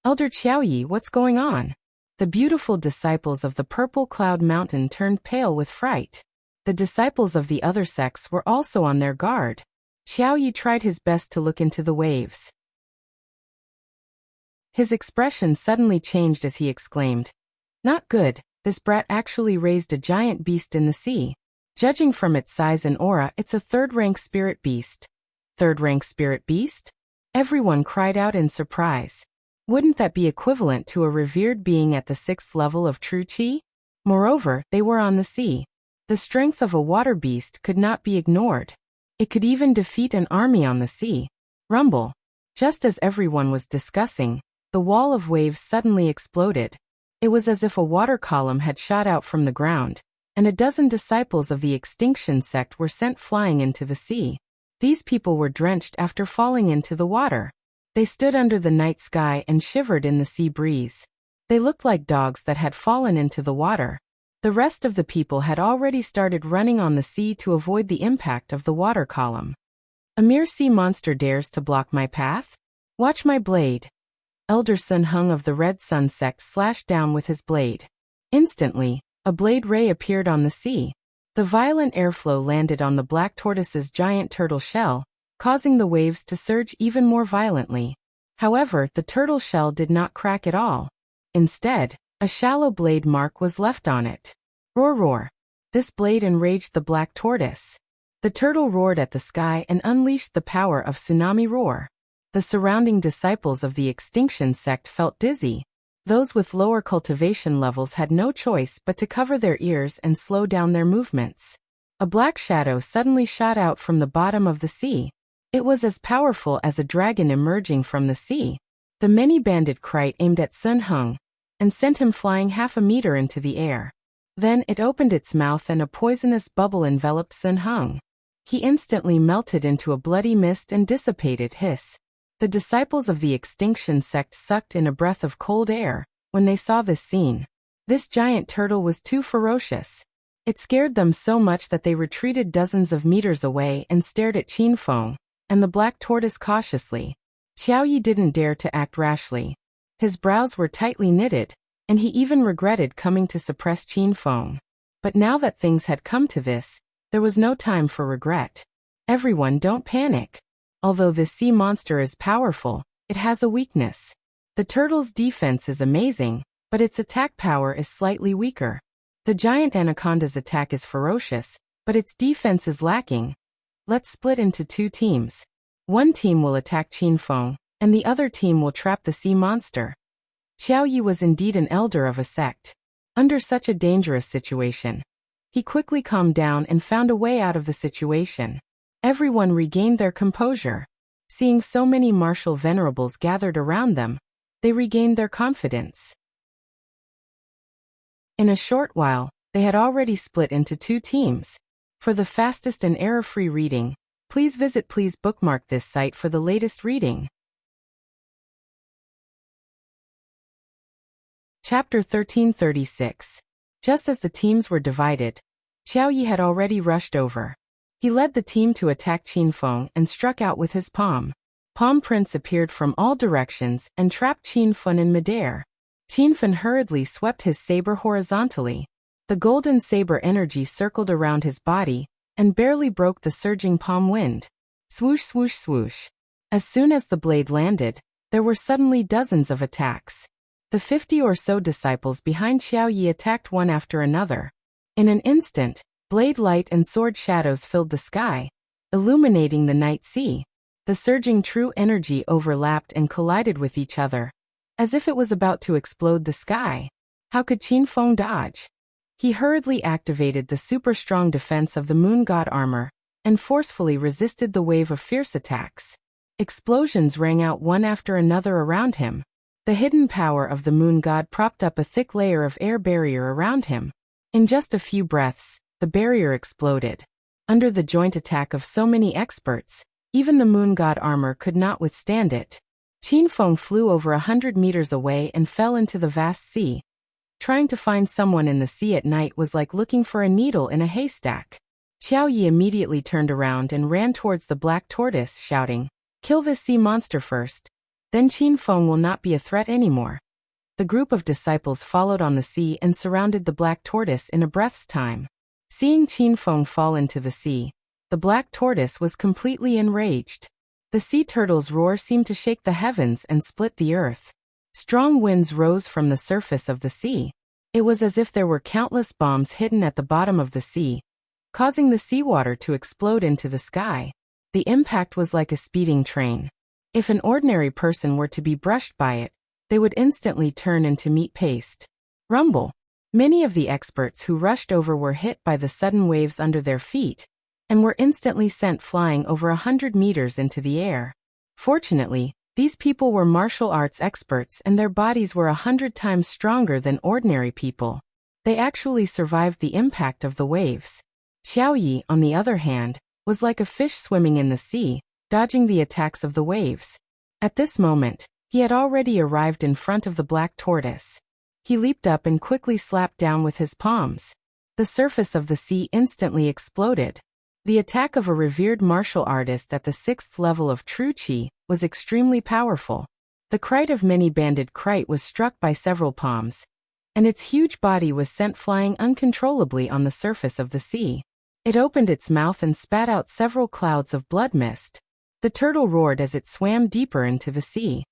Elder Qiaoyi, what's going on? The beautiful disciples of the Purple Cloud Mountain turned pale with fright. The disciples of the other sects were also on their guard. Qiaoyi tried his best to look into the waves. His expression suddenly changed as he exclaimed, "Not good, this brat actually raised a giant beast in the sea. Judging from its size and aura, it's a third-rank spirit beast." Third-rank spirit beast? Everyone cried out in surprise. Wouldn't that be equivalent to a revered being at the 6th level of true qi? Moreover, they were on the sea. The strength of a water beast could not be ignored. It could even defeat an army on the sea. Rumble. Just as everyone was discussing, the wall of waves suddenly exploded. It was as if a water column had shot out from the ground, and a dozen disciples of the extinction sect were sent flying into the sea. These people were drenched after falling into the water. They stood under the night sky and shivered in the sea breeze. They looked like dogs that had fallen into the water. The rest of the people had already started running on the sea to avoid the impact of the water column. A mere sea monster dares to block my path? Watch my blade. Elder Sun Hung of the Red Sun sect slashed down with his blade. Instantly, a blade ray appeared on the sea. The violent airflow landed on the black tortoise's giant turtle shell, causing the waves to surge even more violently. However, the turtle shell did not crack at all. Instead, a shallow blade mark was left on it. Roar roar. This blade enraged the black tortoise. The turtle roared at the sky and unleashed the power of tsunami roar. The surrounding disciples of the extinction sect felt dizzy. Those with lower cultivation levels had no choice but to cover their ears and slow down their movements. A black shadow suddenly shot out from the bottom of the sea. It was as powerful as a dragon emerging from the sea. The many-banded kite aimed at Sun Hung and sent him flying half a meter into the air. Then it opened its mouth and a poisonous bubble enveloped Sun Hung. He instantly melted into a bloody mist and dissipated. Hiss. The disciples of the extinction sect sucked in a breath of cold air when they saw this scene. This giant turtle was too ferocious. It scared them so much that they retreated dozens of meters away and stared at Qin Feng and the black tortoise cautiously. Qiaoyi didn't dare to act rashly. His brows were tightly knitted, and he even regretted coming to suppress Qin Feng. But now that things had come to this, there was no time for regret. Everyone, don't panic. Although this sea monster is powerful, it has a weakness. The turtle's defense is amazing, but its attack power is slightly weaker. The giant anaconda's attack is ferocious, but its defense is lacking. Let's split into two teams. One team will attack Qin Feng, and the other team will trap the sea monster. Qiaoyi was indeed an elder of a sect. Under such a dangerous situation, he quickly calmed down and found a way out of the situation. Everyone regained their composure. Seeing so many martial venerables gathered around them, they regained their confidence. In a short while, they had already split into two teams. For the fastest and error-free reading, please bookmark this site for the latest reading. Chapter 1336. Just as the teams were divided, Qiaoyi had already rushed over. He led the team to attack Qin Feng and struck out with his palm. Palm prints appeared from all directions and trapped Qin Feng in midair. Qin Feng hurriedly swept his saber horizontally. The golden saber energy circled around his body and barely broke the surging palm wind. Swoosh swoosh swoosh. As soon as the blade landed, there were suddenly dozens of attacks. The 50 or so disciples behind Qiaoyi attacked one after another. In an instant, blade light and sword shadows filled the sky, illuminating the night sea. The surging true energy overlapped and collided with each other, as if it was about to explode the sky. How could Qin Feng dodge? He hurriedly activated the super-strong defense of the moon god armor, and forcefully resisted the wave of fierce attacks. Explosions rang out one after another around him. The hidden power of the moon god propped up a thick layer of air barrier around him. In just a few breaths, the barrier exploded. Under the joint attack of so many experts, even the moon god armor could not withstand it. Qin Feng flew over 100 meters away and fell into the vast sea. Trying to find someone in the sea at night was like looking for a needle in a haystack. Xiao Yi immediately turned around and ran towards the black tortoise, shouting, "Kill this sea monster first. Then Qin Feng will not be a threat anymore." The group of disciples followed on the sea and surrounded the black tortoise in a breath's time. Seeing Qin Feng fall into the sea, the black tortoise was completely enraged. The sea turtle's roar seemed to shake the heavens and split the earth. Strong winds rose from the surface of the sea. It was as if there were countless bombs hidden at the bottom of the sea, causing the seawater to explode into the sky. The impact was like a speeding train. If an ordinary person were to be brushed by it, they would instantly turn into meat paste. Rumble. Many of the experts who rushed over were hit by the sudden waves under their feet, and were instantly sent flying over 100 meters into the air. Fortunately, these people were martial arts experts and their bodies were 100 times stronger than ordinary people. They actually survived the impact of the waves. Xiao Yi, on the other hand, was like a fish swimming in the sea, dodging the attacks of the waves. At this moment, he had already arrived in front of the black tortoise. He leaped up and quickly slapped down with his palms. The surface of the sea instantly exploded. The attack of a revered martial artist at the 6th level of true qi was extremely powerful. The kite of many-banded kite was struck by several palms, and its huge body was sent flying uncontrollably on the surface of the sea. It opened its mouth and spat out several clouds of blood mist. The turtle roared as it swam deeper into the sea.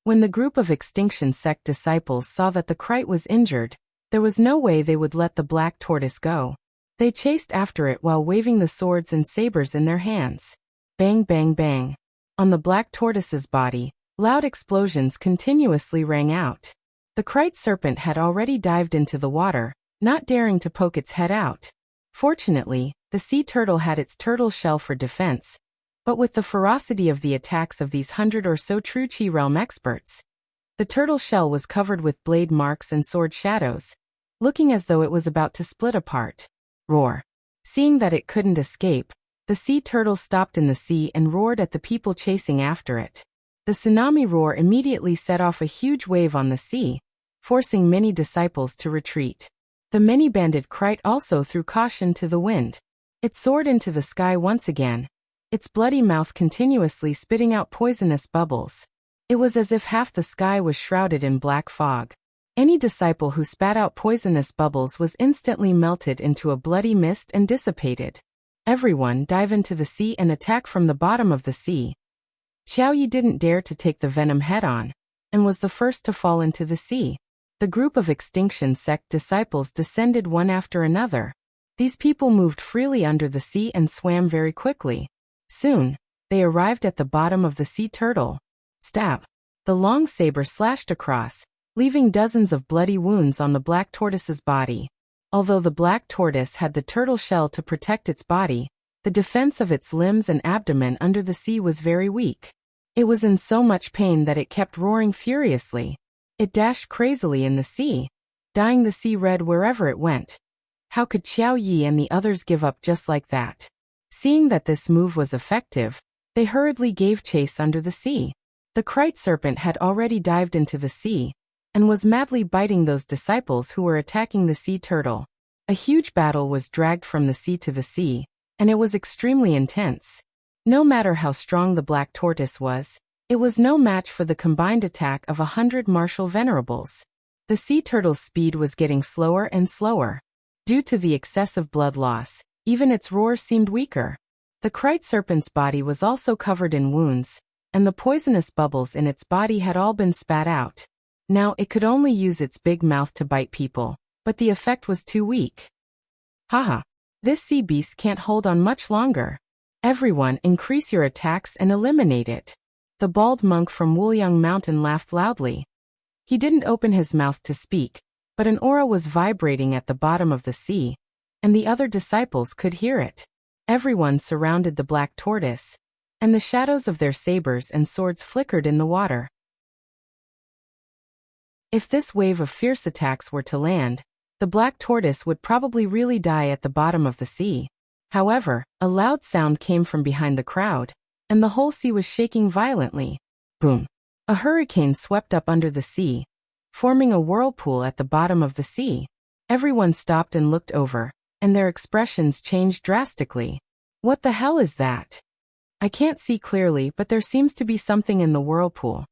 When the group of Extinction Sect disciples saw that the kite was injured, there was no way they would let the black tortoise go. They chased after it while waving the swords and sabers in their hands. Bang, bang, bang. On the black tortoise's body, loud explosions continuously rang out. The kite serpent had already dived into the water, not daring to poke its head out. Fortunately, the sea turtle had its turtle shell for defense, but with the ferocity of the attacks of these 100 or so true Qi realm experts, the turtle shell was covered with blade marks and sword shadows, looking as though it was about to split apart. Roar. Seeing that it couldn't escape, the sea turtle stopped in the sea and roared at the people chasing after it. The tsunami roar immediately set off a huge wave on the sea, forcing many disciples to retreat. The many-banded kite also threw caution to the wind. It soared into the sky once again, its bloody mouth continuously spitting out poisonous bubbles. It was as if half the sky was shrouded in black fog. Any disciple who spat out poisonous bubbles was instantly melted into a bloody mist and dissipated. Everyone dive into the sea and attack from the bottom of the sea. Xiao Yi didn't dare to take the venom head-on, and was the first to fall into the sea. The group of Extinction Sect disciples descended one after another. These people moved freely under the sea and swam very quickly. Soon, they arrived at the bottom of the sea turtle. Stab. The long saber slashed across, leaving dozens of bloody wounds on the black tortoise's body. Although the black tortoise had the turtle shell to protect its body, the defense of its limbs and abdomen under the sea was very weak. It was in so much pain that it kept roaring furiously. It dashed crazily in the sea, dyeing the sea red wherever it went. How could Xiao Yi and the others give up just like that? Seeing that this move was effective, they hurriedly gave chase under the sea. The kite serpent had already dived into the sea, and was madly biting those disciples who were attacking the sea turtle. A huge battle was dragged from the sea to the sea, and it was extremely intense. No matter how strong the black tortoise was, it was no match for the combined attack of 100 martial venerables. The sea turtle's speed was getting slower and slower. Due to the excessive blood loss, even its roar seemed weaker. The kite serpent's body was also covered in wounds, and the poisonous bubbles in its body had all been spat out. Now it could only use its big mouth to bite people, but the effect was too weak. Haha. This sea beast can't hold on much longer. Everyone, increase your attacks and eliminate it. The bald monk from Wuliang Mountain laughed loudly. He didn't open his mouth to speak, but an aura was vibrating at the bottom of the sea, and the other disciples could hear it. Everyone surrounded the black tortoise, and the shadows of their sabers and swords flickered in the water. If this wave of fierce attacks were to land, the black tortoise would probably really die at the bottom of the sea. However, a loud sound came from behind the crowd, and the whole sea was shaking violently. Boom! A hurricane swept up under the sea, forming a whirlpool at the bottom of the sea. Everyone stopped and looked over, and their expressions changed drastically. What the hell is that? I can't see clearly, but there seems to be something in the whirlpool.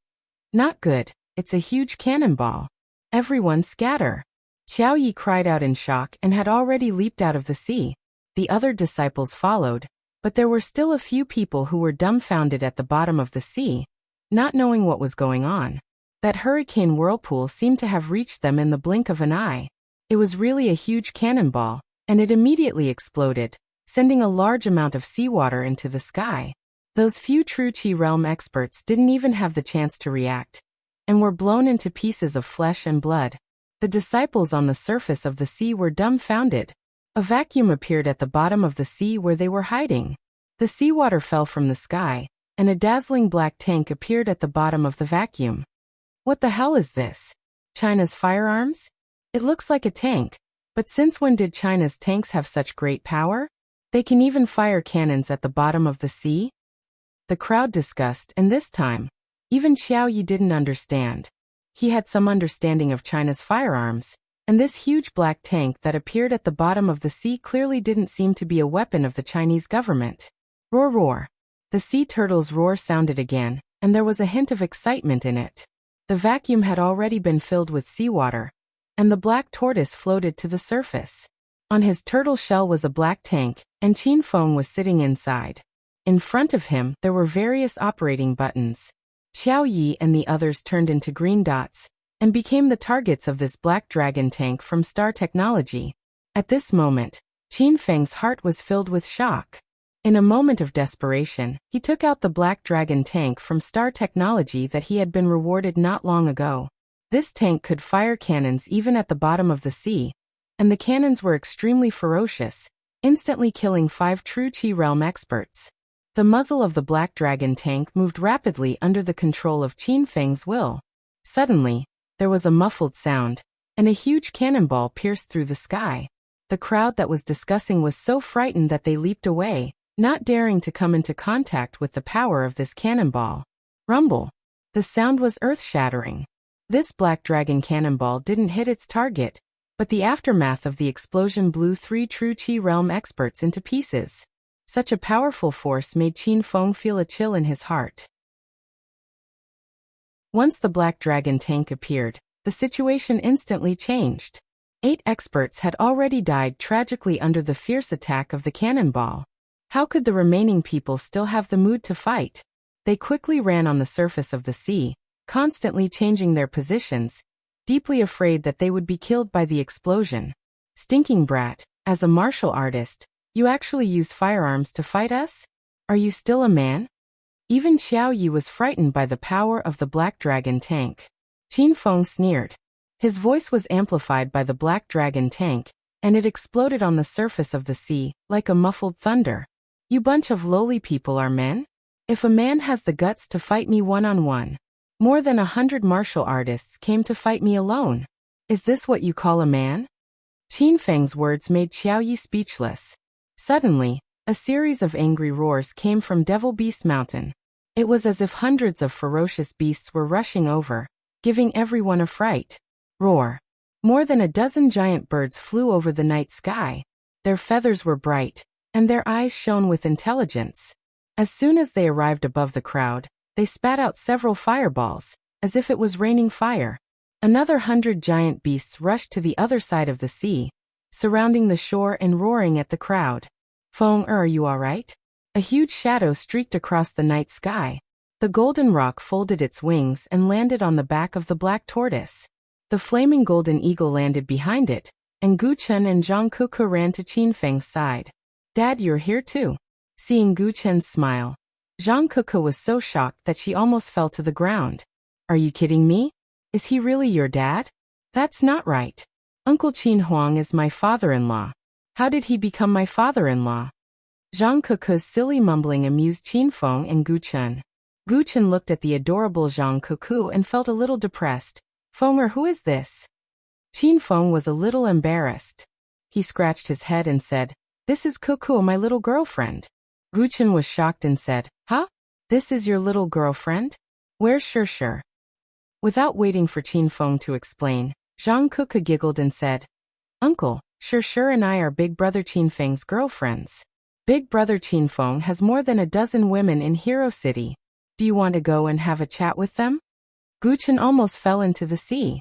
Not good, it's a huge cannonball. Everyone scatter. Xiao Yi cried out in shock and had already leaped out of the sea. The other disciples followed, but there were still a few people who were dumbfounded at the bottom of the sea, not knowing what was going on. That hurricane whirlpool seemed to have reached them in the blink of an eye. It was really a huge cannonball, and it immediately exploded, sending a large amount of seawater into the sky. Those few true Qi realm experts didn't even have the chance to react, and were blown into pieces of flesh and blood. The disciples on the surface of the sea were dumbfounded. A vacuum appeared at the bottom of the sea where they were hiding. The seawater fell from the sky, and a dazzling black tank appeared at the bottom of the vacuum. What the hell is this? China's firearms? It looks like a tank, but since when did China's tanks have such great power? They can even fire cannons at the bottom of the sea? The crowd discussed, and this time, even Xiao Yi didn't understand. He had some understanding of China's firearms, and this huge black tank that appeared at the bottom of the sea clearly didn't seem to be a weapon of the Chinese government. Roar, roar. The sea turtle's roar sounded again, and there was a hint of excitement in it. The vacuum had already been filled with seawater, and the black tortoise floated to the surface. On his turtle shell was a black tank, and Qin Feng was sitting inside. In front of him, there were various operating buttons. Xiao Yi and the others turned into green dots, and became the targets of this black dragon tank from Star Technology. At this moment, Qin Feng's heart was filled with shock. In a moment of desperation, he took out the black dragon tank from Star Technology that he had been rewarded not long ago. This tank could fire cannons even at the bottom of the sea, and the cannons were extremely ferocious, instantly killing 5 true Qi realm experts. The muzzle of the black dragon tank moved rapidly under the control of Qin Feng's will. Suddenly, there was a muffled sound, and a huge cannonball pierced through the sky. The crowd that was discussing was so frightened that they leaped away, not daring to come into contact with the power of this cannonball. Rumble. The sound was earth-shattering. This black dragon cannonball didn't hit its target, but the aftermath of the explosion blew 3 true Qi realm experts into pieces. Such a powerful force made Qin Feng feel a chill in his heart. Once the black dragon tank appeared, the situation instantly changed. 8 experts had already died tragically under the fierce attack of the cannonball. How could the remaining people still have the mood to fight? They quickly ran on the surface of the sea, constantly changing their positions, deeply afraid that they would be killed by the explosion. Stinking brat, as a martial artist, you actually use firearms to fight us? Are you still a man? Even Xiao Yi was frightened by the power of the black dragon tank. Qin Feng sneered. His voice was amplified by the black dragon tank, and it exploded on the surface of the sea, like a muffled thunder. You bunch of lowly people are men? If a man has the guts to fight me one-on-one, more than 100 martial artists came to fight me alone. Is this what you call a man? Qin Feng's words made Xiao Yi speechless. Suddenly, a series of angry roars came from Devil Beast Mountain. It was as if hundreds of ferocious beasts were rushing over, giving everyone a fright. Roar. More than a dozen giant birds flew over the night sky. Their feathers were bright, and their eyes shone with intelligence. As soon as they arrived above the crowd, they spat out several fireballs, as if it was raining fire. Another 100 giant beasts rushed to the other side of the sea, surrounding the shore and roaring at the crowd. Feng, are you alright? A huge shadow streaked across the night sky. The golden rock folded its wings and landed on the back of the black tortoise. The flaming golden eagle landed behind it, and Gu Chen and Zhang Kuku ran to Qin Feng's side. Dad, you're here too. Seeing Gu Chen's smile, Zhang Kuku was so shocked that she almost fell to the ground. Are you kidding me? Is he really your dad? That's not right. Uncle Qin Huang is my father-in-law. How did he become my father-in-law? Zhang Kuku's silly mumbling amused Qin Feng and Gu Chen. Gu Chen looked at the adorable Zhang Kuku and felt a little depressed. Fenger, who is this? Qin Feng was a little embarrassed. He scratched his head and said, This is Kuku, my little girlfriend. Gu Chen was shocked and said, Huh? This is your little girlfriend? Where's Sure? Without waiting for Qin Feng to explain, Zhang Kuku giggled and said, Uncle, Sure and I are Big Brother Qin Feng's girlfriends. Big Brother Qin Feng has more than a dozen women in Hero City. Do you want to go and have a chat with them? Gu Chen almost fell into the sea.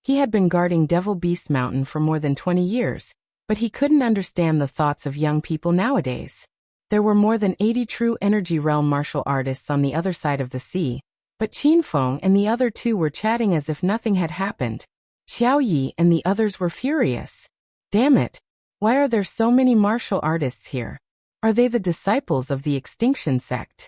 He had been guarding Devil Beast Mountain for more than 20 years, but he couldn't understand the thoughts of young people nowadays. There were more than 80 true energy realm martial artists on the other side of the sea, but Qin Feng and the other two were chatting as if nothing had happened. Xiao Yi and the others were furious. Damn it! Why are there so many martial artists here? Are they the disciples of the Extinction Sect?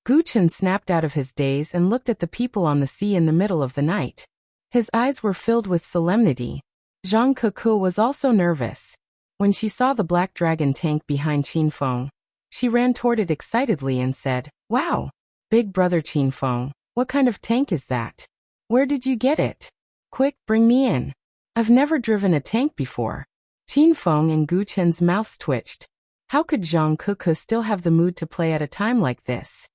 Gu Chen snapped out of his daze and looked at the people on the sea in the middle of the night. His eyes were filled with solemnity. Zhang Kuku was also nervous. When she saw the black dragon tank behind Qin Feng, she ran toward it excitedly and said, Wow! Big Brother Qin Feng, what kind of tank is that? Where did you get it? Quick, bring me in. I've never driven a tank before. Qin Feng and Gu Chen's mouths twitched. How could Zhang Kuku still have the mood to play at a time like this?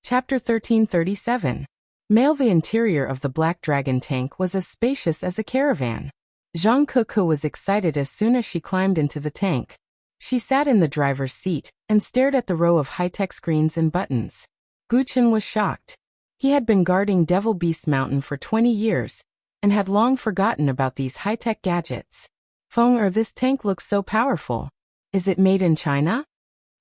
Chapter 1337. The interior of the Black Dragon tank was as spacious as a caravan. Zhang Kuku was excited as soon as she climbed into the tank. She sat in the driver's seat and stared at the row of high-tech screens and buttons. Gu Chen was shocked. He had been guarding Devil Beast Mountain for 20 years and had long forgotten about these high-tech gadgets. Fenger, this tank looks so powerful. Is it made in China?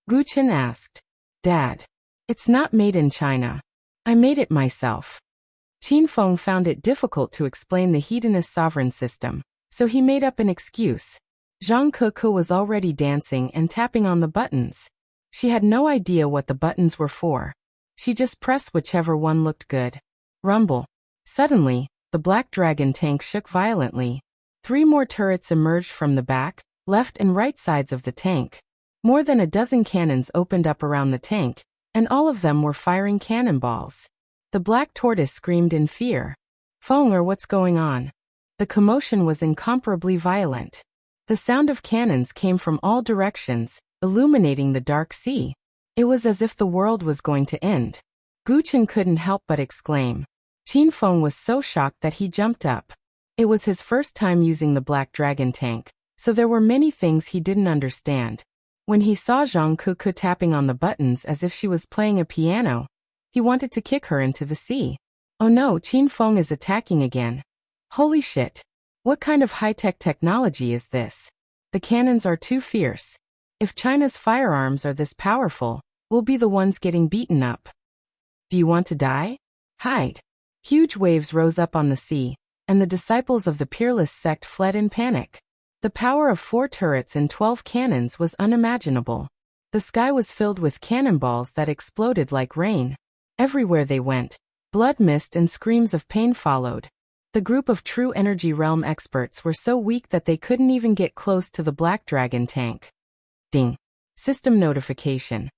Gu Chen asked. Dad, it's not made in China. I made it myself. Qin Feng found it difficult to explain the hedonist sovereign system, so he made up an excuse. Zhang Kuku was already dancing and tapping on the buttons. She had no idea what the buttons were for. She just pressed whichever one looked good. Rumble. Suddenly, the Black Dragon tank shook violently. 3 more turrets emerged from the back, left and right sides of the tank. More than a dozen cannons opened up around the tank, and all of them were firing cannonballs. The Black Tortoise screamed in fear. Fenger, what's going on? The commotion was incomparably violent. The sound of cannons came from all directions, illuminating the dark sea. It was as if the world was going to end. Gu Chen couldn't help but exclaim. Qin Feng was so shocked that he jumped up. It was his first time using the Black Dragon tank, so there were many things he didn't understand. When he saw Zhang Kuku tapping on the buttons as if she was playing a piano, he wanted to kick her into the sea. Oh no, Qin Feng is attacking again. Holy shit. What kind of high-tech technology is this? The cannons are too fierce. If China's firearms are this powerful, we'll be the ones getting beaten up. Do you want to die? Hide. Huge waves rose up on the sea, and the disciples of the peerless sect fled in panic. The power of 4 turrets and 12 cannons was unimaginable. The sky was filled with cannonballs that exploded like rain. Everywhere they went, blood mist and screams of pain followed. The group of true energy realm experts were so weak that they couldn't even get close to the Black Dragon tank. Ding. System notification.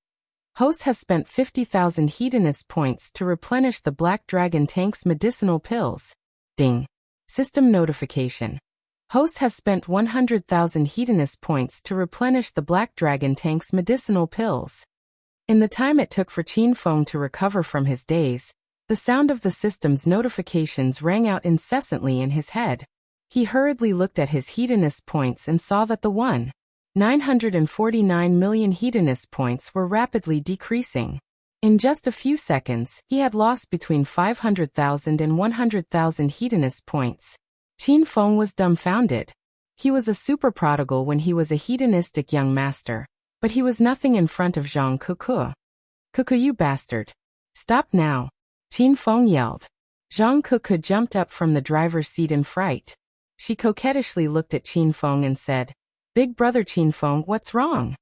Host has spent 50,000 hedonist points to replenish the Black Dragon tank's medicinal pills. Ding. System notification. Host has spent 100,000 hedonist points to replenish the Black Dragon tank's medicinal pills. In the time it took for Qin Feng to recover from his daze, the sound of the system's notifications rang out incessantly in his head. He hurriedly looked at his hedonist points and saw that the 949 million hedonist points were rapidly decreasing. In just a few seconds, he had lost between 500,000 and 100,000 hedonist points. Qin Feng was dumbfounded. He was a super prodigal when he was a hedonistic young master, but he was nothing in front of Zhang Kuku. Kuku, you bastard. Stop now. Qin Feng yelled. Zhang Kuku jumped up from the driver's seat in fright. She coquettishly looked at Qin Feng and said, "Big brother Qin Feng, what's wrong?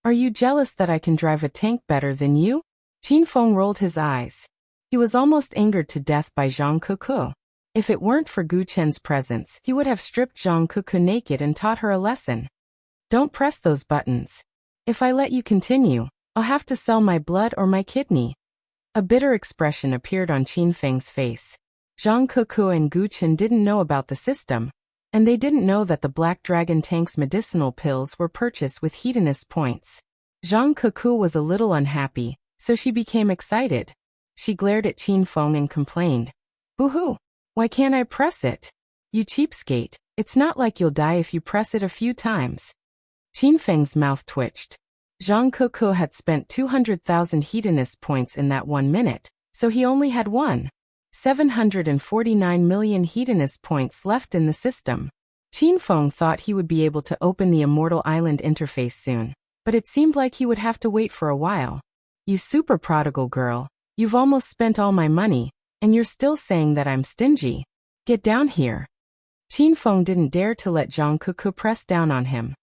Are you jealous that I can drive a tank better than you?" Qin Feng rolled his eyes. He was almost angered to death by Zhang Kuku. If it weren't for Gu Chen's presence, he would have stripped Zhang Kuku naked and taught her a lesson. "Don't press those buttons. If I let you continue, I'll have to sell my blood or my kidney." A bitter expression appeared on Qin Feng's face. Zhang Kuku and Gu Chen didn't know about the system, and they didn't know that the Black Dragon tank's medicinal pills were purchased with hedonist points. Zhang Kuku was a little unhappy, so she became excited. She glared at Qin Feng and complained, "Boo-hoo! Why can't I press it? You cheapskate, it's not like you'll die if you press it a few times." Qin Feng's mouth twitched. Zhang Kuku had spent 200,000 hedonist points in that 1 minute, so he only had 749 million hedonist points left in the system. Qin Feng thought he would be able to open the Immortal Island interface soon, but it seemed like he would have to wait for a while. "You super prodigal girl, you've almost spent all my money, and you're still saying that I'm stingy. Get down here." Qin Feng didn't dare to let Zhang Kuku press down on him.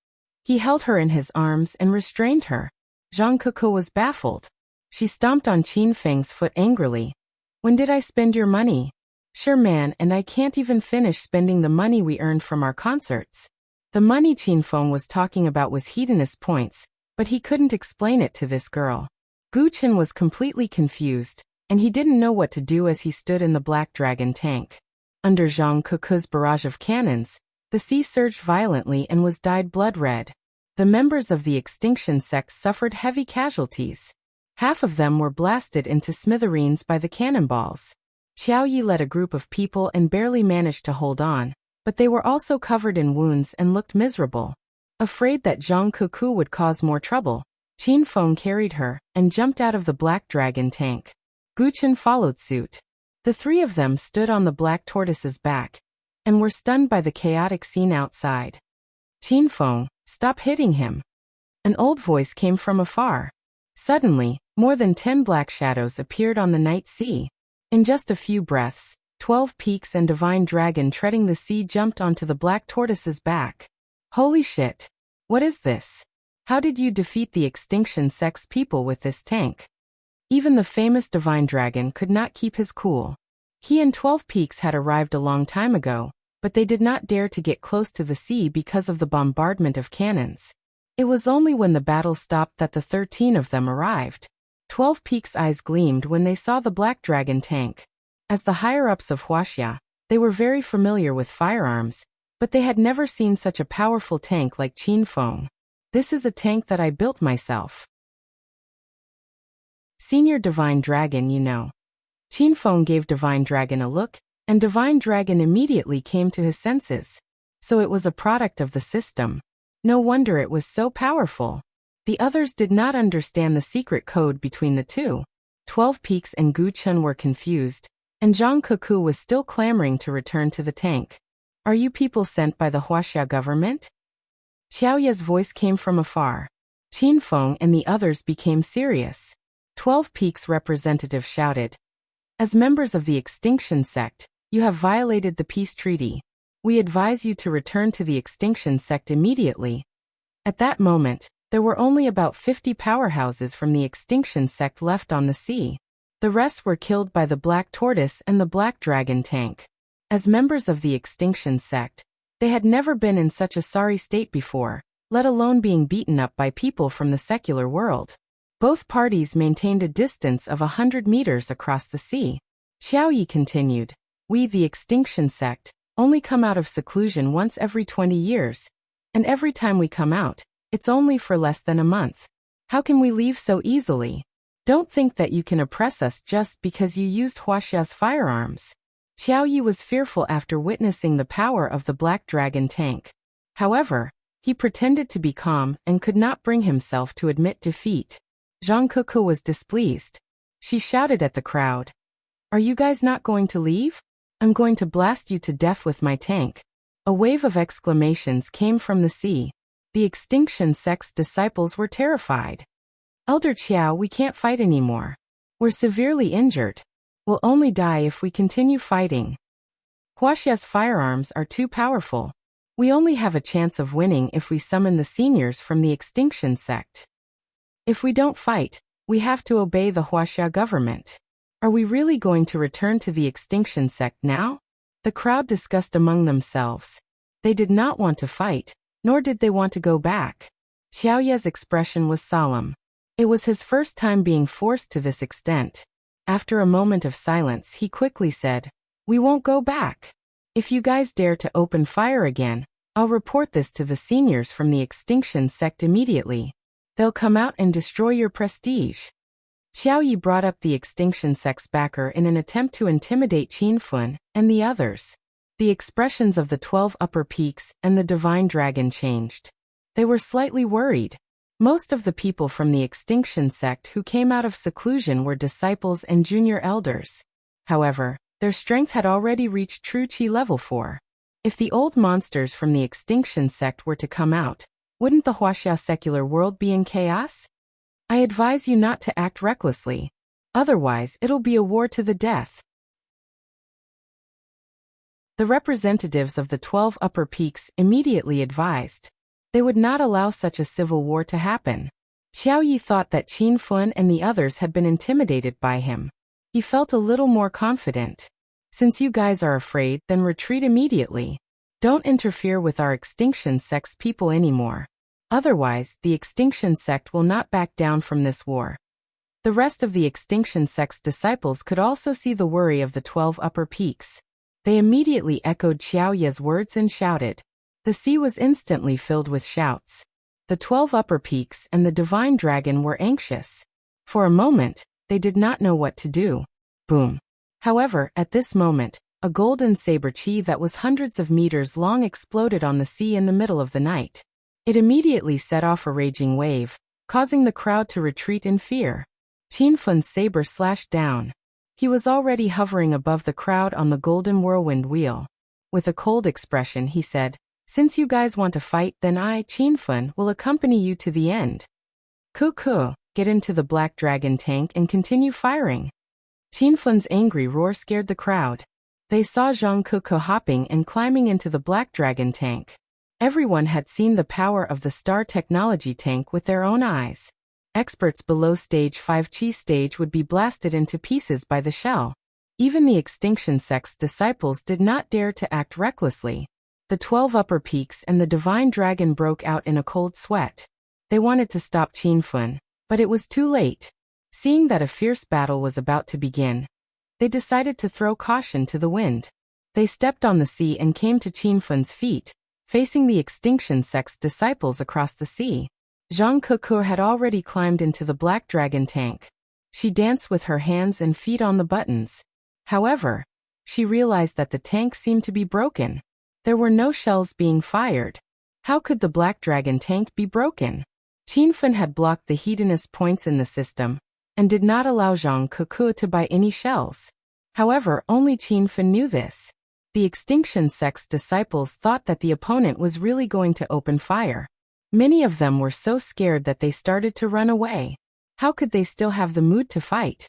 He held her in his arms and restrained her. Zhang Kuku was baffled. She stomped on Qin Feng's foot angrily. "When did I spend your money? Sure man, and I can't even finish spending the money we earned from our concerts." The money Qin Feng was talking about was hedonist points, but he couldn't explain it to this girl. Gu Chen was completely confused, and he didn't know what to do as he stood in the Black Dragon tank. Under Zhang Kuku's barrage of cannons, the sea surged violently and was dyed blood red. The members of the extinction sect suffered heavy casualties. Half of them were blasted into smithereens by the cannonballs. Qiao Yi led a group of people and barely managed to hold on, but they were also covered in wounds and looked miserable. Afraid that Zhang Kuku would cause more trouble, Qin Feng carried her and jumped out of the Black Dragon tank. Gu Chen followed suit. The three of them stood on the black tortoise's back and were stunned by the chaotic scene outside. "Qin Feng, stop hitting him." An old voice came from afar. Suddenly, more than 10 black shadows appeared on the night sea. In just a few breaths, 12 peaks and Divine Dragon treading the sea jumped onto the black tortoise's back. "Holy shit! What is this? How did you defeat the extinction sect's people with this tank?" Even the famous Divine Dragon could not keep his cool. He and 12 Peaks had arrived a long time ago, but they did not dare to get close to the sea because of the bombardment of cannons. It was only when the battle stopped that the 13 of them arrived. 12 Peaks' eyes gleamed when they saw the Black Dragon tank. As the higher-ups of Wuxia, they were very familiar with firearms, but they had never seen such a powerful tank like Qin Feng. "This is a tank that I built myself. Senior Divine Dragon, you know." Qin Feng gave Divine Dragon a look, and Divine Dragon immediately came to his senses. So it was a product of the system. No wonder it was so powerful. The others did not understand the secret code between the two. 12 Peaks and Gu Chen were confused, and Zhang Kuku was still clamoring to return to the tank. "Are you people sent by the Wuxia government?" Qiao Ye's voice came from afar. Qin Feng and the others became serious. 12 Peaks representative shouted, "As members of the extinction sect, you have violated the peace treaty. We advise you to return to the extinction sect immediately." At that moment, there were only about 50 powerhouses from the extinction sect left on the sea. The rest were killed by the Black Tortoise and the Black Dragon tank. As members of the extinction sect, they had never been in such a sorry state before, let alone being beaten up by people from the secular world. Both parties maintained a distance of 100 meters across the sea. Qiao Yi continued, "We, the extinction sect, only come out of seclusion once every 20 years. And every time we come out, it's only for less than a month. How can we leave so easily? Don't think that you can oppress us just because you used Wuxia's firearms." Qiao Yi was fearful after witnessing the power of the Black Dragon tank. However, he pretended to be calm and could not bring himself to admit defeat. Zhang Kuku was displeased. She shouted at the crowd, "Are you guys not going to leave? I'm going to blast you to death with my tank." A wave of exclamations came from the sea. The extinction sect's disciples were terrified. "Elder Qiao, we can't fight anymore. We're severely injured. We'll only die if we continue fighting." Huaxia's firearms are too powerful. We only have a chance of winning if we summon the seniors from the extinction sect. If we don't fight, we have to obey the Huaxia government. Are we really going to return to the extinction sect now? The crowd discussed among themselves. They did not want to fight, nor did they want to go back. Xiaoye's expression was solemn. It was his first time being forced to this extent. After a moment of silence, he quickly said, "We won't go back. If you guys dare to open fire again, I'll report this to the seniors from the extinction sect immediately. They'll come out and destroy your prestige." Xiaoyi brought up the extinction sect's backer in an attempt to intimidate Qin Fun and the others. The expressions of the 12 upper peaks and the divine dragon changed. They were slightly worried. Most of the people from the extinction sect who came out of seclusion were disciples and junior elders. However, their strength had already reached true Qi level 4. If the old monsters from the extinction sect were to come out, wouldn't the Huaxia secular world be in chaos? I advise you not to act recklessly. Otherwise, it'll be a war to the death. The representatives of the 12 upper peaks immediately advised. They would not allow such a civil war to happen. Xiaoyi thought that Qin Fun and the others had been intimidated by him. He felt a little more confident. Since you guys are afraid, then retreat immediately. Don't interfere with our extinction sect's people anymore. Otherwise, the extinction sect will not back down from this war. The rest of the extinction sect's disciples could also see the worry of the 12 upper peaks. They immediately echoed Xiaoye's words and shouted. The sea was instantly filled with shouts. The 12 upper peaks and the divine dragon were anxious. For a moment, they did not know what to do. Boom. However, at this moment, a golden saber qi that was hundreds of meters long exploded on the sea in the middle of the night. It immediately set off a raging wave, causing the crowd to retreat in fear. Qin Fun's saber slashed down. He was already hovering above the crowd on the golden whirlwind wheel. With a cold expression, he said, "Since you guys want to fight, then I, Qin Fun, will accompany you to the end. Cuckoo, get into the black dragon tank and continue firing." Qin Fun's angry roar scared the crowd. They saw Zhang Cuckoo hopping and climbing into the black dragon tank. Everyone had seen the power of the star technology tank with their own eyes. Experts below stage 5 Qi stage would be blasted into pieces by the shell. Even the extinction sect's disciples did not dare to act recklessly. The 12 upper peaks and the divine dragon broke out in a cold sweat. They wanted to stop Qin Fun, but it was too late. Seeing that a fierce battle was about to begin, they decided to throw caution to the wind. They stepped on the sea and came to Qin Fun's feet, facing the extinction sect's disciples across the sea. Zhang Cuckoo had already climbed into the black dragon tank. She danced with her hands and feet on the buttons. However, she realized that the tank seemed to be broken. There were no shells being fired. How could the black dragon tank be broken? Qin Fun had blocked the hedonist points in the system, and did not allow Zhang Cuckoo to buy any shells. However, only Qin Fun knew this. The extinction sect's disciples thought that the opponent was really going to open fire. Many of them were so scared that they started to run away. How could they still have the mood to fight?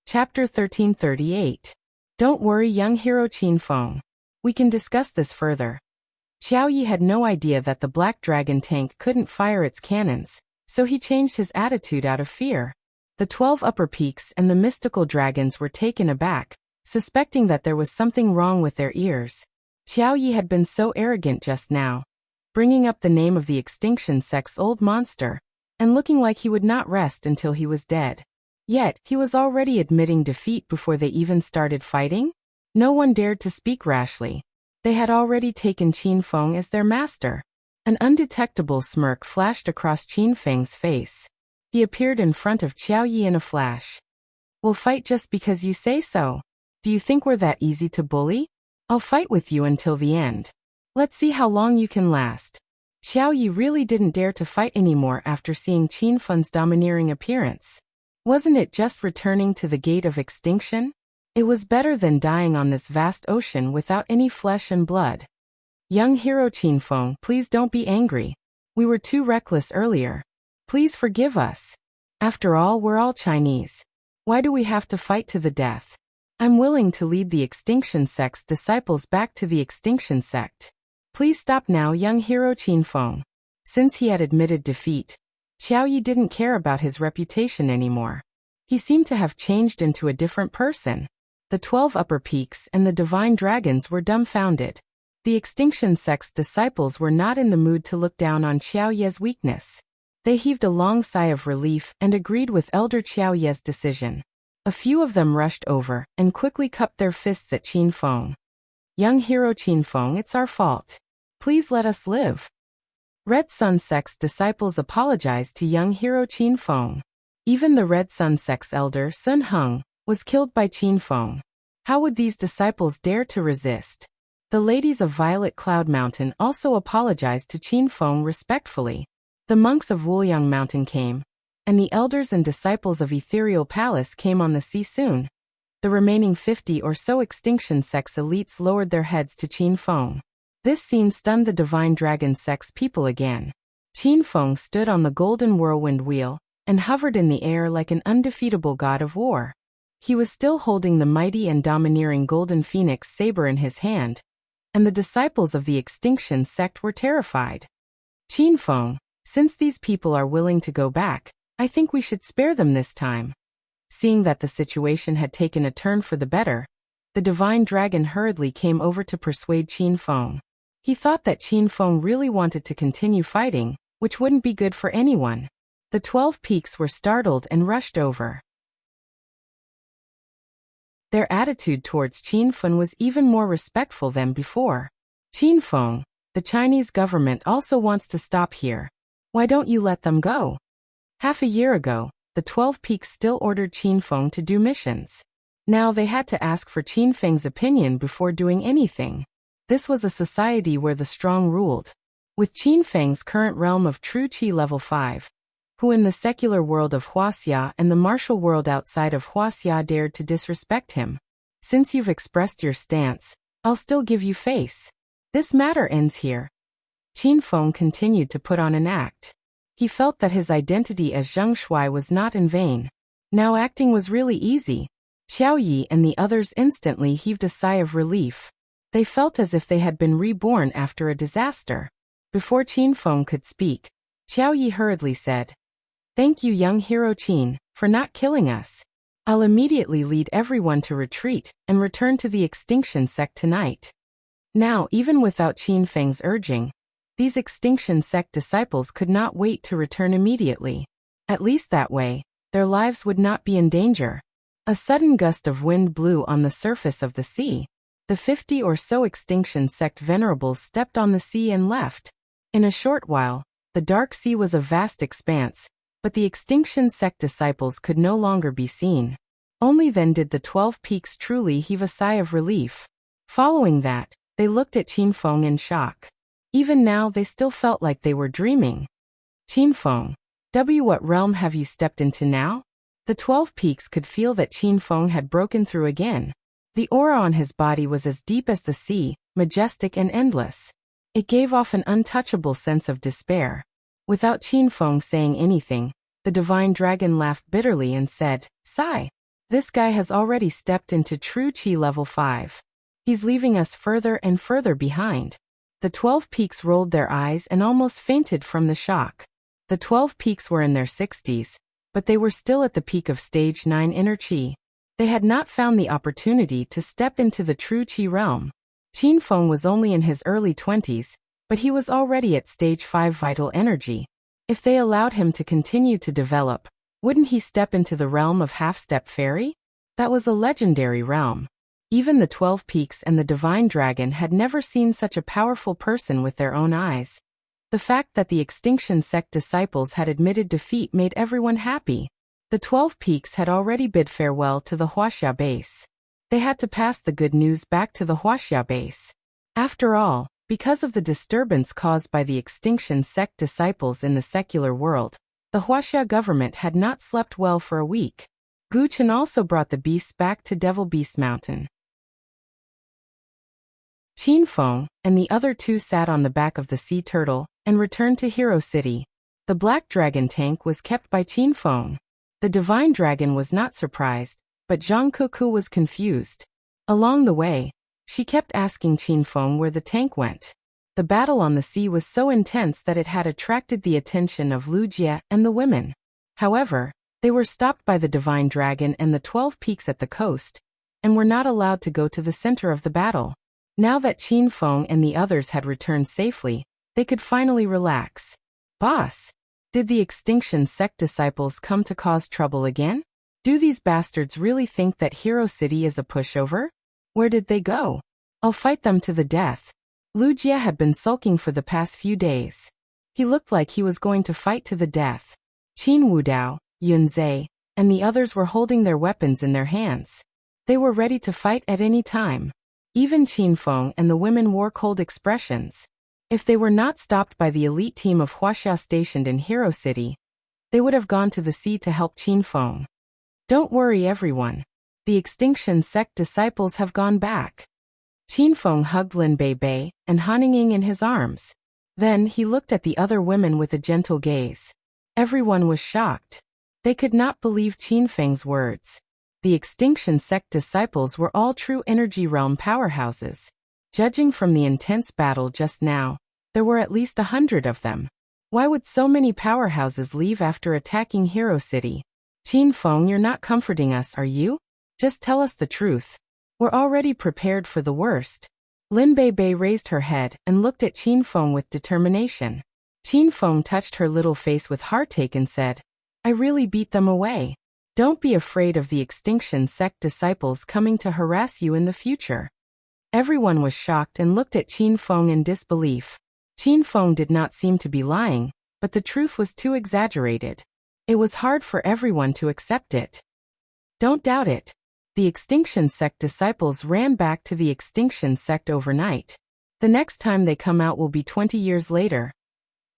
Chapter 1338. Don't worry, young hero Qin Feng. We can discuss this further. Xiaoyi had no idea that the black dragon tank couldn't fire its cannons, so he changed his attitude out of fear. The 12 upper peaks and the mystical dragons were taken aback, suspecting that there was something wrong with their ears. Xiaoyi had been so arrogant just now, bringing up the name of the extinction sect's old monster, and looking like he would not rest until he was dead. Yet, he was already admitting defeat before they even started fighting? No one dared to speak rashly. They had already taken Qin Feng as their master. An undetectable smirk flashed across Qin Feng's face. He appeared in front of Xiaoyi in a flash. "We'll fight just because you say so. Do you think we're that easy to bully? I'll fight with you until the end. Let's see how long you can last." Xiaoyi really didn't dare to fight anymore after seeing Qin Feng's domineering appearance. Wasn't it just returning to the gate of extinction? It was better than dying on this vast ocean without any flesh and blood. "Young hero Qin Feng, please don't be angry. We were too reckless earlier. Please forgive us. After all, we're all Chinese. Why do we have to fight to the death? I'm willing to lead the Extinction Sect's disciples back to the Extinction Sect. Please stop now, young hero Qin Feng. Since he had admitted defeat, Xiao Yi didn't care about his reputation anymore. He seemed to have changed into a different person. The 12 upper peaks and the divine dragons were dumbfounded. The Extinction Sect's disciples were not in the mood to look down on Xiao Ye's weakness. They heaved a long sigh of relief and agreed with Elder Xiao Ye's decision. A few of them rushed over and quickly cupped their fists at Qin Feng. Young hero Qin Feng, it's our fault. Please let us live. Red Sun Sect's disciples apologized to young hero Qin Feng. Even the Red Sun Sect's elder, Sun Heng, was killed by Qin Feng. How would these disciples dare to resist? The ladies of Violet Cloud Mountain also apologized to Qin Feng respectfully. The monks of Wuliang Mountain came, and the elders and disciples of Ethereal Palace came on the sea soon. The remaining 50 or so Extinction Sect's elites lowered their heads to Qin Feng. This scene stunned the Divine Dragon Sect's people again. Qin Feng stood on the golden whirlwind wheel and hovered in the air like an undefeatable god of war. He was still holding the mighty and domineering golden phoenix saber in his hand, and the disciples of the Extinction Sect were terrified. Qin Feng, since these people are willing to go back, I think we should spare them this time. Seeing that the situation had taken a turn for the better, the Divine Dragon hurriedly came over to persuade Qin Feng. He thought that Qin Feng really wanted to continue fighting, which wouldn't be good for anyone. The 12 peaks were startled and rushed over. Their attitude towards Qin Feng was even more respectful than before. Qin Feng, the Chinese government also wants to stop here. Why don't you let them go? Half a year ago, the 12 peaks still ordered Qin Feng to do missions. Now they had to ask for Qin Feng's opinion before doing anything. This was a society where the strong ruled. With Qin Feng's current realm of true Qi level 5, who in the secular world of Wuxia and the martial world outside of Wuxia dared to disrespect him. Since you've expressed your stance, I'll still give you face. This matter ends here. Qin Feng continued to put on an act. He felt that his identity as Zheng Shuai was not in vain. Now acting was really easy. Xiao Yi and the others instantly heaved a sigh of relief. They felt as if they had been reborn after a disaster. Before Qin Feng could speak, Xiao Yi hurriedly said, "Thank you, young hero Qin, for not killing us. I'll immediately lead everyone to retreat and return to the Extinction Sect tonight." Now, even without Qin Feng's urging, these Extinction Sect disciples could not wait to return immediately. At least that way, their lives would not be in danger. A sudden gust of wind blew on the surface of the sea. The 50 or so Extinction Sect venerables stepped on the sea and left. In a short while, the dark sea was a vast expanse, but the Extinction Sect disciples could no longer be seen. Only then did the 12 peaks truly heave a sigh of relief. Following that, they looked at Qin Feng in shock. Even now they still felt like they were dreaming. Qin Feng, what realm have you stepped into now? The 12 peaks could feel that Qin Feng had broken through again. The aura on his body was as deep as the sea, majestic and endless. It gave off an untouchable sense of despair. Without Qin Feng saying anything, the Divine Dragon laughed bitterly and said, "Sigh. This guy has already stepped into true Qi level 5. He's leaving us further and further behind." The 12 peaks rolled their eyes and almost fainted from the shock. The 12 peaks were in their 60s, but they were still at the peak of stage 9 inner Qi. They had not found the opportunity to step into the true Qi realm. Qin Feng was only in his early 20s, but he was already at stage 5 vital energy. If they allowed him to continue to develop, wouldn't he step into the realm of half-step fairy? That was a legendary realm. Even the 12 peaks and the Divine Dragon had never seen such a powerful person with their own eyes. The fact that the Extinction Sect disciples had admitted defeat made everyone happy. The 12 peaks had already bid farewell to the Wuxia base. They had to pass the good news back to the Wuxia base. After all, because of the disturbance caused by the Extinction Sect disciples in the secular world, the Wuxia government had not slept well for a week. Gu Chen also brought the beasts back to Devil Beast Mountain. Qin Feng and the other two sat on the back of the sea turtle and returned to Hero City. The Black Dragon tank was kept by Qin Feng. The divine dragon was not surprised, but Zhang Kuku was confused. Along the way, she kept asking Qin Feng where the tank went. The battle on the sea was so intense that it had attracted the attention of Lu Jie and the women. However, they were stopped by the divine dragon and the 12 peaks at the coast, and were not allowed to go to the center of the battle. Now that Qin Feng and the others had returned safely, they could finally relax. Boss, did the Extinction Sect disciples come to cause trouble again? Do these bastards really think that Hero City is a pushover? Where did they go? I'll fight them to the death. Lu Jie had been sulking for the past few days. He looked like he was going to fight to the death. Qin Wudao, Yunzhe, and the others were holding their weapons in their hands. They were ready to fight at any time. Even Qin Feng and the women wore cold expressions. If they were not stopped by the elite team of Wuxia stationed in Hero City, they would have gone to the sea to help Qin Feng. Don't worry everyone. The Extinction Sect disciples have gone back. Qin Feng hugged Lin Bei and Haningying in his arms. Then he looked at the other women with a gentle gaze. Everyone was shocked. They could not believe Qin Feng's words. The Extinction Sect disciples were all true energy realm powerhouses. Judging from the intense battle just now, there were at least 100 of them. Why would so many powerhouses leave after attacking Hero City? Qin Feng, you're not comforting us, are you? Just tell us the truth. We're already prepared for the worst. Lin Bei raised her head and looked at Qin Feng with determination. Qin Feng touched her little face with heartache and said, I really beat them away. Don't be afraid of the Extinction Sect disciples coming to harass you in the future. Everyone was shocked and looked at Qin Feng in disbelief. Qin Feng did not seem to be lying, but the truth was too exaggerated. It was hard for everyone to accept it. Don't doubt it. The Extinction Sect disciples ran back to the Extinction Sect overnight. The next time they come out will be 20 years later.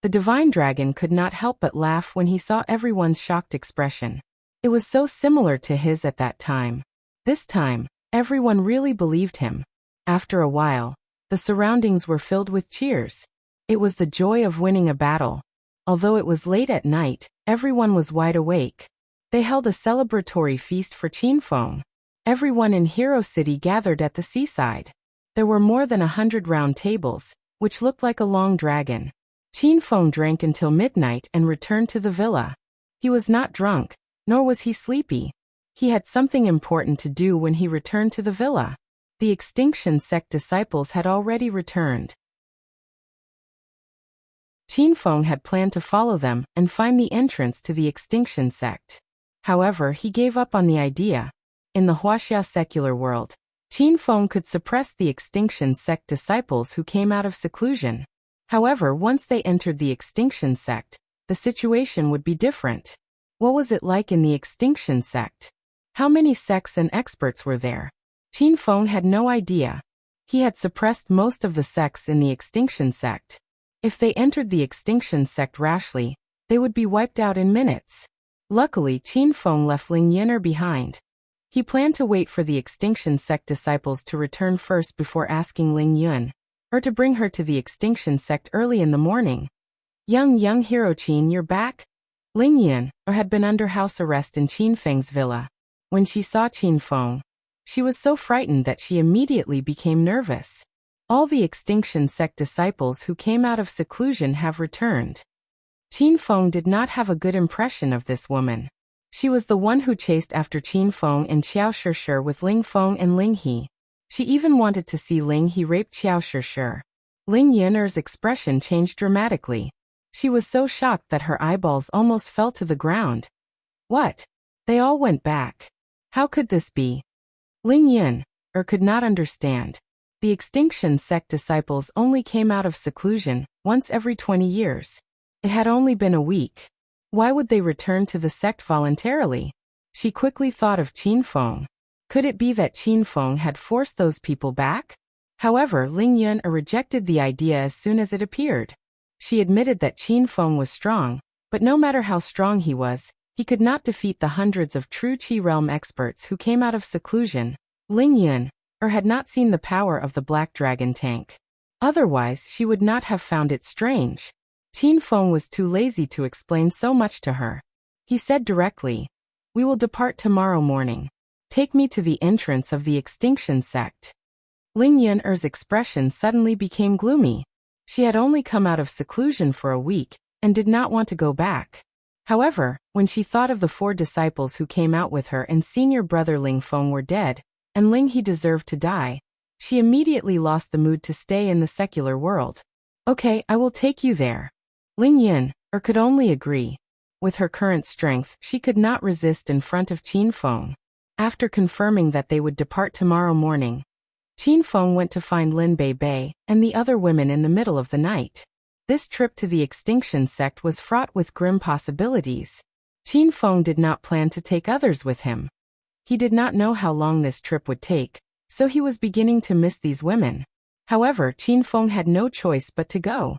The divine dragon could not help but laugh when he saw everyone's shocked expression. It was so similar to his at that time. This time, everyone really believed him. After a while, the surroundings were filled with cheers. It was the joy of winning a battle. Although it was late at night, everyone was wide awake. They held a celebratory feast for Qin Feng. Everyone in Hero City gathered at the seaside. There were more than 100 round tables, which looked like a long dragon. Qin Feng drank until midnight and returned to the villa. He was not drunk, nor was he sleepy. He had something important to do when he returned to the villa. The Extinction Sect disciples had already returned. Qin Feng had planned to follow them and find the entrance to the Extinction Sect. However, he gave up on the idea. In the Wuxia secular world, Qin Feng could suppress the Extinction Sect disciples who came out of seclusion. However, once they entered the Extinction Sect, the situation would be different. What was it like in the Extinction Sect? How many sects and experts were there? Qin Feng had no idea. He had suppressed most of the sects in the Extinction Sect. If they entered the Extinction Sect rashly, they would be wiped out in minutes. Luckily, Qin Feng left Ling Yin'er behind. He planned to wait for the Extinction Sect disciples to return first before asking Ling Yun, or to bring her to the Extinction Sect early in the morning. Young hero Qin, you're back? Ling Yun had been under house arrest in Qin Feng's villa. When she saw Qin Feng, she was so frightened that she immediately became nervous. All the Extinction Sect disciples who came out of seclusion have returned. Qin Feng did not have a good impression of this woman. She was the one who chased after Qin Feng and Qiao Shishir with Ling Feng and Ling He. She even wanted to see Ling He rape Qiao Shishir. Ling Yin'er's expression changed dramatically. She was so shocked that her eyeballs almost fell to the ground. What? They all went back. How could this be? Ling Yin'er could not understand. The Extinction Sect disciples only came out of seclusion once every 20 years. It had only been a week. Why would they return to the sect voluntarily? She quickly thought of Qin Feng. Could it be that Qin Feng had forced those people back? However, Ling Yin'er rejected the idea as soon as it appeared. She admitted that Qin Feng was strong, but no matter how strong he was, he could not defeat the hundreds of true Qi realm experts who came out of seclusion. Ling Yin'er had not seen the power of the Black Dragon tank. Otherwise, she would not have found it strange. Qin Feng was too lazy to explain so much to her. He said directly, We will depart tomorrow morning. Take me to the entrance of the extinction sect. Ling Yun'er's expression suddenly became gloomy. She had only come out of seclusion for a week, and did not want to go back. However, when she thought of the 4 disciples who came out with her and senior brother Ling Feng were dead, and Ling He deserved to die, she immediately lost the mood to stay in the secular world. Okay, I will take you there. Ling Yun'er could only agree. With her current strength, she could not resist in front of Qin Feng. After confirming that they would depart tomorrow morning, Qin Feng went to find Lin Bei and the other women in the middle of the night. This trip to the extinction sect was fraught with grim possibilities. Qin Feng did not plan to take others with him. He did not know how long this trip would take, so he was beginning to miss these women. However, Qin Feng had no choice but to go.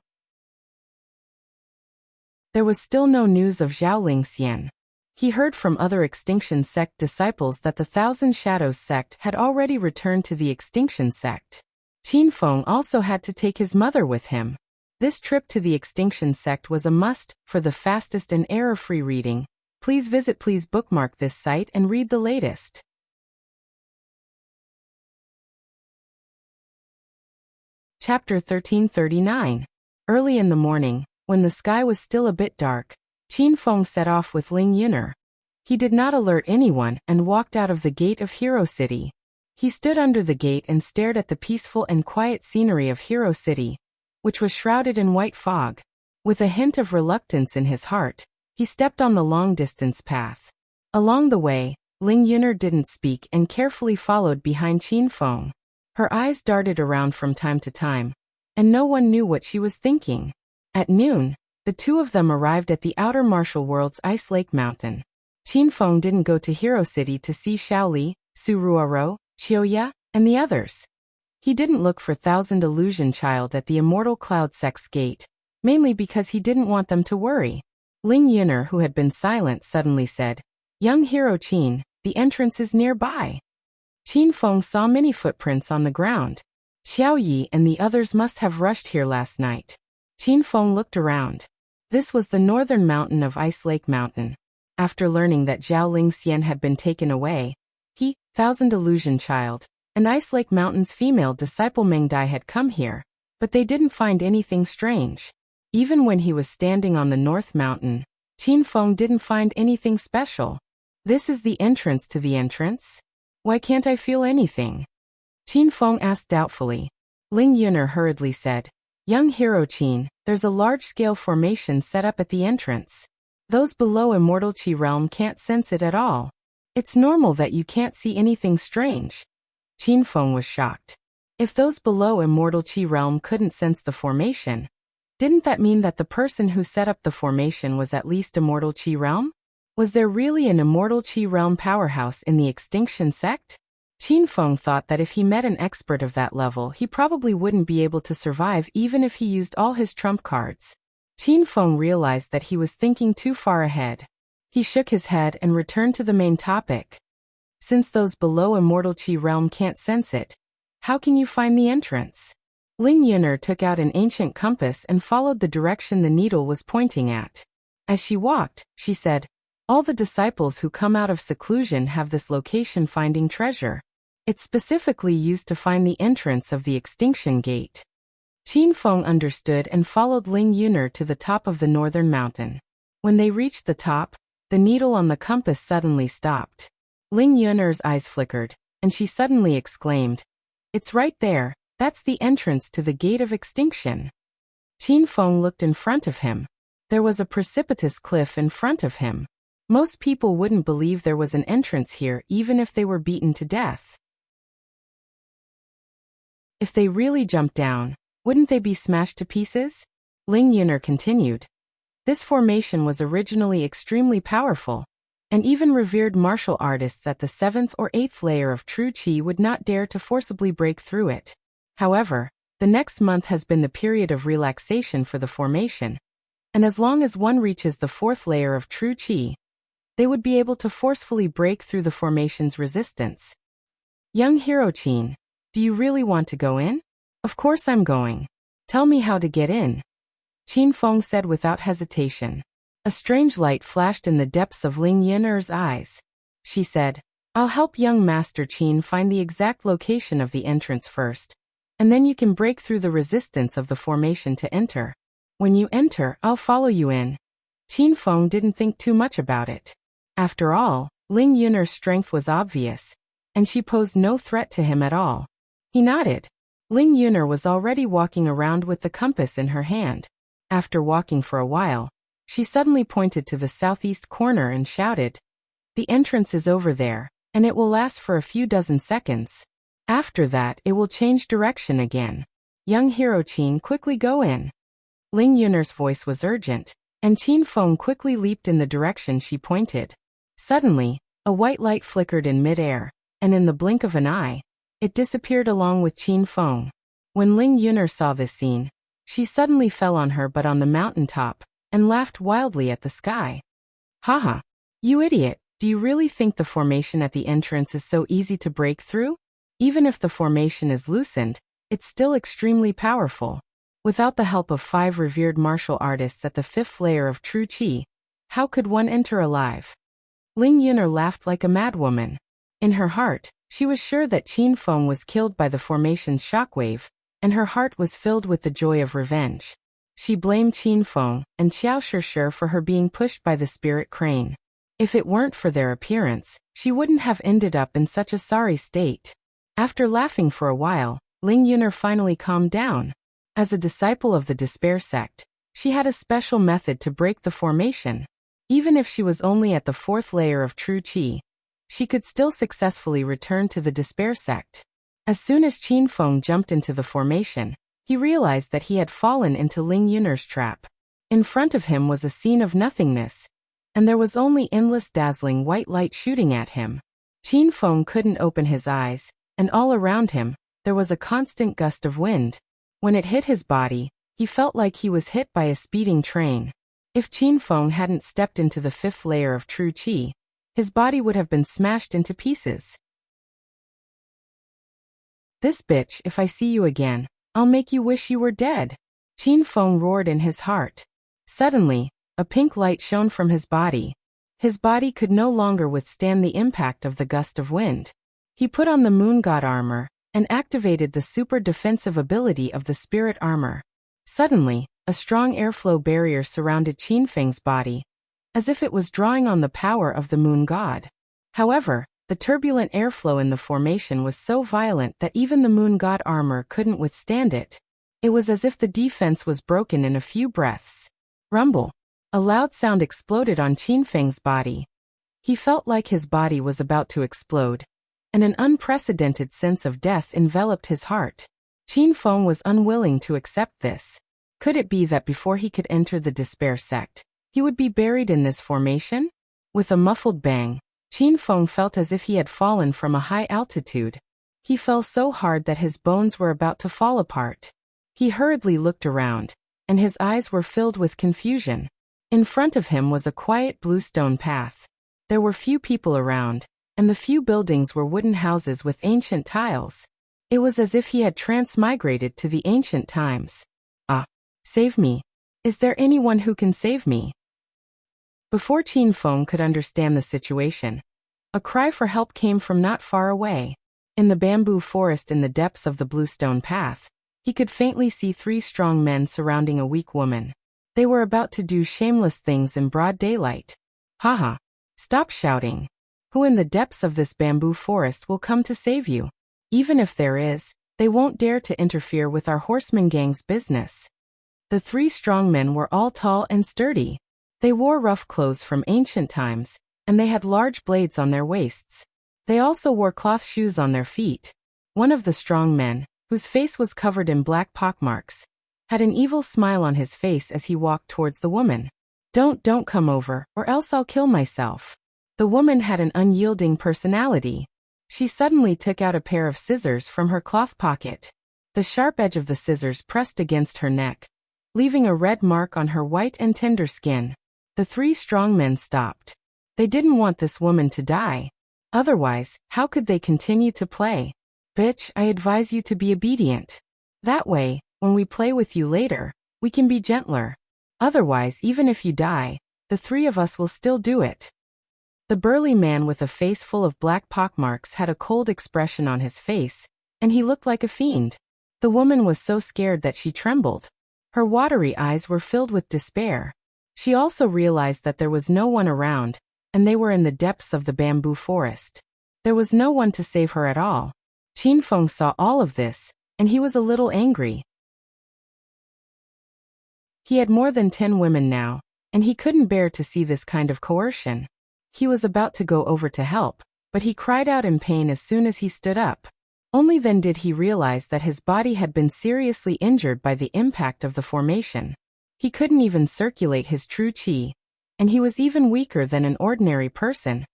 There was still no news of Zhao Lingxian. He heard from other extinction sect disciples that the Thousand Shadows sect had already returned to the extinction sect. Qin Feng also had to take his mother with him. This trip to the extinction sect was a must. For the fastest and error-free reading, please bookmark this site and read the latest. Chapter 1339. Early in the morning, when the sky was still a bit dark, Qin Feng set off with Ling Yun'er. He did not alert anyone and walked out of the gate of Hero City. He stood under the gate and stared at the peaceful and quiet scenery of Hero City, which was shrouded in white fog. With a hint of reluctance in his heart, he stepped on the long-distance path. Along the way, Ling Yun'er didn't speak and carefully followed behind Qin Feng. Her eyes darted around from time to time, and no one knew what she was thinking. At noon, the 2 of them arrived at the outer martial world's Ice Lake Mountain. Qin Feng didn't go to Hero City to see Xiaoli, Su Ruoro, Qiuya, and the others. He didn't look for Thousand Illusion Child at the Immortal Cloud Sect's gate, mainly because he didn't want them to worry. Ling Yun'er, who had been silent, suddenly said, "Young hero Qin, the entrance is nearby." Qin Feng saw many footprints on the ground. Xiao Yi and the others must have rushed here last night. Qin Feng looked around. This was the northern mountain of Ice Lake Mountain. After learning that Zhao Lingxian had been taken away, he, Thousand Illusion Child, and Ice Lake Mountain's female disciple Meng Dai had come here, but they didn't find anything strange. Even when he was standing on the North Mountain, Qin Feng didn't find anything special. This is the entrance to the entrance? Why can't I feel anything? Qin Feng asked doubtfully. Ling Yun'er hurriedly said, "Young hero Qin, there's a large-scale formation set up at the entrance. Those below Immortal Qi realm can't sense it at all. It's normal that you can't see anything strange." Qin Feng was shocked. If those below Immortal Qi realm couldn't sense the formation, didn't that mean that the person who set up the formation was at least Immortal Qi realm? Was there really an Immortal Qi realm powerhouse in the extinction sect? Qin Feng thought that if he met an expert of that level, he probably wouldn't be able to survive even if he used all his trump cards. Qin Feng realized that he was thinking too far ahead. He shook his head and returned to the main topic. Since those below Immortal Qi realm can't sense it, how can you find the entrance? Ling Yun'er took out an ancient compass and followed the direction the needle was pointing at. As she walked, she said, "All the disciples who come out of seclusion have this location finding treasure. It's specifically used to find the entrance of the extinction gate." Qin Feng understood and followed Ling Yun'er to the top of the northern mountain. When they reached the top, the needle on the compass suddenly stopped. Ling Yun'er's eyes flickered, and she suddenly exclaimed, "It's right there, that's the entrance to the gate of extinction." Qin Feng looked in front of him. There was a precipitous cliff in front of him. Most people wouldn't believe there was an entrance here even if they were beaten to death. If they really jumped down, wouldn't they be smashed to pieces? Ling Yun'er continued. This formation was originally extremely powerful, and even revered martial artists at the 7th or 8th layer of true Qi would not dare to forcibly break through it. However, the next month has been the period of relaxation for the formation, and as long as one reaches the 4th layer of true Qi, they would be able to forcefully break through the formation's resistance. Young hero Qin, do you really want to go in? Of course I'm going. Tell me how to get in. Qin Feng said without hesitation. A strange light flashed in the depths of Ling Yun'er's eyes. she said. I'll help young Master Qin find the exact location of the entrance first, and then you can break through the resistance of the formation to enter. When you enter, I'll follow you in. Qin Feng didn't think too much about it. After all, Ling Yun'er's strength was obvious, and she posed no threat to him at all. He nodded. Ling Yun'er was already walking around with the compass in her hand. After walking for a while, she suddenly pointed to the southeast corner and shouted, "The entrance is over there, and it will last for a few dozen seconds. After that, it will change direction again. Young hero Qin, quickly go in." Ling Yun'er's voice was urgent, and Qin Feng quickly leaped in the direction she pointed. Suddenly, a white light flickered in mid-air, and in the blink of an eye, it disappeared along with Qin Feng. When Ling Yun'er saw this scene, she suddenly fell on her butt on the mountaintop, and laughed wildly at the sky. Haha! You idiot! Do you really think the formation at the entrance is so easy to break through? Even if the formation is loosened, it's still extremely powerful. Without the help of 5 revered martial artists at the 5th layer of true qi, how could one enter alive? Ling Yun'er laughed like a madwoman. In her heart, she was sure that Qin Feng was killed by the formation's shockwave, and her heart was filled with the joy of revenge. She blamed Qin Feng and Xiao Shishir for her being pushed by the spirit crane. If it weren't for their appearance, she wouldn't have ended up in such a sorry state. After laughing for a while, Ling Yun'er finally calmed down. As a disciple of the Despair sect, she had a special method to break the formation. Even if she was only at the 4th layer of true qi, she could still successfully return to the Despair sect. As soon as Qin Feng jumped into the formation, he realized that he had fallen into Ling Yun'er's trap. In front of him was a scene of nothingness, and there was only endless dazzling white light shooting at him. Qin Feng couldn't open his eyes, and all around him, there was a constant gust of wind. When it hit his body, he felt like he was hit by a speeding train. If Qin Feng hadn't stepped into the 5th layer of true qi, his body would have been smashed into pieces. "This bitch, if I see you again, I'll make you wish you were dead," Qin Feng roared in his heart. Suddenly, a pink light shone from his body. His body could no longer withstand the impact of the gust of wind. He put on the moon god armor, and activated the super defensive ability of the spirit armor. Suddenly, a strong airflow barrier surrounded Qin Feng's body, as if it was drawing on the power of the moon god. However, the turbulent airflow in the formation was so violent that even the moon god armor couldn't withstand it. It was as if the defense was broken in a few breaths. Rumble! A loud sound exploded on Qin Feng's body. He felt like his body was about to explode, and an unprecedented sense of death enveloped his heart. Qin Feng was unwilling to accept this. Could it be that before he could enter the Despair sect, he would be buried in this formation? With a muffled bang, Qin Feng felt as if he had fallen from a high altitude. He fell so hard that his bones were about to fall apart. He hurriedly looked around, and his eyes were filled with confusion. In front of him was a quiet bluestone path. There were few people around, and the few buildings were wooden houses with ancient tiles. It was as if he had transmigrated to the ancient times. "Ah, save me. Is there anyone who can save me?" Before Qin Feng could understand the situation, a cry for help came from not far away. In the bamboo forest in the depths of the bluestone path, he could faintly see 3 strong men surrounding a weak woman. They were about to do shameless things in broad daylight. "Haha! Stop shouting. Who in the depths of this bamboo forest will come to save you? Even if there is, they won't dare to interfere with our horseman gang's business." The 3 strong men were all tall and sturdy. They wore rough clothes from ancient times, and they had large blades on their waists. They also wore cloth shoes on their feet. One of the strong men, whose face was covered in black pockmarks, had an evil smile on his face as he walked towards the woman. Don't come over, or else I'll kill myself." The woman had an unyielding personality. She suddenly took out a pair of scissors from her cloth pocket. The sharp edge of the scissors pressed against her neck, leaving a red mark on her white and tender skin. The 3 strong men stopped. They didn't want this woman to die. Otherwise, how could they continue to play? "Bitch, I advise you to be obedient. That way, when we play with you later, we can be gentler. Otherwise, even if you die, the 3 of us will still do it." The burly man with a face full of black pockmarks had a cold expression on his face, and he looked like a fiend. The woman was so scared that she trembled. Her watery eyes were filled with despair. She also realized that there was no one around, and they were in the depths of the bamboo forest. There was no one to save her at all. Qin Feng saw all of this, and he was a little angry. He had more than 10 women now, and he couldn't bear to see this kind of coercion. He was about to go over to help, but he cried out in pain as soon as he stood up. Only then did he realize that his body had been seriously injured by the impact of the formation. He couldn't even circulate his true qi, and he was even weaker than an ordinary person.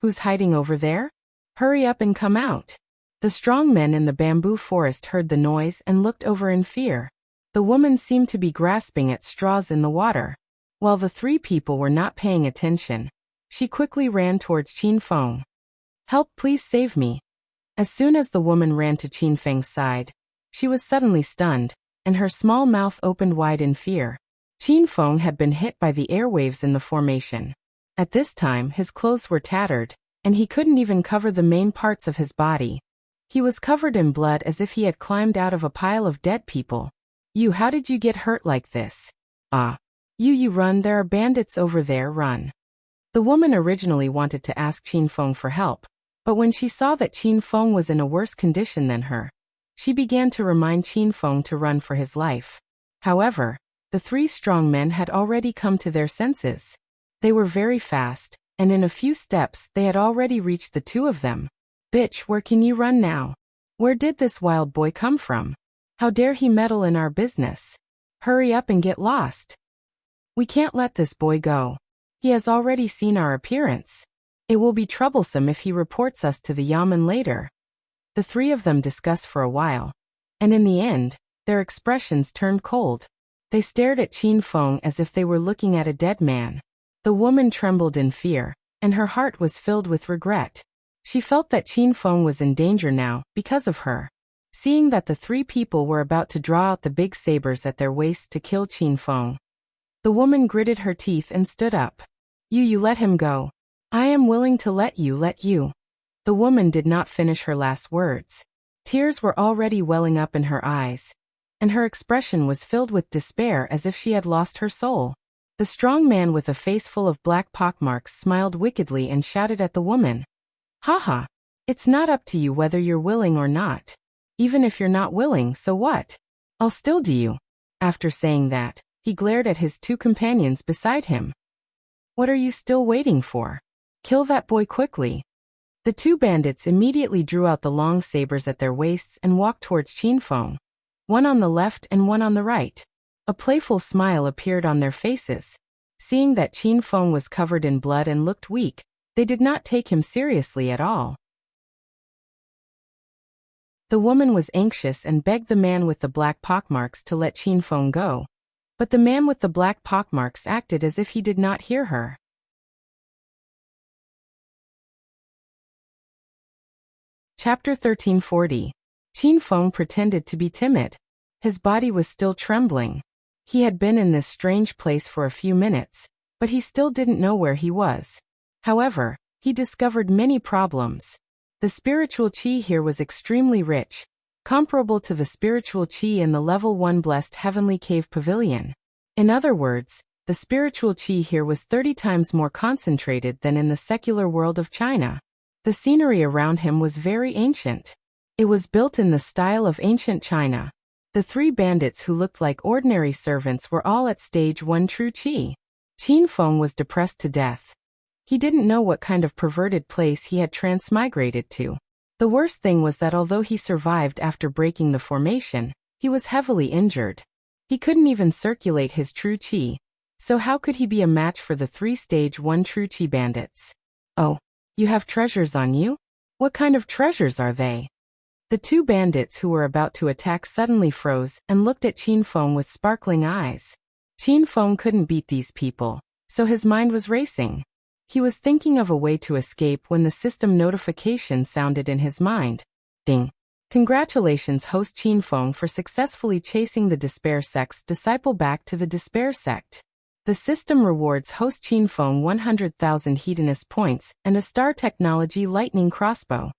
Who's hiding over there? Hurry up and come out. The strong men in the bamboo forest heard the noise and looked over in fear. The woman seemed to be grasping at straws in the water. While the 3 people were not paying attention, she quickly ran towards Qin Feng. Help, please save me. As soon as the woman ran to Qin Feng's side, she was suddenly stunned, and her small mouth opened wide in fear. Qin Feng had been hit by the airwaves in the formation. At this time his clothes were tattered, and he couldn't even cover the main parts of his body. He was covered in blood as if he had climbed out of a pile of dead people. How did you get hurt like this? You run, there are bandits over there, run. The woman originally wanted to ask Qin Feng for help, but when she saw that Qin Feng was in a worse condition than her, she began to remind Qin Feng to run for his life. However, the 3 strong men had already come to their senses. They were very fast, and in a few steps they had already reached the 2 of them. Bitch, where can you run now? Where did this wild boy come from? How dare he meddle in our business? Hurry up and get lost. We can't let this boy go. He has already seen our appearance. It will be troublesome if he reports us to the yamen later. The 3 of them discussed for a while, and in the end, their expressions turned cold. They stared at Qin Feng as if they were looking at a dead man. The woman trembled in fear, and her heart was filled with regret. She felt that Qin Feng was in danger now because of her. Seeing that the 3 people were about to draw out the big sabers at their waists to kill Qin Feng, the woman gritted her teeth and stood up. You let him go. I am willing to let you. The woman did not finish her last words. Tears were already welling up in her eyes, and her expression was filled with despair as if she had lost her soul. The strong man with a face full of black pockmarks smiled wickedly and shouted at the woman. Haha, it's not up to you whether you're willing or not. Even if you're not willing, so what? I'll still do you. After saying that, he glared at his 2 companions beside him. What are you still waiting for? Kill that boy quickly. The 2 bandits immediately drew out the long sabers at their waists and walked towards Qin Feng. One on the left and one on the right. A playful smile appeared on their faces. Seeing that Qin Feng was covered in blood and looked weak, they did not take him seriously at all. The woman was anxious and begged the man with the black pockmarks to let Qin Feng go. But the man with the black pockmarks acted as if he did not hear her. Chapter 1340. Qin Feng pretended to be timid. His body was still trembling. He had been in this strange place for a few minutes, but he still didn't know where he was. However, he discovered many problems. The spiritual qi here was extremely rich, comparable to the spiritual qi in the level 1 blessed heavenly cave pavilion. In other words, the spiritual qi here was 30 times more concentrated than in the secular world of China. The scenery around him was very ancient. It was built in the style of ancient China. The 3 bandits who looked like ordinary servants were all at stage 1 true qi. Qin Feng was depressed to death. He didn't know what kind of perverted place he had transmigrated to. The worst thing was that although he survived after breaking the formation, he was heavily injured. He couldn't even circulate his true qi, so how could he be a match for the 3 stage 1 true qi bandits? Oh, you have treasures on you? What kind of treasures are they? The 2 bandits who were about to attack suddenly froze and looked at Qin Feng with sparkling eyes. Qin Feng couldn't beat these people, so his mind was racing. He was thinking of a way to escape when the system notification sounded in his mind. Ding. Congratulations, host Qin Feng, for successfully chasing the Despair Sect's disciple back to the Despair Sect. The system rewards host Qin Feng 100,000 Hedonist points and a Star Technology Lightning Crossbow.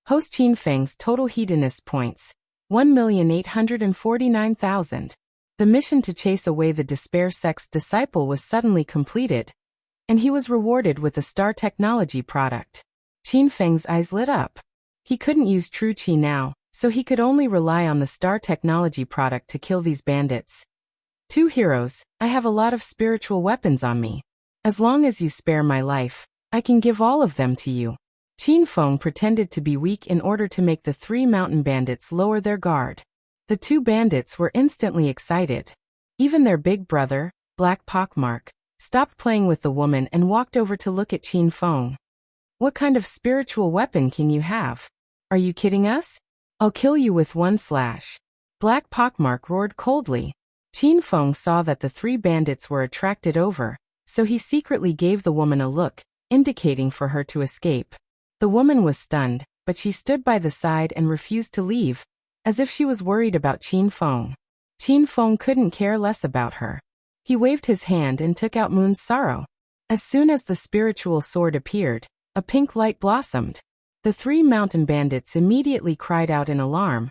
Host Qin Feng's total Hedonist points, 1,849,000. The mission to chase away the Despair Sect's disciple was suddenly completed, and he was rewarded with a Star Technology product. Qin Feng's eyes lit up. He couldn't use True Qi now, so he could only rely on the Star Technology product to kill these bandits. Two heroes, I have a lot of spiritual weapons on me. As long as you spare my life, I can give all of them to you. Qin Feng pretended to be weak in order to make the three mountain bandits lower their guard. The two bandits were instantly excited. Even their big brother, Black Pockmark, stopped playing with the woman and walked over to look at Qin Feng. What kind of spiritual weapon can you have? Are you kidding us? I'll kill you with one slash. Black Pockmark roared coldly. Qin Feng saw that the three bandits were attracted over, so he secretly gave the woman a look, indicating for her to escape. The woman was stunned, but she stood by the side and refused to leave, as if she was worried about Qin Feng. Qin Feng couldn't care less about her. He waved his hand and took out Moon's Sorrow. As soon as the spiritual sword appeared, a pink light blossomed. The three mountain bandits immediately cried out in alarm,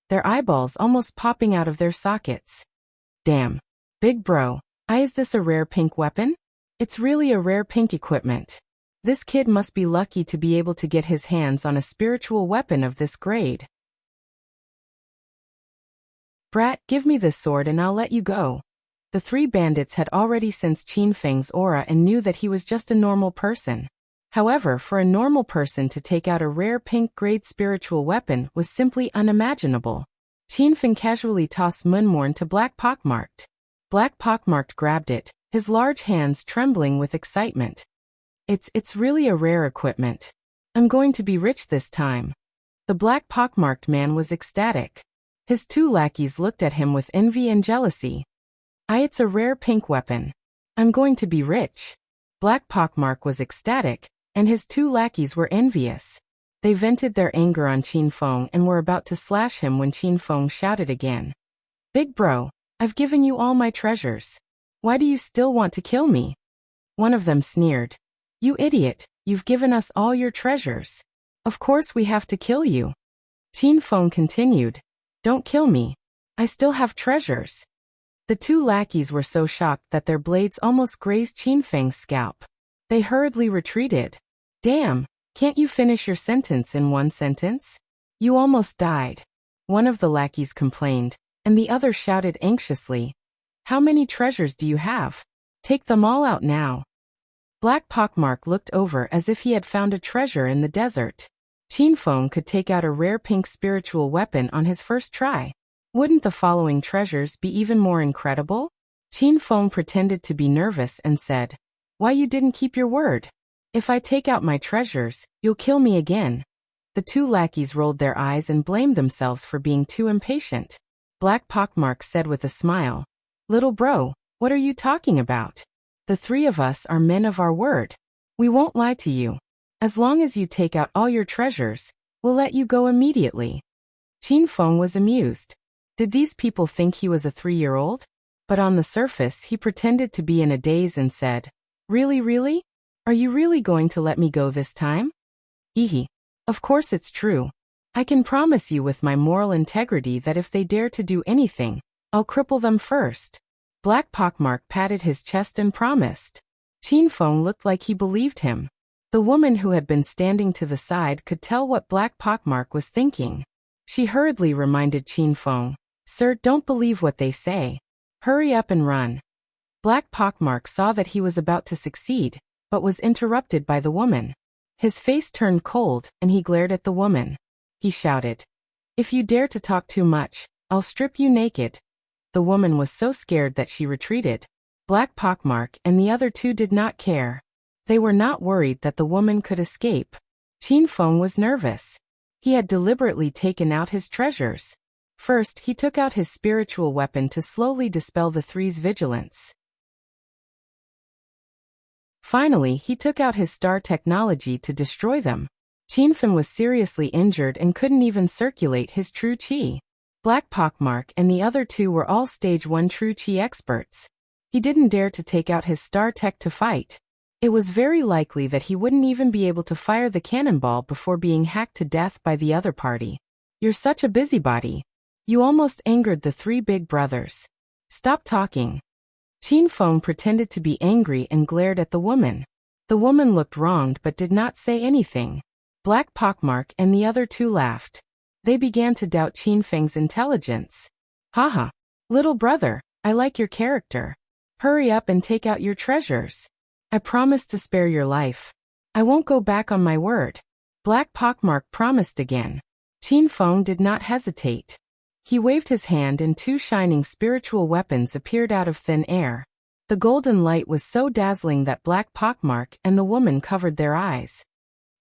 their eyeballs almost popping out of their sockets. Damn. Big bro, is this a rare pink weapon? It's really a rare pink equipment. This kid must be lucky to be able to get his hands on a spiritual weapon of this grade. Brat, give me this sword and I'll let you go. The three bandits had already sensed Qin Feng's aura and knew that he was just a normal person. However, for a normal person to take out a rare pink grade spiritual weapon was simply unimaginable. Qin Feng casually tossed Moonmorn to Black Pockmarked. Black Pockmarked grabbed it, his large hands trembling with excitement. It's really a rare equipment. I'm going to be rich this time. The Black Pockmarked man was ecstatic. His two lackeys looked at him with envy and jealousy. It's a rare pink weapon. I'm going to be rich. Black Pockmark was ecstatic, and his two lackeys were envious. They vented their anger on Qin Feng and were about to slash him when Qin Feng shouted again. Big bro, I've given you all my treasures. Why do you still want to kill me? One of them sneered. You idiot, you've given us all your treasures. Of course we have to kill you. Qin Feng continued. Don't kill me. I still have treasures. The two lackeys were so shocked that their blades almost grazed Qin Feng's scalp. They hurriedly retreated. Damn. Can't you finish your sentence in one sentence? You almost died. One of the lackeys complained, and the other shouted anxiously. How many treasures do you have? Take them all out now. Black Pockmark looked over as if he had found a treasure in the desert. Qin Feng could take out a rare pink spiritual weapon on his first try. Wouldn't the following treasures be even more incredible? Qin Feng pretended to be nervous and said, Why you didn't keep your word? If I take out my treasures, you'll kill me again. The two lackeys rolled their eyes and blamed themselves for being too impatient. Black Pockmark said with a smile, Little bro, what are you talking about? The three of us are men of our word. We won't lie to you. As long as you take out all your treasures, we'll let you go immediately. Qin Feng was amused. Did these people think he was a 3-year-old? But on the surface he pretended to be in a daze and said, Really? Are you really going to let me go this time? Ehe. Of course it's true. I can promise you with my moral integrity that if they dare to do anything, I'll cripple them first. Black Pockmark patted his chest and promised. Qin Feng looked like he believed him. The woman who had been standing to the side could tell what Black Pockmark was thinking. She hurriedly reminded Qin Feng, Sir, don't believe what they say. Hurry up and run. Black Pockmark saw that he was about to succeed, but was interrupted by the woman. His face turned cold, and he glared at the woman. He shouted, If you dare to talk too much, I'll strip you naked. The woman was so scared that she retreated. Black Pockmark and the other two did not care. They were not worried that the woman could escape. Qin Feng was nervous. He had deliberately taken out his treasures. First, he took out his spiritual weapon to slowly dispel the three's vigilance. Finally, he took out his star technology to destroy them. Qin Feng was seriously injured and couldn't even circulate his true qi. Black Pockmark and the other two were all stage 1 true qi experts. He didn't dare to take out his star tech to fight. It was very likely that he wouldn't even be able to fire the cannonball before being hacked to death by the other party. You're such a busybody. You almost angered the three big brothers. Stop talking. Qin Feng pretended to be angry and glared at the woman. The woman looked wronged but did not say anything. Black Pockmark and the other two laughed. They began to doubt Qin Feng's intelligence. Haha. Little brother, I like your character. Hurry up and take out your treasures. I promise to spare your life. I won't go back on my word. Black Pockmark promised again. Qin Feng did not hesitate. He waved his hand and two shining spiritual weapons appeared out of thin air. The golden light was so dazzling that Black Pockmark and the woman covered their eyes.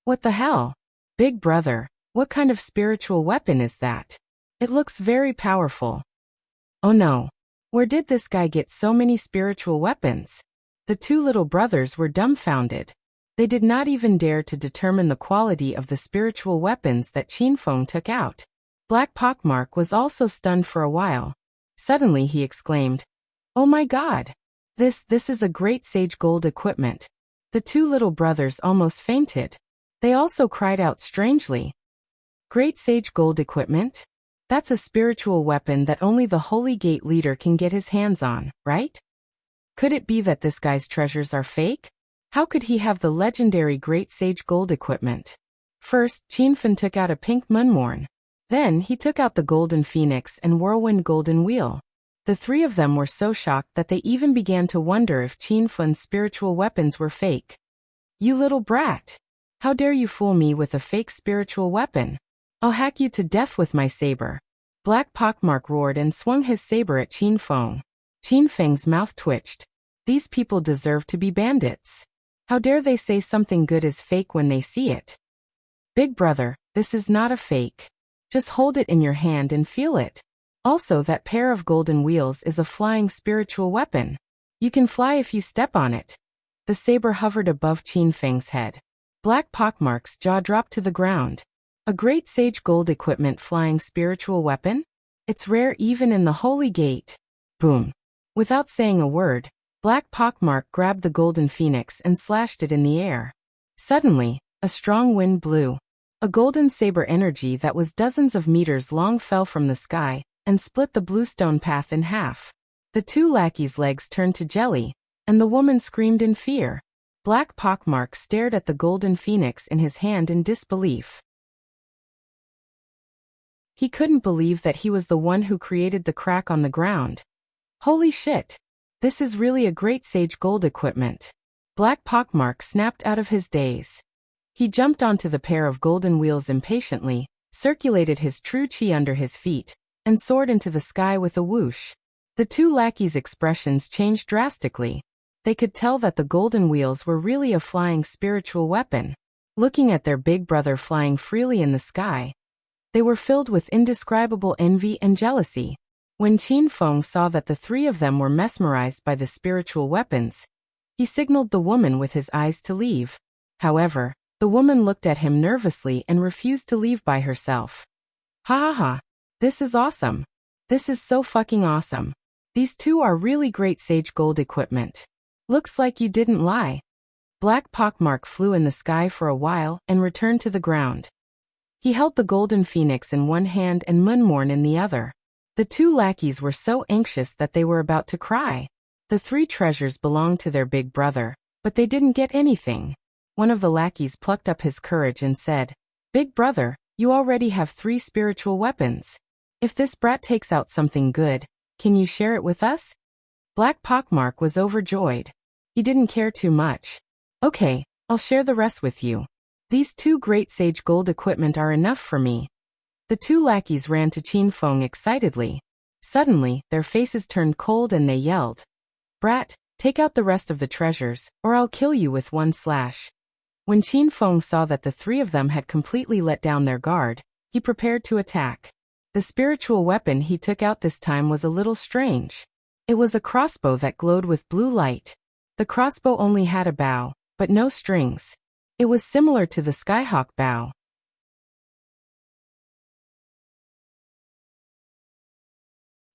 What the hell? Big brother, what kind of spiritual weapon is that? It looks very powerful. Oh no. Where did this guy get so many spiritual weapons? The two little brothers were dumbfounded. They did not even dare to determine the quality of the spiritual weapons that Qin Feng took out. Black Pockmark was also stunned for a while. Suddenly he exclaimed, "Oh my god! This is a great sage gold equipment." The two little brothers almost fainted. They also cried out strangely. Great sage gold equipment? That's a spiritual weapon that only the Holy Gate leader can get his hands on, right? Could it be that this guy's treasures are fake? How could he have the legendary Great Sage Gold equipment? First, Qin Feng took out a pink Munmorn. Then he took out the Golden Phoenix and Whirlwind Golden Wheel. The three of them were so shocked that they even began to wonder if Qin Feng's spiritual weapons were fake. You little brat! How dare you fool me with a fake spiritual weapon? I'll hack you to death with my saber. Black Pockmark roared and swung his saber at Qin Feng. Qin Feng's mouth twitched. These people deserve to be bandits. How dare they say something good is fake when they see it? Big brother, this is not a fake. Just hold it in your hand and feel it. Also, that pair of golden wheels is a flying spiritual weapon. You can fly if you step on it. The saber hovered above Qin Feng's head. Black Pockmark's jaw dropped to the ground. A great sage gold equipment flying spiritual weapon? It's rare even in the Holy Gate. Boom. Without saying a word, Black Pockmark grabbed the golden phoenix and slashed it in the air. Suddenly, a strong wind blew. A golden saber energy that was dozens of meters long fell from the sky and split the bluestone path in half. The two lackeys' legs turned to jelly, and the woman screamed in fear. Black Pockmark stared at the golden phoenix in his hand in disbelief. He couldn't believe that he was the one who created the crack on the ground. Holy shit! This is really a great sage gold equipment. Black Pockmark snapped out of his daze. He jumped onto the pair of golden wheels impatiently, circulated his true chi under his feet, and soared into the sky with a whoosh. The two lackeys' expressions changed drastically. They could tell that the golden wheels were really a flying spiritual weapon. Looking at their big brother flying freely in the sky, they were filled with indescribable envy and jealousy. When Qin Feng saw that the three of them were mesmerized by the spiritual weapons, he signaled the woman with his eyes to leave. However, the woman looked at him nervously and refused to leave by herself. Ha ha ha. This is awesome. This is so fucking awesome. These two are really great sage gold equipment. Looks like you didn't lie. Black Pockmark flew in the sky for a while and returned to the ground. He held the golden phoenix in one hand and Munmorn in the other. The two lackeys were so anxious that they were about to cry. The three treasures belonged to their big brother, but they didn't get anything. One of the lackeys plucked up his courage and said, "Big brother, you already have 3 spiritual weapons. If this brat takes out something good, can you share it with us?" Black Pockmark was overjoyed. He didn't care too much. "Okay, I'll share the rest with you. These 2 great sage gold equipment are enough for me." The 2 lackeys ran to Qin Feng excitedly. Suddenly, their faces turned cold and they yelled, "Brat, take out the rest of the treasures, or I'll kill you with one slash." When Qin Feng saw that the 3 of them had completely let down their guard, he prepared to attack. The spiritual weapon he took out this time was a little strange. It was a crossbow that glowed with blue light. The crossbow only had a bow, but no strings. It was similar to the skyhawk bow.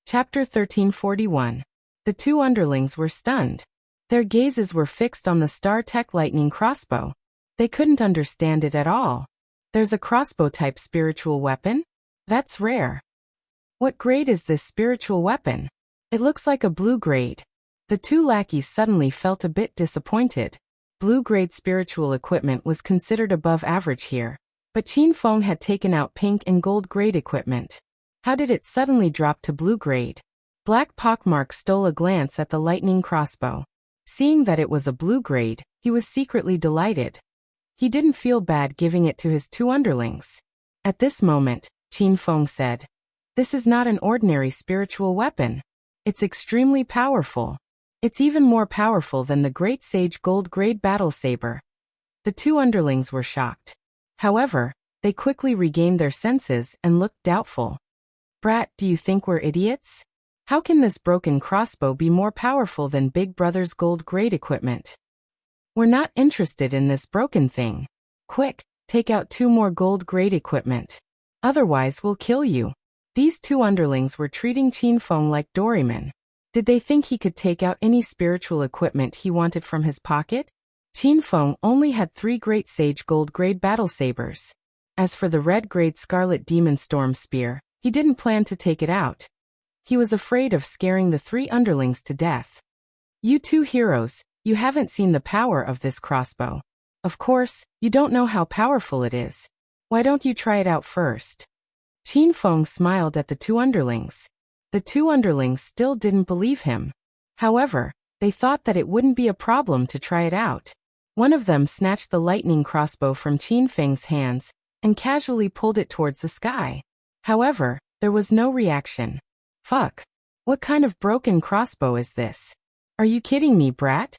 Chapter 1341. The two underlings were stunned. Their gazes were fixed on the StarTech lightning crossbow. They couldn't understand it at all. There's a crossbow-type spiritual weapon? That's rare. What grade is this spiritual weapon? It looks like a blue grade. The two lackeys suddenly felt a bit disappointed. Blue-grade spiritual equipment was considered above average here. But Qin Feng had taken out pink and gold-grade equipment. How did it suddenly drop to blue-grade? Black Pockmark stole a glance at the lightning crossbow. Seeing that it was a blue-grade, he was secretly delighted. He didn't feel bad giving it to his two underlings. At this moment, Qin Feng said, "This is not an ordinary spiritual weapon. It's extremely powerful. It's even more powerful than the Great Sage Gold-grade battle saber." The two underlings were shocked. However, they quickly regained their senses and looked doubtful. "Brat, do you think we're idiots? How can this broken crossbow be more powerful than Big Brother's gold-grade equipment? We're not interested in this broken thing. Quick, take out 2 more gold-grade equipment. Otherwise we'll kill you." These two underlings were treating Qin Feng like Doraemon. Did they think he could take out any spiritual equipment he wanted from his pocket? Qin Feng only had 3 Great Sage Gold-grade battle sabers. As for the red-grade Scarlet Demon Storm Spear, he didn't plan to take it out. He was afraid of scaring the 3 underlings to death. "You two heroes, you haven't seen the power of this crossbow. Of course, you don't know how powerful it is. Why don't you try it out first?" Qin Feng smiled at the two underlings. The two underlings still didn't believe him. However, they thought that it wouldn't be a problem to try it out. One of them snatched the lightning crossbow from Qin Feng's hands and casually pulled it towards the sky. However, there was no reaction. "Fuck. What kind of broken crossbow is this? Are you kidding me, brat?"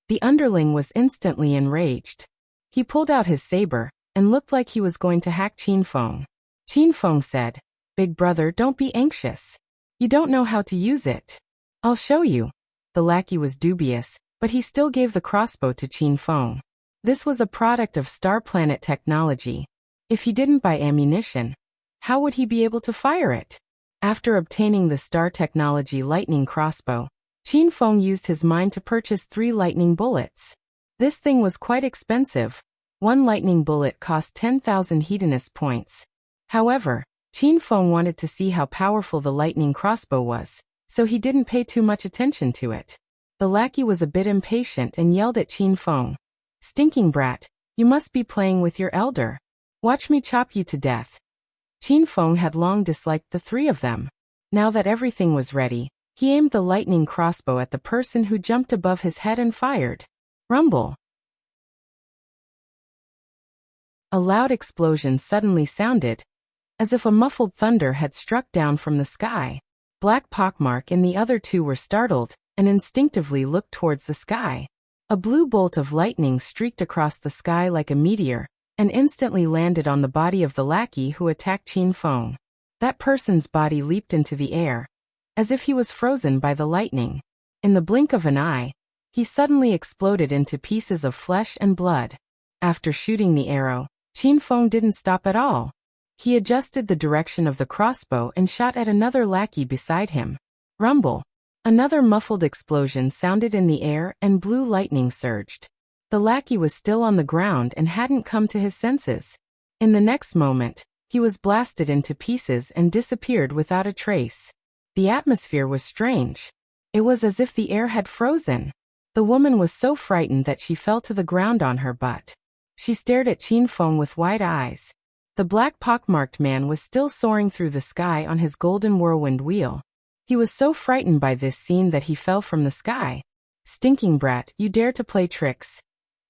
The underling was instantly enraged. He pulled out his saber and looked like he was going to hack Qin Feng. Qin Feng said, "Big brother, don't be anxious. You don't know how to use it. I'll show you." The lackey was dubious, but he still gave the crossbow to Qin Feng. This was a product of Star Planet technology. If he didn't buy ammunition, how would he be able to fire it? After obtaining the Star Technology lightning crossbow, Qin Feng used his mind to purchase 3 lightning bullets. This thing was quite expensive. 1 lightning bullet cost 10,000 Hedonist points. However, Qin Feng wanted to see how powerful the lightning crossbow was, so he didn't pay too much attention to it. The lackey was a bit impatient and yelled at Qin Feng, "Stinking brat, you must be playing with your elder. Watch me chop you to death." Qin Feng had long disliked the 3 of them. Now that everything was ready, he aimed the lightning crossbow at the person who jumped above his head and fired. Rumble! A loud explosion suddenly sounded, as if a muffled thunder had struck down from the sky. Black Pockmark and the other 2 were startled and instinctively looked towards the sky. A blue bolt of lightning streaked across the sky like a meteor and instantly landed on the body of the lackey who attacked Qin Feng. That person's body leaped into the air, as if he was frozen by the lightning. In the blink of an eye, he suddenly exploded into pieces of flesh and blood. After shooting the arrow, Qin Feng didn't stop at all. He adjusted the direction of the crossbow and shot at another lackey beside him. Rumble! Another muffled explosion sounded in the air and blue lightning surged. The lackey was still on the ground and hadn't come to his senses. In the next moment, he was blasted into pieces and disappeared without a trace. The atmosphere was strange. It was as if the air had frozen. The woman was so frightened that she fell to the ground on her butt. She stared at Qin Feng with wide eyes. The black pockmarked man was still soaring through the sky on his golden whirlwind wheel. He was so frightened by this scene that he fell from the sky. "Stinking brat, you dare to play tricks."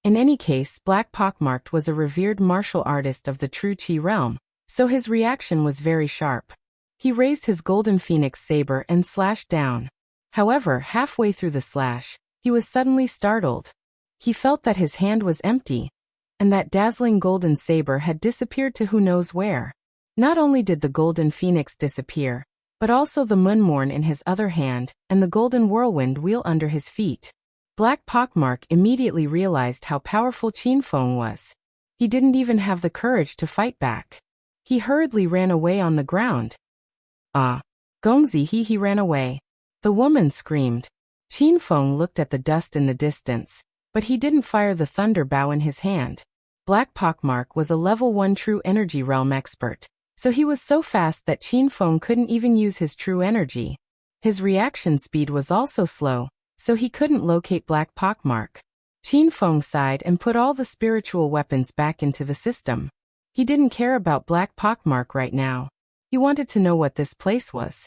In any case, Black Pockmarked was a revered martial artist of the true Qi realm, so his reaction was very sharp. He raised his golden phoenix saber and slashed down. However, halfway through the slash, he was suddenly startled. He felt that his hand was empty, and that dazzling golden saber had disappeared to who knows where. Not only did the golden phoenix disappear, but also the moonmorn in his other hand and the golden whirlwind wheel under his feet. Black Pockmark immediately realized how powerful Qin Feng was. He didn't even have the courage to fight back. He hurriedly ran away on the ground. "Ah, Gongzi he ran away." The woman screamed. Qin Feng looked at the dust in the distance, but he didn't fire the thunder bow in his hand. Black Pockmark was a level 1 true energy realm expert, so he was so fast that Qin Feng couldn't even use his true energy. His reaction speed was also slow, so he couldn't locate Black Pockmark. Qin Feng sighed and put all the spiritual weapons back into the system. He didn't care about Black Pockmark right now. He wanted to know what this place was.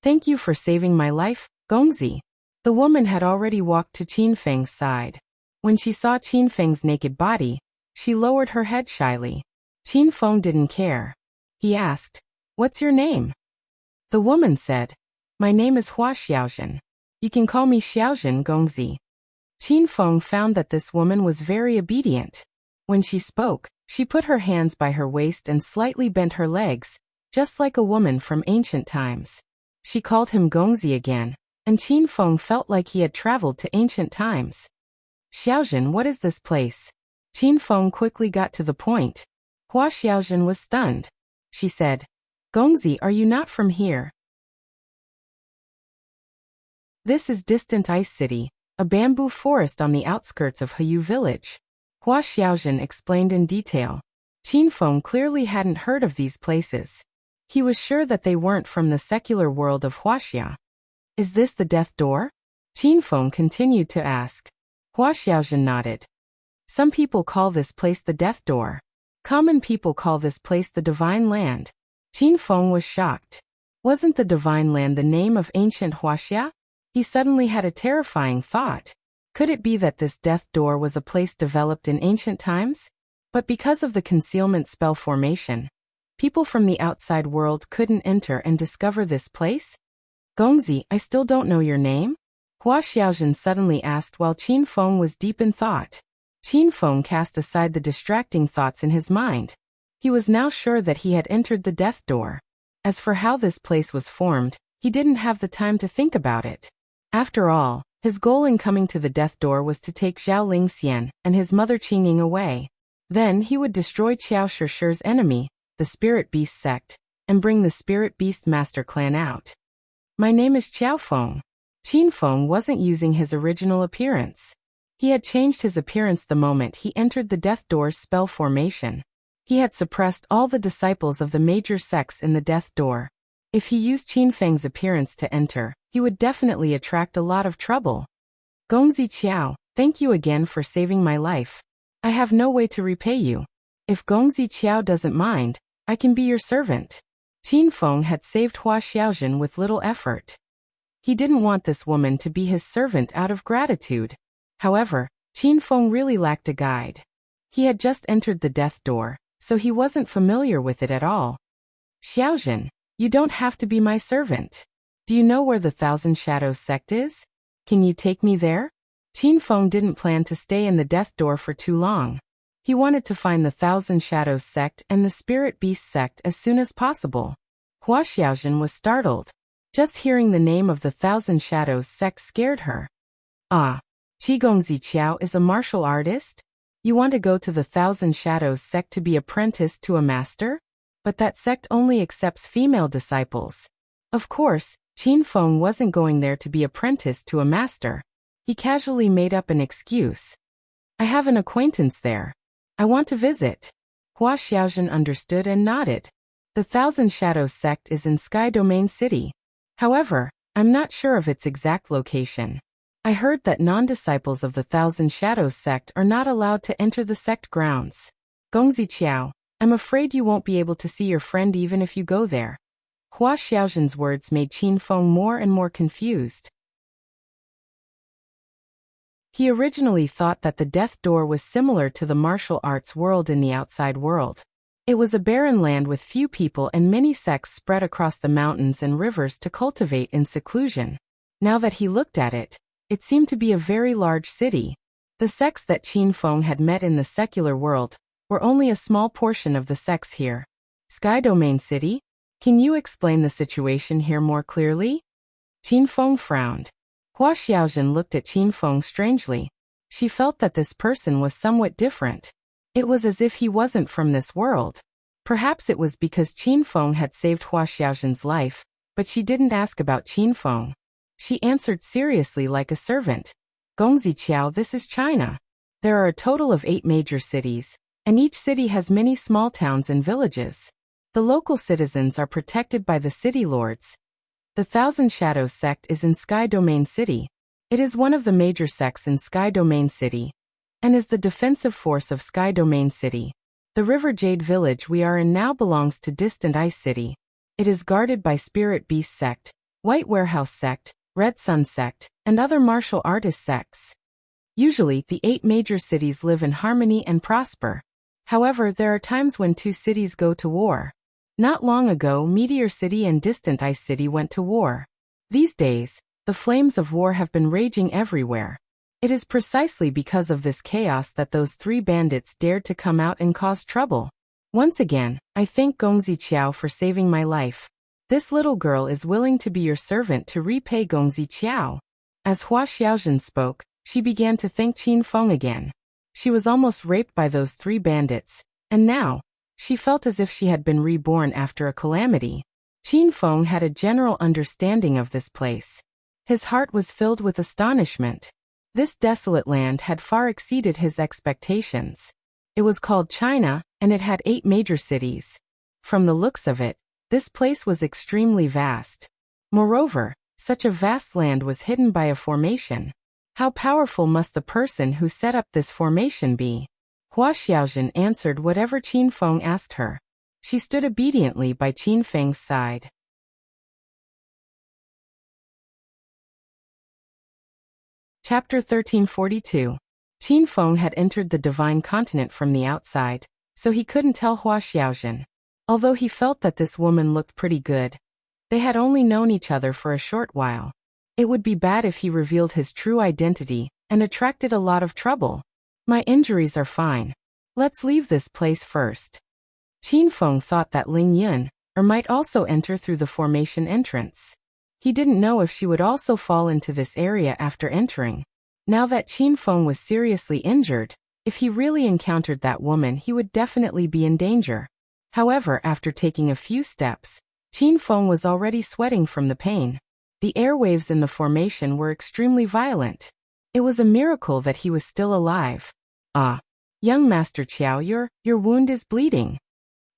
Thank you for saving my life, Gongzi. The woman had already walked to Qin Feng's side. When she saw Qin Feng's naked body, she lowered her head shyly. Qin Feng didn't care. He asked, "What's your name?" The woman said, "My name is Hua Xiaozhen. You can call me Xiaozhen Gongzi." Qin Feng found that this woman was very obedient. When she spoke, she put her hands by her waist and slightly bent her legs, just like a woman from ancient times. She called him Gongzi again, and Qin Feng felt like he had traveled to ancient times. "Xiaozhen, what is this place?" Qin Feng quickly got to the point. Hua Xiaozhen was stunned. She said, "Gongzi, are you not from here?" This is distant Ice City, a bamboo forest on the outskirts of Heyu village. Hua Xiaozhen explained in detail. Qin Feng clearly hadn't heard of these places. He was sure that they weren't from the secular world of Wuxia. "Is this the death door?" Qin Feng continued to ask. Hua Xiaozhen nodded. "Some people call this place the death door. Common people call this place the divine land." Qin Feng was shocked. Wasn't the divine land the name of ancient Wuxia? He suddenly had a terrifying thought. Could it be that this death door was a place developed in ancient times? But because of the concealment spell formation, people from the outside world couldn't enter and discover this place? "Gongzi, I still don't know your name?" Hua Xiaozhen suddenly asked while Qin Feng was deep in thought. Qin Feng cast aside the distracting thoughts in his mind. He was now sure that he had entered the death door. As for how this place was formed, he didn't have the time to think about it. After all, his goal in coming to the death door was to take Zhao Lingxian and his mother Qingying away. Then he would destroy Qiao Shishir's enemy, the Spirit Beast sect, and bring the Spirit Beast Master clan out. "My name is Qiao Feng." Qin Feng wasn't using his original appearance. He had changed his appearance the moment he entered the death door's spell formation. He had suppressed all the disciples of the major sects in the death door. If he used Qin Feng's appearance to enter, he would definitely attract a lot of trouble. "Gongzi Qiao, thank you again for saving my life. I have no way to repay you. If Gongzi Qiao doesn't mind, I can be your servant." Qin Feng had saved Hua Xiaozhen with little effort. He didn't want this woman to be his servant out of gratitude. However, Qin Feng really lacked a guide. He had just entered the death door, so he wasn't familiar with it at all. "Xiaozhen, you don't have to be my servant. Do you know where the Thousand Shadows sect is? Can you take me there?" Qin Feng didn't plan to stay in the death door for too long. He wanted to find the Thousand Shadows sect and the Spirit Beast sect as soon as possible. Hua Xiaozhen was startled. Just hearing the name of the Thousand Shadows sect scared her. "Ah, Qigongzi Qiao is a martial artist? You want to go to the Thousand Shadows sect to be apprenticed to a master? But that sect only accepts female disciples." Of course, Qin Feng wasn't going there to be apprenticed to a master. He casually made up an excuse. "I have an acquaintance there. I want to visit." Hua Xiaozhen understood and nodded. The Thousand Shadows sect is in Sky Domain City. However, I'm not sure of its exact location. I heard that non-disciples of the Thousand Shadows sect are not allowed to enter the sect grounds. "Gongzi Qiao, I'm afraid you won't be able to see your friend even if you go there." Hua Xiaozhen's words made Qin Feng more and more confused. He originally thought that the death door was similar to the martial arts world in the outside world. It was a barren land with few people and many sects spread across the mountains and rivers to cultivate in seclusion. Now that he looked at it, it seemed to be a very large city. The sects that Qin Feng had met in the secular world were only a small portion of the sects here. "Sky Domain City? Can you explain the situation here more clearly?" Qin Feng frowned. Hua Xiaozhen looked at Qin Feng strangely. She felt that this person was somewhat different. It was as if he wasn't from this world. Perhaps it was because Qin Feng had saved Hua Xiaozhen's life, but she didn't ask about Qin Feng. She answered seriously like a servant. Gongzi Qiao, this is China. There are a total of 8 major cities, and each city has many small towns and villages. The local citizens are protected by the city lords. The Thousand Shadows sect is in Sky Domain City. It is one of the major sects in Sky Domain City, and is the defensive force of Sky Domain City. The River Jade village we are in now belongs to Distant Ice City. It is guarded by Spirit Beast sect, White Warehouse sect, Red Sun sect, and other martial artist sects. Usually, the 8 major cities live in harmony and prosper. However, there are times when 2 cities go to war. Not long ago, Meteor City and Distant Ice City went to war. These days, the flames of war have been raging everywhere. It is precisely because of this chaos that those 3 bandits dared to come out and cause trouble. Once again, I thank Gongzi Qiao for saving my life. This little girl is willing to be your servant to repay Gongzi Qiao. As Hua Xiaojun spoke, she began to thank Qin Feng again. She was almost raped by those 3 bandits, and now, she felt as if she had been reborn after a calamity. Qin Feng had a general understanding of this place. His heart was filled with astonishment. This desolate land had far exceeded his expectations. It was called China, and it had 8 major cities. From the looks of it, this place was extremely vast. Moreover, such a vast land was hidden by a formation. How powerful must the person who set up this formation be? Hua Xiaojun answered whatever Qin Feng asked her. She stood obediently by Qin Feng's side. Chapter 1342. Qin Feng had entered the divine continent from the outside, so he couldn't tell Hua Xiaojun. Although he felt that this woman looked pretty good, they had only known each other for a short while. It would be bad if he revealed his true identity and attracted a lot of trouble. My injuries are fine. Let's leave this place first. Qin Feng thought that Ling Yun might also enter through the formation entrance. He didn't know if she would also fall into this area after entering. Now that Qin Feng was seriously injured, if he really encountered that woman he would definitely be in danger. However, after taking a few steps, Qin Feng was already sweating from the pain. The airwaves in the formation were extremely violent. It was a miracle that he was still alive. Ah, young Master Qiao, your wound is bleeding.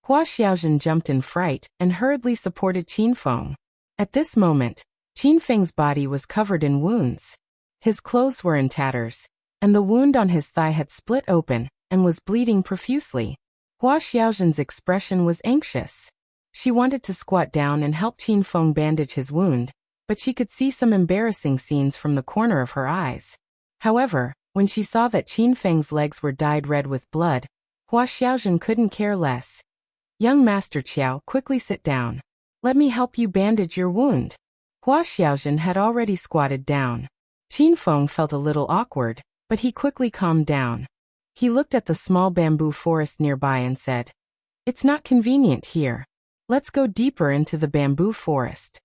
Hua Xiaojun jumped in fright and hurriedly supported Qin Feng. At this moment, Qin Feng's body was covered in wounds. His clothes were in tatters, and the wound on his thigh had split open and was bleeding profusely. Hua Xiaojun's expression was anxious. She wanted to squat down and help Qin Feng bandage his wound, but she could see some embarrassing scenes from the corner of her eyes. However, when she saw that Qin Feng's legs were dyed red with blood, Hua Xiaojun couldn't care less. Young Master Qiao, quickly sit down. Let me help you bandage your wound. Hua Xiaojun had already squatted down. Qin Feng felt a little awkward, but he quickly calmed down. He looked at the small bamboo forest nearby and said, "It's not convenient here. Let's go deeper into the bamboo forest."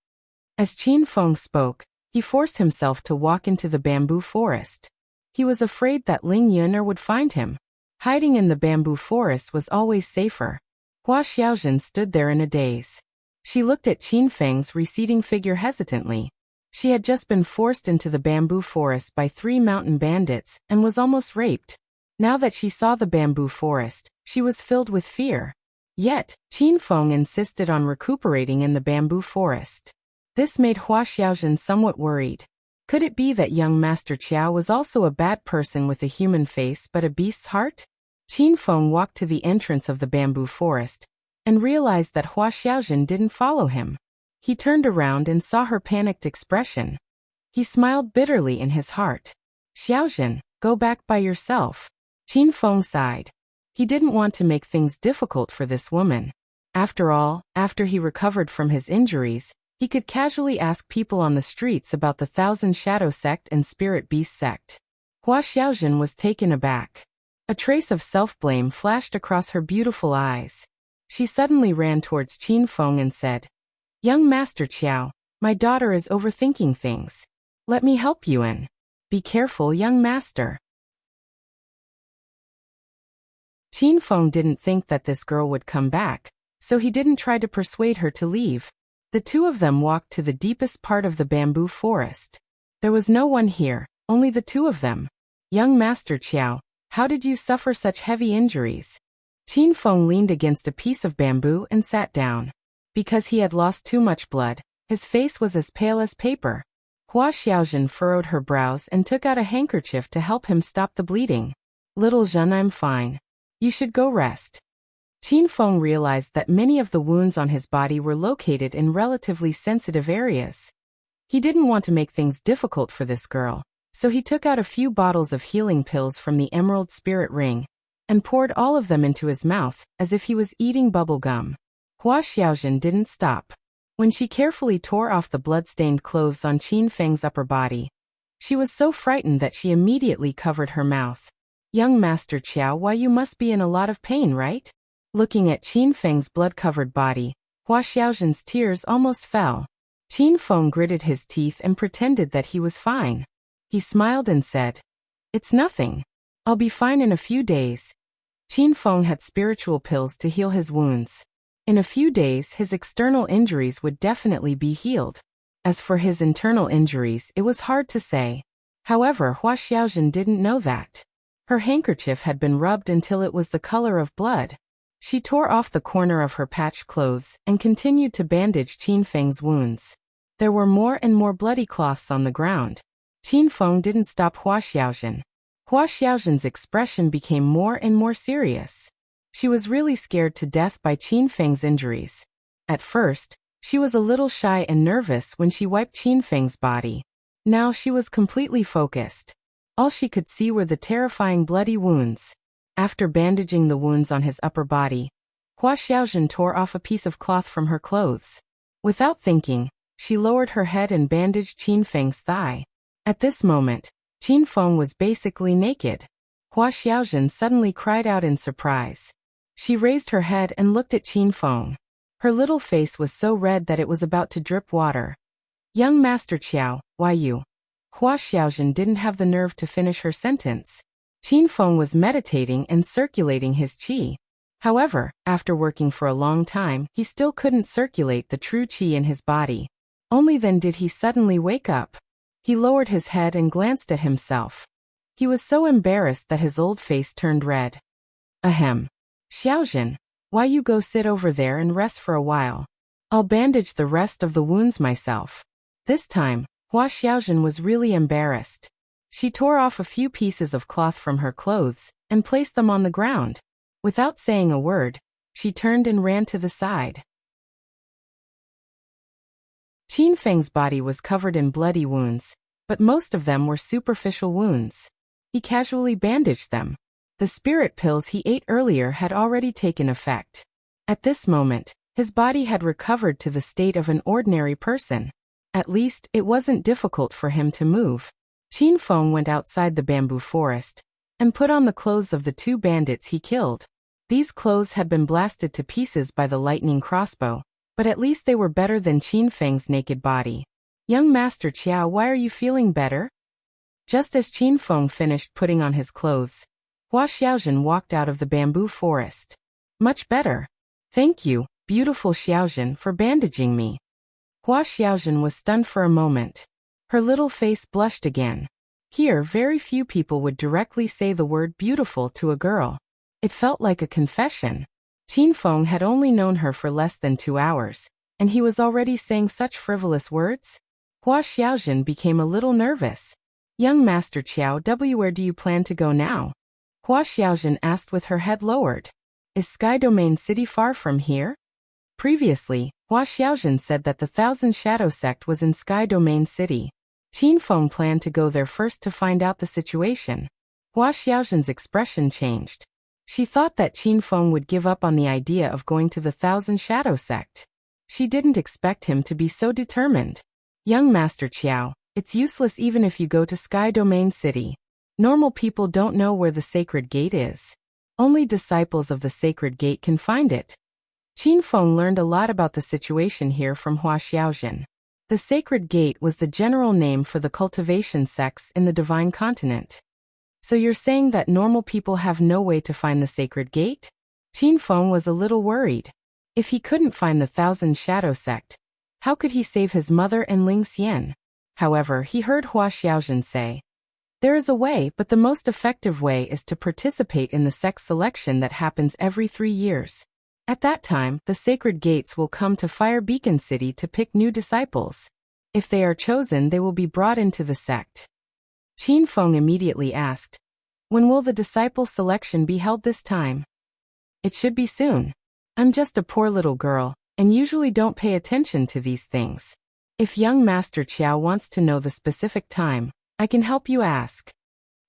As Qin Feng spoke, he forced himself to walk into the bamboo forest. He was afraid that Ling Yun would find him. Hiding in the bamboo forest was always safer. Hua Xiaojun stood there in a daze. She looked at Qin Feng's receding figure hesitantly. She had just been forced into the bamboo forest by 3 mountain bandits and was almost raped. Now that she saw the bamboo forest, she was filled with fear. Yet, Qin Feng insisted on recuperating in the bamboo forest. This made Hua Xiaojun somewhat worried. Could it be that young Master Qiao was also a bad person with a human face but a beast's heart? Qin Feng walked to the entrance of the bamboo forest and realized that Hua Xiaojun didn't follow him. He turned around and saw her panicked expression. He smiled bitterly in his heart. "Xiaojun, go back by yourself." Qin Feng sighed. He didn't want to make things difficult for this woman. After all, after he recovered from his injuries, he could casually ask people on the streets about the Thousand Shadow sect and Spirit Beast sect. Hua Xiaojun was taken aback. A trace of self-blame flashed across her beautiful eyes. She suddenly ran towards Qin Feng and said, "Young Master Qiao, my daughter is overthinking things. Let me help you in. Be careful, young master." Qin Feng didn't think that this girl would come back, so he didn't try to persuade her to leave. The two of them walked to the deepest part of the bamboo forest. There was no one here, only the two of them. Young Master Qiao, how did you suffer such heavy injuries? Qin Feng leaned against a piece of bamboo and sat down. Because he had lost too much blood, his face was as pale as paper. Hua Xiaojun furrowed her brows and took out a handkerchief to help him stop the bleeding. Little Zhen, I'm fine. You should go rest. Qin Feng realized that many of the wounds on his body were located in relatively sensitive areas. He didn't want to make things difficult for this girl, so he took out a few bottles of healing pills from the Emerald Spirit Ring and poured all of them into his mouth, as if he was eating bubble gum. Hua Xiaojun didn't stop. When she carefully tore off the blood-stained clothes on Qin Feng's upper body, she was so frightened that she immediately covered her mouth. Young Master Qiao, why you must be in a lot of pain, right? Looking at Qin Feng's blood-covered body, Hua Xiaojun's tears almost fell. Qin Feng gritted his teeth and pretended that he was fine. He smiled and said, "It's nothing. I'll be fine in a few days." Qin Feng had spiritual pills to heal his wounds. In a few days his external injuries would definitely be healed. As for his internal injuries, it was hard to say. However, Hua Xiaojun didn't know that. Her handkerchief had been rubbed until it was the color of blood. She tore off the corner of her patched clothes and continued to bandage Qin Feng's wounds. There were more and more bloody cloths on the ground. Qin Feng didn't stop Hua Xiaojun. Hua Xiaojun's expression became more and more serious. She was really scared to death by Qin Feng's injuries. At first, she was a little shy and nervous when she wiped Qin Feng's body. Now she was completely focused. All she could see were the terrifying bloody wounds. After bandaging the wounds on his upper body, Hua Xiaojun tore off a piece of cloth from her clothes. Without thinking, she lowered her head and bandaged Qin Feng's thigh. At this moment, Qin Feng was basically naked. Hua Xiaojun suddenly cried out in surprise. She raised her head and looked at Qin Feng. Her little face was so red that it was about to drip water. Young Master Qiao, why you? Hua Xiaojun didn't have the nerve to finish her sentence. Qin Feng was meditating and circulating his qi. However, after working for a long time, he still couldn't circulate the true qi in his body. Only then did he suddenly wake up. He lowered his head and glanced at himself. He was so embarrassed that his old face turned red. Ahem. Xiaojun, why you go sit over there and rest for a while? I'll bandage the rest of the wounds myself. This time, Hua Xiaojun was really embarrassed. She tore off a few pieces of cloth from her clothes and placed them on the ground. Without saying a word, she turned and ran to the side. Qin Feng's body was covered in bloody wounds, but most of them were superficial wounds. He casually bandaged them. The spirit pills he ate earlier had already taken effect. At this moment, his body had recovered to the state of an ordinary person. At least, it wasn't difficult for him to move. Qin Feng went outside the bamboo forest and put on the clothes of the two bandits he killed. These clothes had been blasted to pieces by the lightning crossbow, but at least they were better than Qin Feng's naked body. Young Master Qiao, why are you feeling better? Just as Qin Feng finished putting on his clothes, Hua Xiaojun walked out of the bamboo forest. Much better. Thank you, beautiful Xiaojun, for bandaging me. Hua Xiaojun was stunned for a moment. Her little face blushed again. Here, very few people would directly say the word beautiful to a girl. It felt like a confession. Qin Feng had only known her for less than 2 hours, and he was already saying such frivolous words? Hua Xiaojun became a little nervous. Young Master Qiao, where do you plan to go now? Hua Xiaojun asked with her head lowered. Is Sky Domain City far from here? Previously, Hua Xiaojun said that the Thousand Shadow sect was in Sky Domain City. Qin Feng planned to go there first to find out the situation. Hua Xiaojun's expression changed. She thought that Qin Feng would give up on the idea of going to the Thousand Shadow sect. She didn't expect him to be so determined. Young Master Qiao, it's useless even if you go to Sky Domain City. Normal people don't know where the Sacred Gate is. Only disciples of the Sacred Gate can find it. Qin Feng learned a lot about the situation here from Hua Xiaojun. The Sacred Gate was the general name for the cultivation sects in the Divine Continent. So you're saying that normal people have no way to find the Sacred Gate? Qin Feng was a little worried. If he couldn't find the Thousand Shadow sect, How could he save his mother and Ling Xian? However, he heard Hua Xiaojun say, "There is a way, but the most effective way is to participate in the sect selection that happens every 3 years. At that time, the sacred gates will come to Fire Beacon City to pick new disciples. If they are chosen, they will be brought into the sect." Qin Feng immediately asked, "When will the disciple selection be held this time?" "It should be soon. I'm just a poor little girl, and usually don't pay attention to these things. If young Master Qiao wants to know the specific time, I can help you ask."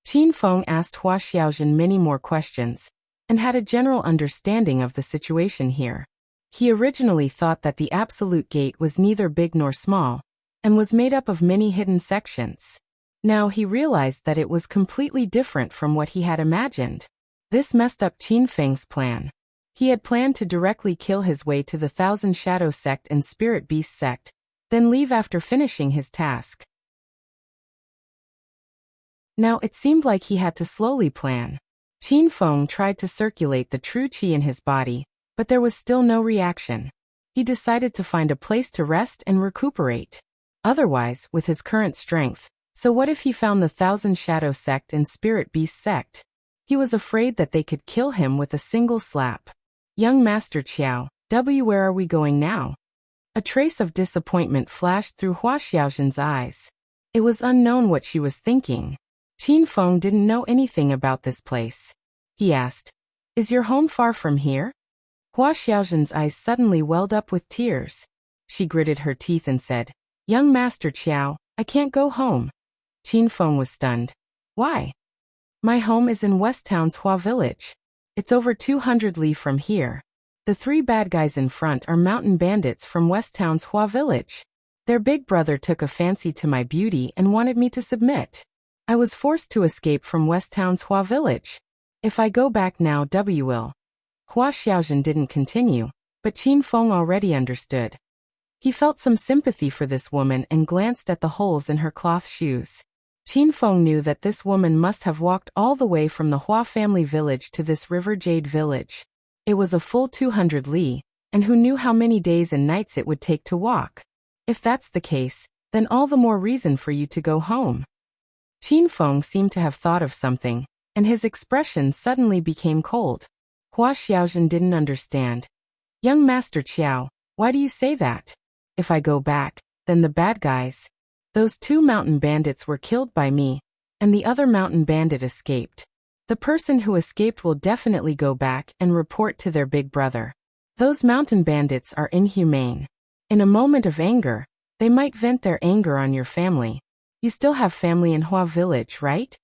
Qin Feng asked Hua Xiaojun many more questions, and had a general understanding of the situation here. He originally thought that the Absolute Gate was neither big nor small, and was made up of many hidden sections. Now he realized that it was completely different from what he had imagined. This messed up Qin Feng's plan. He had planned to directly kill his way to the Thousand Shadow sect and Spirit Beast sect, then leave after finishing his task. Now it seemed like he had to slowly plan. Qin Feng tried to circulate the true qi in his body, but there was still no reaction. He decided to find a place to rest and recuperate. Otherwise, with his current strength, so what if he found the Thousand Shadow sect and Spirit Beast sect? He was afraid that they could kill him with a single slap. "Young Master Qiao, where are we going now?" A trace of disappointment flashed through Hua Xiaojun's eyes. It was unknown what she was thinking. Qin Feng didn't know anything about this place. He asked, "Is your home far from here?" Hua Xiaojun's eyes suddenly welled up with tears. She gritted her teeth and said, "Young Master Qiao, I can't go home." Qin Feng was stunned. "Why?" "My home is in West Town's Hua village. It's over 200 li from here. The 3 bad guys in front are mountain bandits from West Town's Hua village. Their big brother took a fancy to my beauty and wanted me to submit. I was forced to escape from West Town's Hua village. If I go back now, will." Hua Xiaojun didn't continue, but Qin Feng already understood. He felt some sympathy for this woman and glanced at the holes in her cloth shoes. Qin Feng knew that this woman must have walked all the way from the Hua family village to this River Jade village. It was a full 200 li, and who knew how many days and nights it would take to walk? If that's the case, then all the more reason for you to go home. Qin Feng seemed to have thought of something, and his expression suddenly became cold. Hua Xiaojun didn't understand. "Young Master Qiao, why do you say that? If I go back, then the bad guys. Those 2 mountain bandits were killed by me, and the other mountain bandit escaped. The person who escaped will definitely go back and report to their big brother. Those mountain bandits are inhumane. In a moment of anger, they might vent their anger on your family. You still have family in Hua village, right?"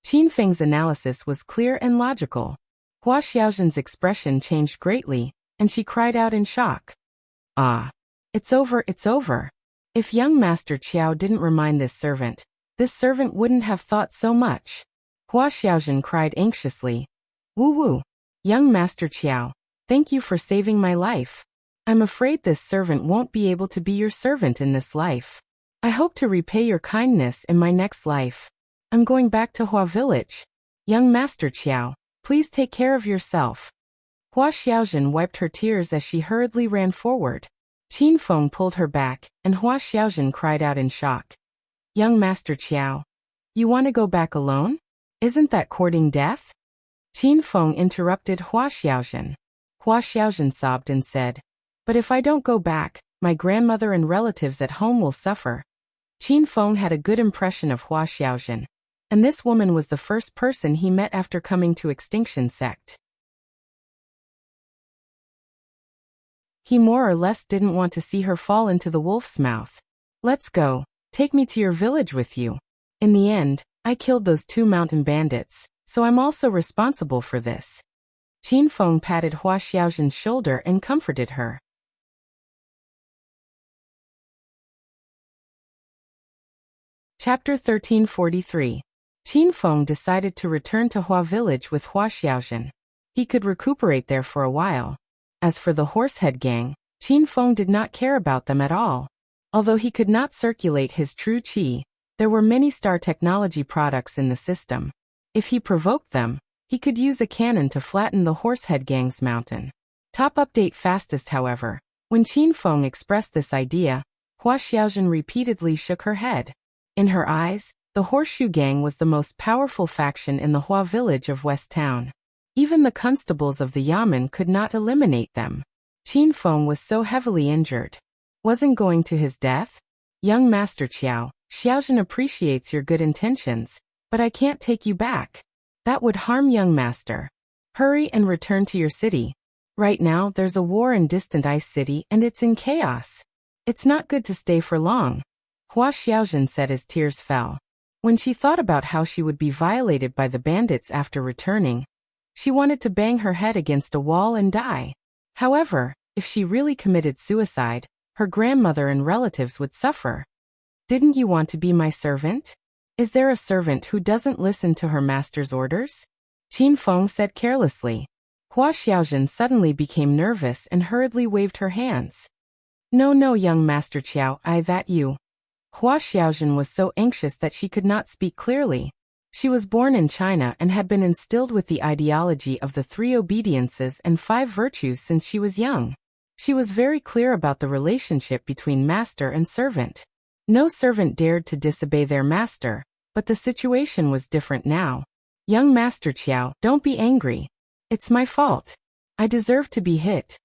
Qin Feng's analysis was clear and logical. Hua Xiaojun's expression changed greatly, and she cried out in shock. "Ah! It's over, it's over. If young Master Qiao didn't remind this servant wouldn't have thought so much." Hua Xiaojun cried anxiously. "Woo! Young Master Qiao, thank you for saving my life. I'm afraid this servant won't be able to be your servant in this life. I hope to repay your kindness in my next life. I'm going back to Hua village. Young Master Qiao, please take care of yourself." Hua Xiaojun wiped her tears as she hurriedly ran forward. Qin Feng pulled her back, and Hua Xiaojun cried out in shock. "Young Master Qiao, you want to go back alone? Isn't that courting death?" Qin Feng interrupted Hua Xiaojun. Hua Xiaojun sobbed and said, "But if I don't go back, my grandmother and relatives at home will suffer." Qin Feng had a good impression of Hua Xiaojun, and this woman was the first person he met after coming to Extinction Sect. He more or less didn't want to see her fall into the wolf's mouth. "Let's go. Take me to your village with you. In the end, I killed those 2 mountain bandits, so I'm also responsible for this." Qin Feng patted Hua Xiaojun's shoulder and comforted her. Chapter 1343. Qin Feng decided to return to Hua village with Hua Xiaojun. He could recuperate there for a while. As for the Horsehead gang, Qin Feng did not care about them at all. Although he could not circulate his true qi, there were many star technology products in the system. If he provoked them, he could use a cannon to flatten the Horsehead gang's mountain. Top update fastest, however, When Qin Feng expressed this idea, Hua Xiaojun repeatedly shook her head. In her eyes, the Horseshoe Gang was the most powerful faction in the Hua village of West Town. Even the constables of the Yamen could not eliminate them. Qin Feng was so heavily injured. Wasn't going to his death? Young Master Qiao, Xiaojun appreciates your good intentions, but I can't take you back. That would harm young master. Hurry and return to your city. Right now there's a war in distant Ice City and it's in chaos. It's not good to stay for long. Hua Xiaojun said as tears fell. When she thought about how she would be violated by the bandits after returning, she wanted to bang her head against a wall and die. However, if she really committed suicide, her grandmother and relatives would suffer. Didn't you want to be my servant? Is there a servant who doesn't listen to her master's orders? Qin Feng said carelessly. Hua Xiaojun suddenly became nervous and hurriedly waved her hands. No, young Master Qiao, that you. Hua Xiaojun was so anxious that she could not speak clearly. She was born in China and had been instilled with the ideology of the 3 obediences and 5 virtues since she was young. She was very clear about the relationship between master and servant. No servant dared to disobey their master, but the situation was different now. Young Master Qiao, don't be angry. It's my fault. I deserve to be hit.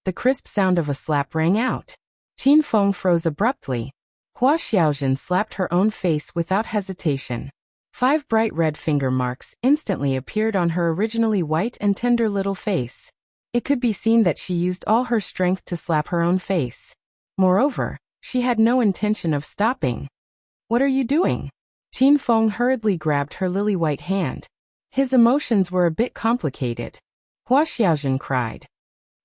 The crisp sound of a slap rang out. Qin Feng froze abruptly. Hua Xiaojun slapped her own face without hesitation. 5 bright red finger marks instantly appeared on her originally white and tender little face. It could be seen that she used all her strength to slap her own face. Moreover, she had no intention of stopping. What are you doing? Qin Feng hurriedly grabbed her lily-white hand. His emotions were a bit complicated. Hua Xiaojun cried.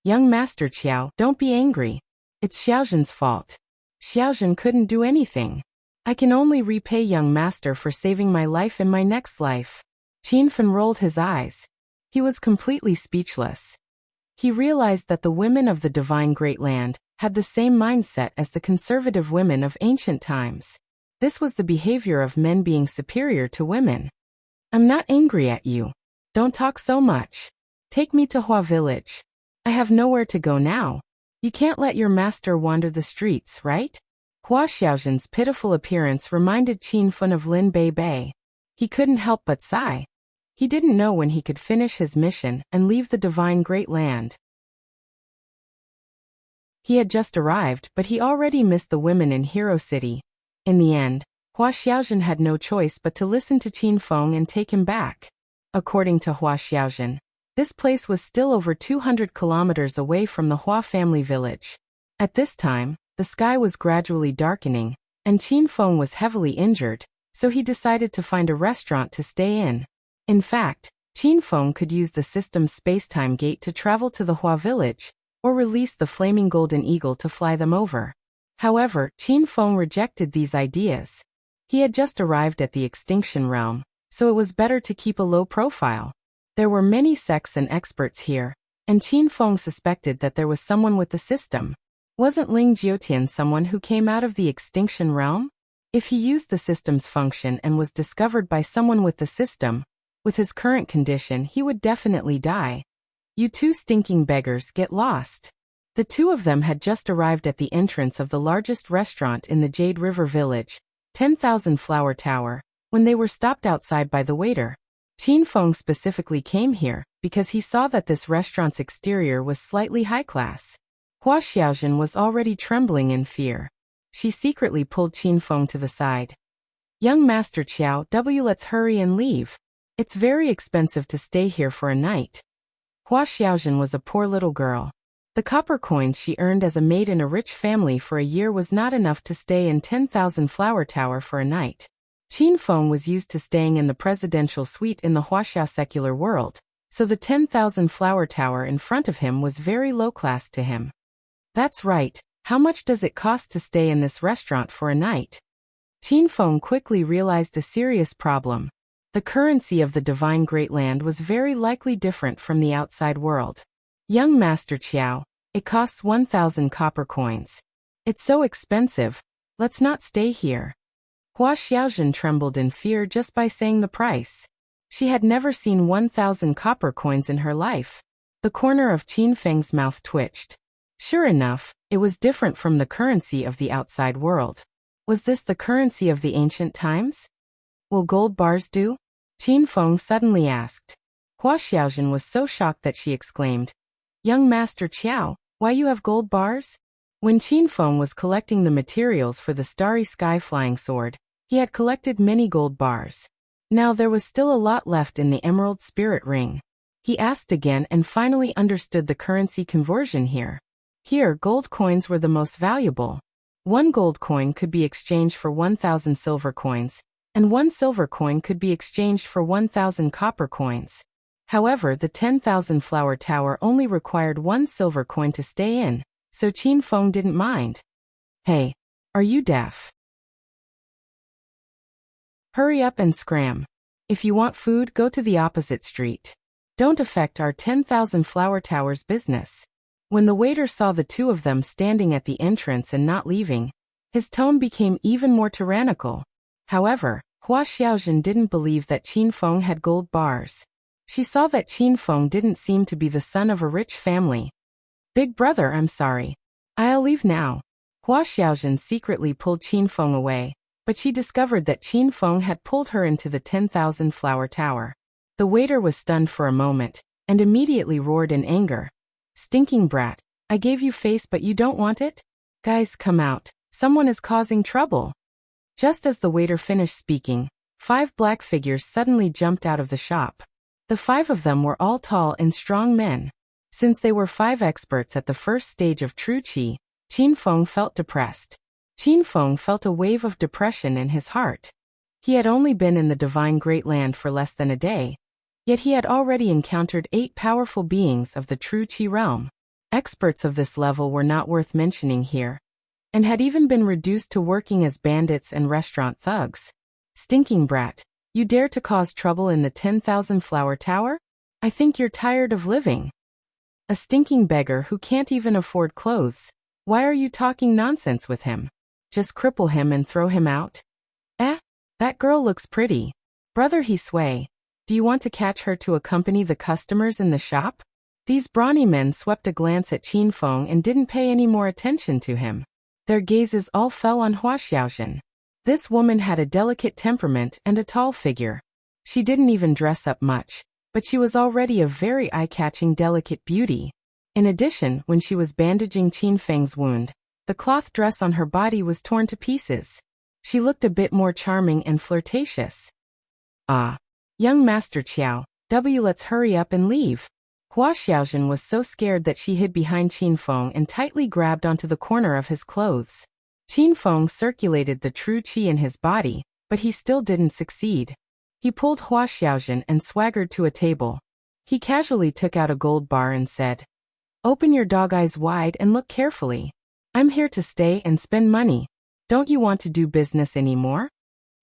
Young Master Qiao, don't be angry. It's Xiaojun's fault. Xiaojun couldn't do anything. I can only repay young master for saving my life in my next life. Qin Feng rolled his eyes. He was completely speechless. He realized that the women of the divine great land had the same mindset as the conservative women of ancient times. This was the behavior of men being superior to women. I'm not angry at you. Don't talk so much. Take me to Hua village. I have nowhere to go now. You can't let your master wander the streets, right? Hua Xiaojun's pitiful appearance reminded Qin Feng of Lin Bei Bei. He couldn't help but sigh. He didn't know when he could finish his mission and leave the divine great land. He had just arrived, but he already missed the women in Hero City. In the end, Hua Xiaojun had no choice but to listen to Qin Feng and take him back. According to Hua Xiaojun, this place was still over 200 kilometers away from the Hua family village. At this time, the sky was gradually darkening, and Qin Feng was heavily injured, so he decided to find a restaurant to stay in. In fact, Qin Feng could use the system's space-time gate to travel to the Hua village, or release the flaming golden eagle to fly them over. However, Qin Feng rejected these ideas. He had just arrived at the extinction realm, so it was better to keep a low profile. There were many sects and experts here, and Qin Feng suspected that there was someone with the system. Wasn't Ling Jiotian someone who came out of the extinction realm? If he used the system's function and was discovered by someone with the system, with his current condition he would definitely die. You 2 stinking beggars, get lost. The 2 of them had just arrived at the entrance of the largest restaurant in the Jade River village, 10,000 Flower Tower, when they were stopped outside by the waiter. Qin Feng specifically came here because he saw that this restaurant's exterior was slightly high-class. Hua Xiaojun was already trembling in fear. She secretly pulled Qin Feng to the side. Young Master Qiao, let's hurry and leave. It's very expensive to stay here for a night. Hua Xiaojun was a poor little girl. The copper coins she earned as a maid in a rich family for a year was not enough to stay in 10,000 Flower Tower for a night. Qin Feng was used to staying in the presidential suite in the Huaxia secular world, so the 10,000 Flower Tower in front of him was very low class to him. That's right, how much does it cost to stay in this restaurant for a night? Qin Feng quickly realized a serious problem. The currency of the divine great land was very likely different from the outside world. Young Master Qiao, it costs 1,000 copper coins. It's so expensive, let's not stay here. Hua Xiaojun trembled in fear just by saying the price. She had never seen 1,000 copper coins in her life. The corner of Qin Feng's mouth twitched. Sure enough, it was different from the currency of the outside world. Was this the currency of the ancient times? Will gold bars do? Qin Feng suddenly asked. Hua Xiaojun was so shocked that she exclaimed, "Young Master Qiao, why you have gold bars?" When Qin Feng was collecting the materials for the starry sky flying sword, he had collected many gold bars. Now there was still a lot left in the emerald spirit ring. He asked again and finally understood the currency conversion here. Here, gold coins were the most valuable. 1 gold coin could be exchanged for 1,000 silver coins, and 1 silver coin could be exchanged for 1,000 copper coins. However, the 10,000 flower tower only required 1 silver coin to stay in, so Qin Feng didn't mind. Hey, are you deaf? Hurry up and scram. If you want food, go to the opposite street. Don't affect our 10,000 flower towers business. When the waiter saw the two of them standing at the entrance and not leaving, his tone became even more tyrannical. However, Hua Xiaojun didn't believe that Qin Feng had gold bars. She saw that Qin Feng didn't seem to be the son of a rich family. Big brother, I'm sorry. I'll leave now. Hua Xiaojun secretly pulled Qin Feng away, but she discovered that Qin Feng had pulled her into the 10,000 flower tower. The waiter was stunned for a moment, and immediately roared in anger. Stinking brat, I gave you face but you don't want it? Guys, come out, someone is causing trouble. Just as the waiter finished speaking, 5 black figures suddenly jumped out of the shop. The 5 of them were all tall and strong men. Since they were 5 experts at the first stage of true qi, Qin Feng felt depressed. Qin Feng felt a wave of depression in his heart. He had only been in the divine great land for less than a day, yet he had already encountered 8 powerful beings of the true qi realm. Experts of this level were not worth mentioning here, and had even been reduced to working as bandits and restaurant thugs. Stinking brat, you dare to cause trouble in the 10,000 flower tower? I think you're tired of living. A stinking beggar who can't even afford clothes. Why are you talking nonsense with him? Just cripple him and throw him out? That girl looks pretty. Brother Hisui, do you want to catch her to accompany the customers in the shop? These brawny men swept a glance at Qin Feng and didn't pay any more attention to him. Their gazes all fell on Hua Xiaojun. This woman had a delicate temperament and a tall figure. She didn't even dress up much, but she was already a very eye-catching delicate beauty. In addition, when she was bandaging Qin Feng's wound, the cloth dress on her body was torn to pieces. She looked a bit more charming and flirtatious. Ah, young Master Qiao, let's hurry up and leave. Hua Xiaojun was so scared that she hid behind Qin Feng and tightly grabbed onto the corner of his clothes. Qin Feng circulated the true qi in his body, but he still didn't succeed. He pulled Hua Xiaojun and swaggered to a table. He casually took out a gold bar and said, "Open your dog eyes wide and look carefully. I'm here to stay and spend money. Don't you want to do business anymore?"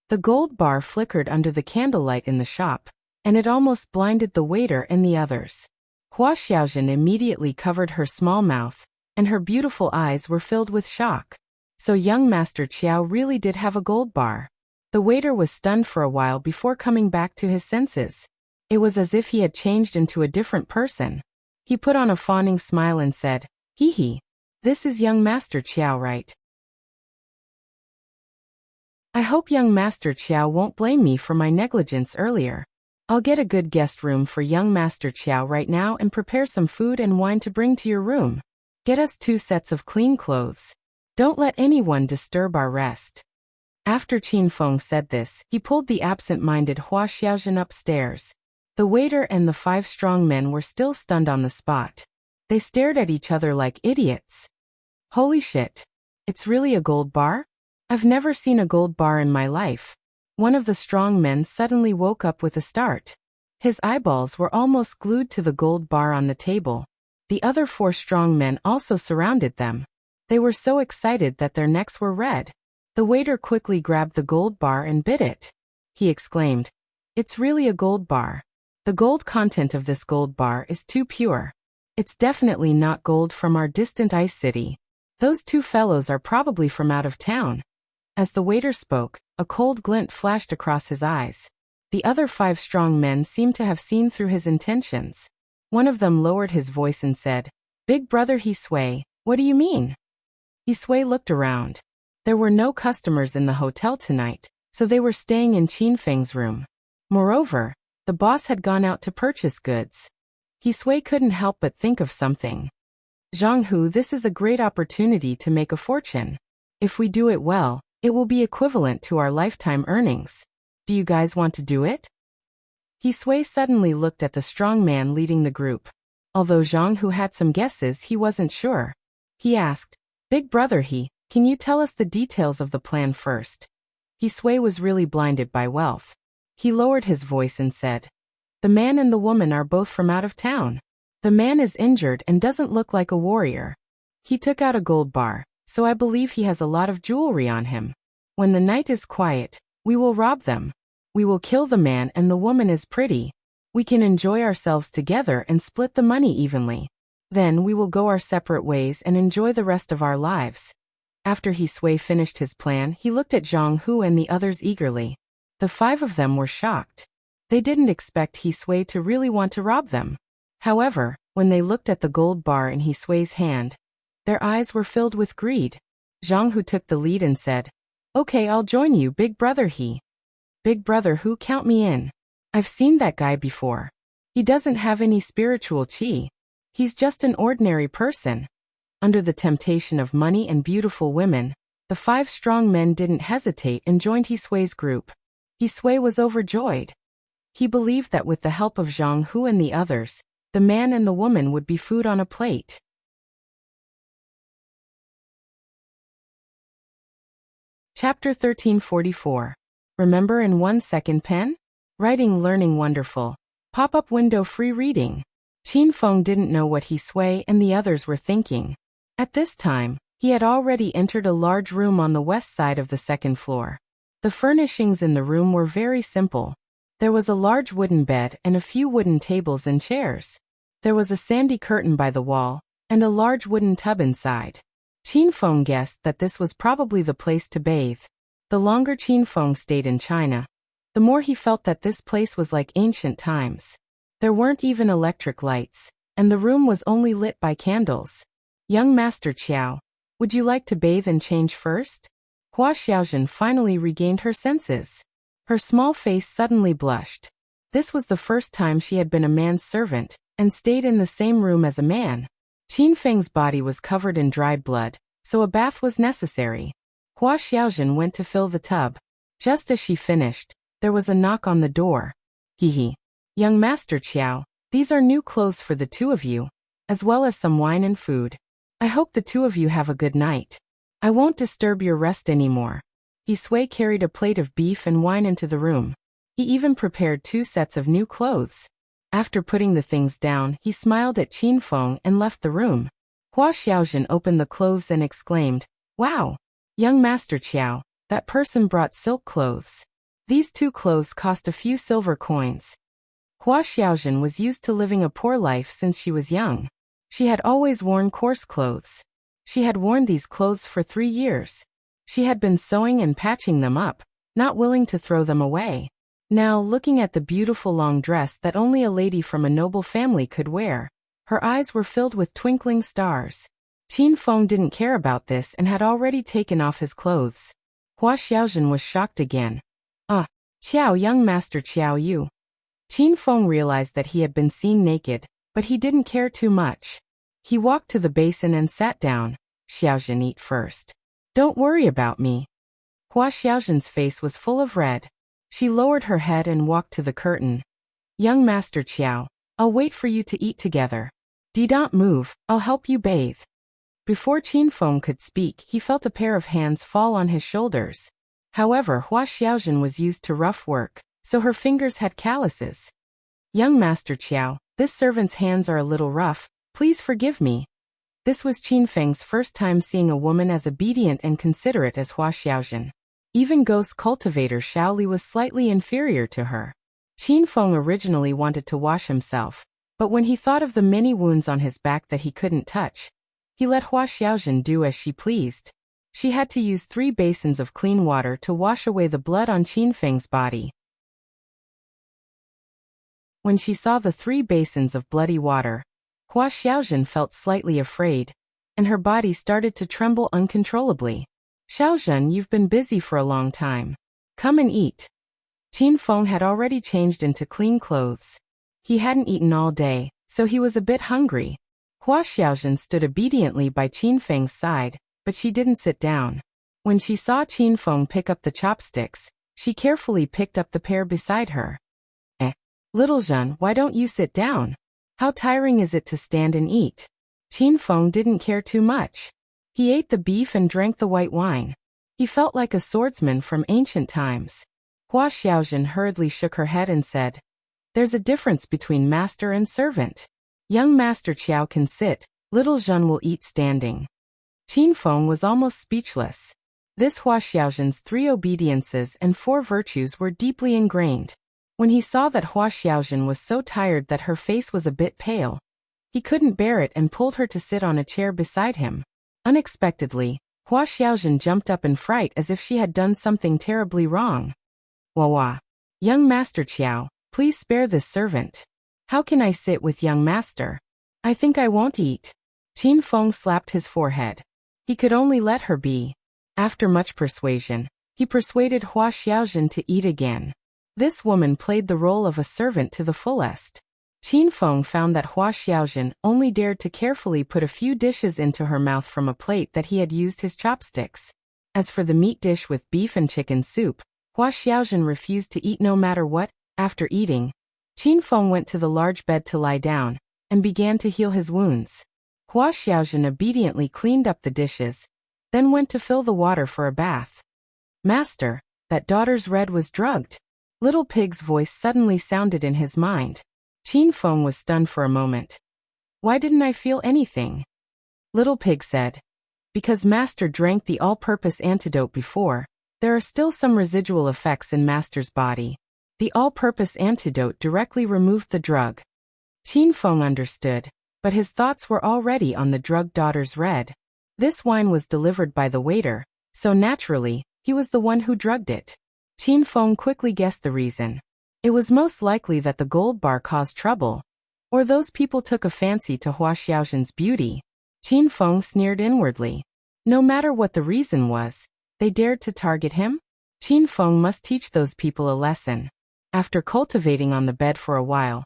The gold bar flickered under the candlelight in the shop, and it almost blinded the waiter and the others. Hua Xiaojun immediately covered her small mouth, and her beautiful eyes were filled with shock. So young Master Qiao really did have a gold bar. The waiter was stunned for a while before coming back to his senses. It was as if he had changed into a different person. He put on a fawning smile and said, "Hee hee. This is young Master Qiao, right? I hope young Master Qiao won't blame me for my negligence earlier. I'll get a good guest room for young Master Qiao right now and prepare some food and wine to bring to your room. Get us 2 sets of clean clothes. Don't let anyone disturb our rest." After Qin Feng said this, he pulled the absent-minded Hua Xiaojun upstairs. The waiter and the 5 strong men were still stunned on the spot. They stared at each other like idiots. Holy shit. It's really a gold bar? I've never seen a gold bar in my life. One of the strong men suddenly woke up with a start. His eyeballs were almost glued to the gold bar on the table. The other 4 strong men also surrounded them. They were so excited that their necks were red. The waiter quickly grabbed the gold bar and bit it. He exclaimed, "It's really a gold bar. The gold content of this gold bar is too pure. It's definitely not gold from our distant ice city. Those 2 fellows are probably from out of town." As the waiter spoke, a cold glint flashed across his eyes. The other 5 strong men seemed to have seen through his intentions. One of them lowered his voice and said, "Big brother Hisui, What do you mean? Yisui looked around. There were no customers in the hotel tonight, so they were staying in Qinfeng's room. Moreover, the boss had gone out to purchase goods. Yisui couldn't help but think of something. Zhanghu, this is a great opportunity to make a fortune. If we do it well, it will be equivalent to our lifetime earnings. Do you guys want to do it? Yisui suddenly looked at the strong man leading the group. Although Zhanghu had some guesses, he wasn't sure. He asked, Big brother can you tell us the details of the plan first? Yisui was really blinded by wealth. He lowered his voice and said, The man and the woman are both from out of town. The man is injured and doesn't look like a warrior. He took out a gold bar, so I believe he has a lot of jewelry on him. When the night is quiet, we will rob them. We will kill the man and the woman is pretty. We can enjoy ourselves together and split the money evenly. Then we will go our separate ways and enjoy the rest of our lives. After Yisui finished his plan, he looked at Zhanghu and the others eagerly. The 5 of them were shocked. They didn't expect Yisui to really want to rob them. However, when they looked at the gold bar in Yisui's hand, their eyes were filled with greed. Zhanghu took the lead and said, Okay, I'll join you, big brother Big brother Hu, count me in. I've seen that guy before. He doesn't have any spiritual qi. He's just an ordinary person. Under the temptation of money and beautiful women, the 5 strong men didn't hesitate and joined Yisui's group. Yisui was overjoyed. He believed that with the help of Zhanghu and the others, the man and the woman would be food on a plate. Chapter 1344. Remember in 1 second pen? Writing learning wonderful. Pop-up window free reading. Qinfeng didn't know what Yisui and the others were thinking. At this time, he had already entered a large room on the west side of the 2nd floor. The furnishings in the room were very simple. There was a large wooden bed and a few wooden tables and chairs. There was a sandy curtain by the wall, and a large wooden tub inside. Qinfeng guessed that this was probably the place to bathe. The longer Qinfeng stayed in China, the more he felt that this place was like ancient times. There weren't even electric lights, and the room was only lit by candles. Young Master Qiao, would you like to bathe and change first? Hua Xiaozhen finally regained her senses. Her small face suddenly blushed. This was the first time she had been a man's servant, and stayed in the same room as a man. Qinfeng's body was covered in dried blood, so a bath was necessary. Hua Xiaozhen went to fill the tub. Just as she finished, there was a knock on the door. Young Master Qiao, these are new clothes for the 2 of you, as well as some wine and food. I hope the 2 of you have a good night. I won't disturb your rest anymore. Yisui carried a plate of beef and wine into the room. He even prepared 2 sets of new clothes. After putting the things down, he smiled at Qinfeng and left the room. Hua Xiaozhen opened the clothes and exclaimed, Wow! Young Master Qiao, that person brought silk clothes. These 2 clothes cost a few silver coins. Hua Xiaozhen was used to living a poor life since she was young. She had always worn coarse clothes. She had worn these clothes for 3 years. She had been sewing and patching them up, not willing to throw them away. Now, looking at the beautiful long dress that only a lady from a noble family could wear, her eyes were filled with twinkling stars. Qinfeng didn't care about this and had already taken off his clothes. Hua Xiaozhen was shocked again. Qiao, young Master Qiao, you. Qinfeng realized that he had been seen naked, but he didn't care too much. He walked to the basin and sat down. Xiaozhen, eat first. Don't worry about me. Hua Xiaozhen's face was full of red. She lowered her head and walked to the curtain. Young Master Qiao, I'll wait for you to eat together. Don't move, I'll help you bathe. Before Qinfeng could speak, he felt a pair of hands fall on his shoulders. However, Hua Xiaozhen was used to rough work, so her fingers had calluses. Young Master Qiao, this servant's hands are a little rough, please forgive me. This was Qinfeng's first time seeing a woman as obedient and considerate as Hua Xiaozhen. Even ghost cultivator Shaoli was slightly inferior to her. Qinfeng originally wanted to wash himself, but when he thought of the many wounds on his back that he couldn't touch, he let Hua Xiaozhen do as she pleased. She had to use 3 basins of clean water to wash away the blood on Qinfeng's body. When she saw the 3 basins of bloody water, Hua Xiaozhen felt slightly afraid. and her body started to tremble uncontrollably. Xiaozhen, you've been busy for a long time. Come and eat. Qin Feng had already changed into clean clothes. He hadn't eaten all day, so he was a bit hungry. Hua Xiaozhen stood obediently by Qin Feng's side, but she didn't sit down. When she saw Qin Feng pick up the chopsticks, she carefully picked up the pair beside her. Little Zhen, why don't you sit down? How tiring is it to stand and eat? Qin Feng didn't care too much. He ate the beef and drank the white wine. He felt like a swordsman from ancient times. Hua Xiaozhen hurriedly shook her head and said, "There's a difference between master and servant. Young Master Qiao can sit, little Zhen will eat standing." Qin Feng was almost speechless. This Hua Xiaozhen's 3 obediences and 4 virtues were deeply ingrained. When he saw that Hua Xiaozhen was so tired that her face was a bit pale, he couldn't bear it and pulled her to sit on a chair beside him. Unexpectedly, Hua Xiaozhen jumped up in fright as if she had done something terribly wrong. Wah! Young Master Qiao, please spare this servant. How can I sit with young master? I think I won't eat. Qin Feng slapped his forehead. He could only let her be. After much persuasion, he persuaded Hua Xiaozhen to eat again. This woman played the role of a servant to the fullest. Qin Feng found that Hua Xiaozhen only dared to carefully put a few dishes into her mouth from a plate that he had used his chopsticks. As for the meat dish with beef and chicken soup, Hua Xiaozhen refused to eat no matter what. After eating, Qin Feng went to the large bed to lie down, and began to heal his wounds. Hua Xiaozhen obediently cleaned up the dishes, then went to fill the water for a bath. Master, that daughter's red was drugged. Little Pig's voice suddenly sounded in his mind. Qin Feng was stunned for a moment. Why didn't I feel anything? Little Pig said. Because Master drank the all-purpose antidote before, there are still some residual effects in Master's body. The all-purpose antidote directly removed the drug. Qin Feng understood, but his thoughts were already on the drugged daughter's red. This wine was delivered by the waiter, so naturally, he was the one who drugged it. Qin Feng quickly guessed the reason. It was most likely that the gold bar caused trouble, or those people took a fancy to Hua Xiaozhen's beauty. Qin Feng sneered inwardly. No matter what the reason was, they dared to target him? Qin Feng must teach those people a lesson. After cultivating on the bed for a while,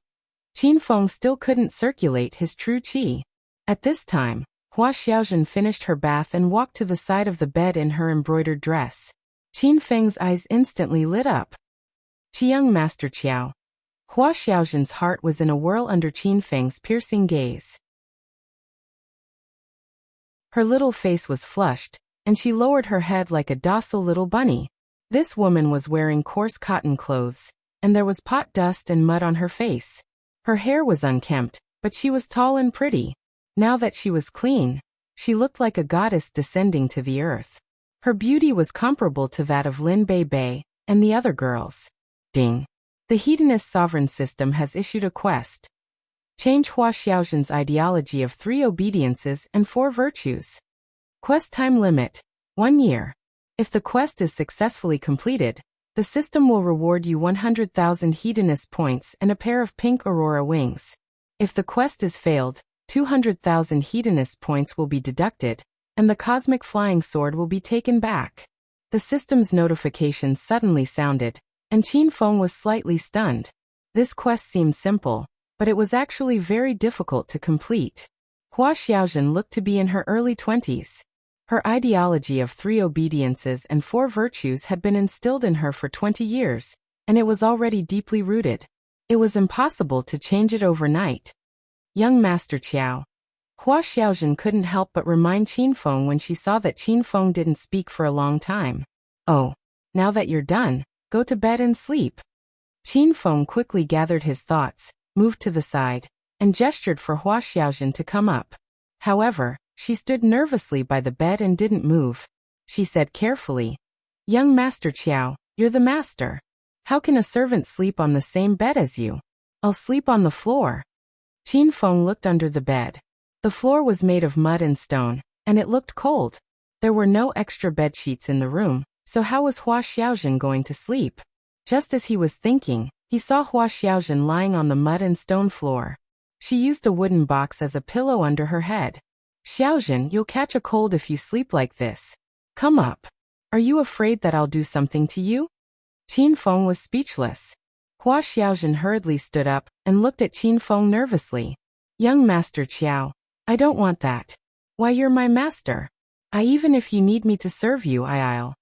Qin Feng still couldn't circulate his true qi. At this time, Hua Xiaozhen finished her bath and walked to the side of the bed in her embroidered dress. Qin Feng's eyes instantly lit up. Young Master Qiao. Hua Xiaozhen's heart was in a whirl under Qin Feng's piercing gaze. Her little face was flushed, and she lowered her head like a docile little bunny. This woman was wearing coarse cotton clothes, and there was pot dust and mud on her face. Her hair was unkempt, but she was tall and pretty. Now that she was clean, she looked like a goddess descending to the earth. Her beauty was comparable to that of Lin Bei Bei and the other girls. Ding. The Hedonist sovereign system has issued a quest. Change Hua Xiaozhen's ideology of 3 obediences and 4 virtues. Quest time limit, 1 year. If the quest is successfully completed, the system will reward you 100,000 Hedonist points and a pair of pink aurora wings. If the quest is failed, 200,000 Hedonist points will be deducted, and the cosmic flying sword will be taken back. The system's notification suddenly sounded, and Qin Feng was slightly stunned. This quest seemed simple, but it was actually very difficult to complete. Hua Xiaozhen looked to be in her early 20s. Her ideology of 3 obediences and 4 virtues had been instilled in her for 20 years, and it was already deeply rooted. It was impossible to change it overnight. Young Master Qiao. Hua Xiaozhen couldn't help but remind Qin Feng when she saw that Qin Feng didn't speak for a long time. Oh, now that you're done, go to bed and sleep. Qin Feng quickly gathered his thoughts, moved to the side, and gestured for Hua Xiaozhen to come up. However, she stood nervously by the bed and didn't move. She said carefully, "Young Master Qiao, you're the master. How can a servant sleep on the same bed as you? I'll sleep on the floor." Qin Feng looked under the bed. The floor was made of mud and stone, and it looked cold. There were no extra bed sheets in the room, so how was Hua Xiaozhen going to sleep? Just as he was thinking, he saw Hua Xiaozhen lying on the mud and stone floor. She used a wooden box as a pillow under her head. Xiaojin, you'll catch a cold if you sleep like this. Come up. Are you afraid that I'll do something to you? Qin Feng was speechless. Hua Xiaojin hurriedly stood up and looked at Qin Feng nervously. Young Master Qiao, I don't want that. Why, you're my master. Even if you need me to serve you, I'll.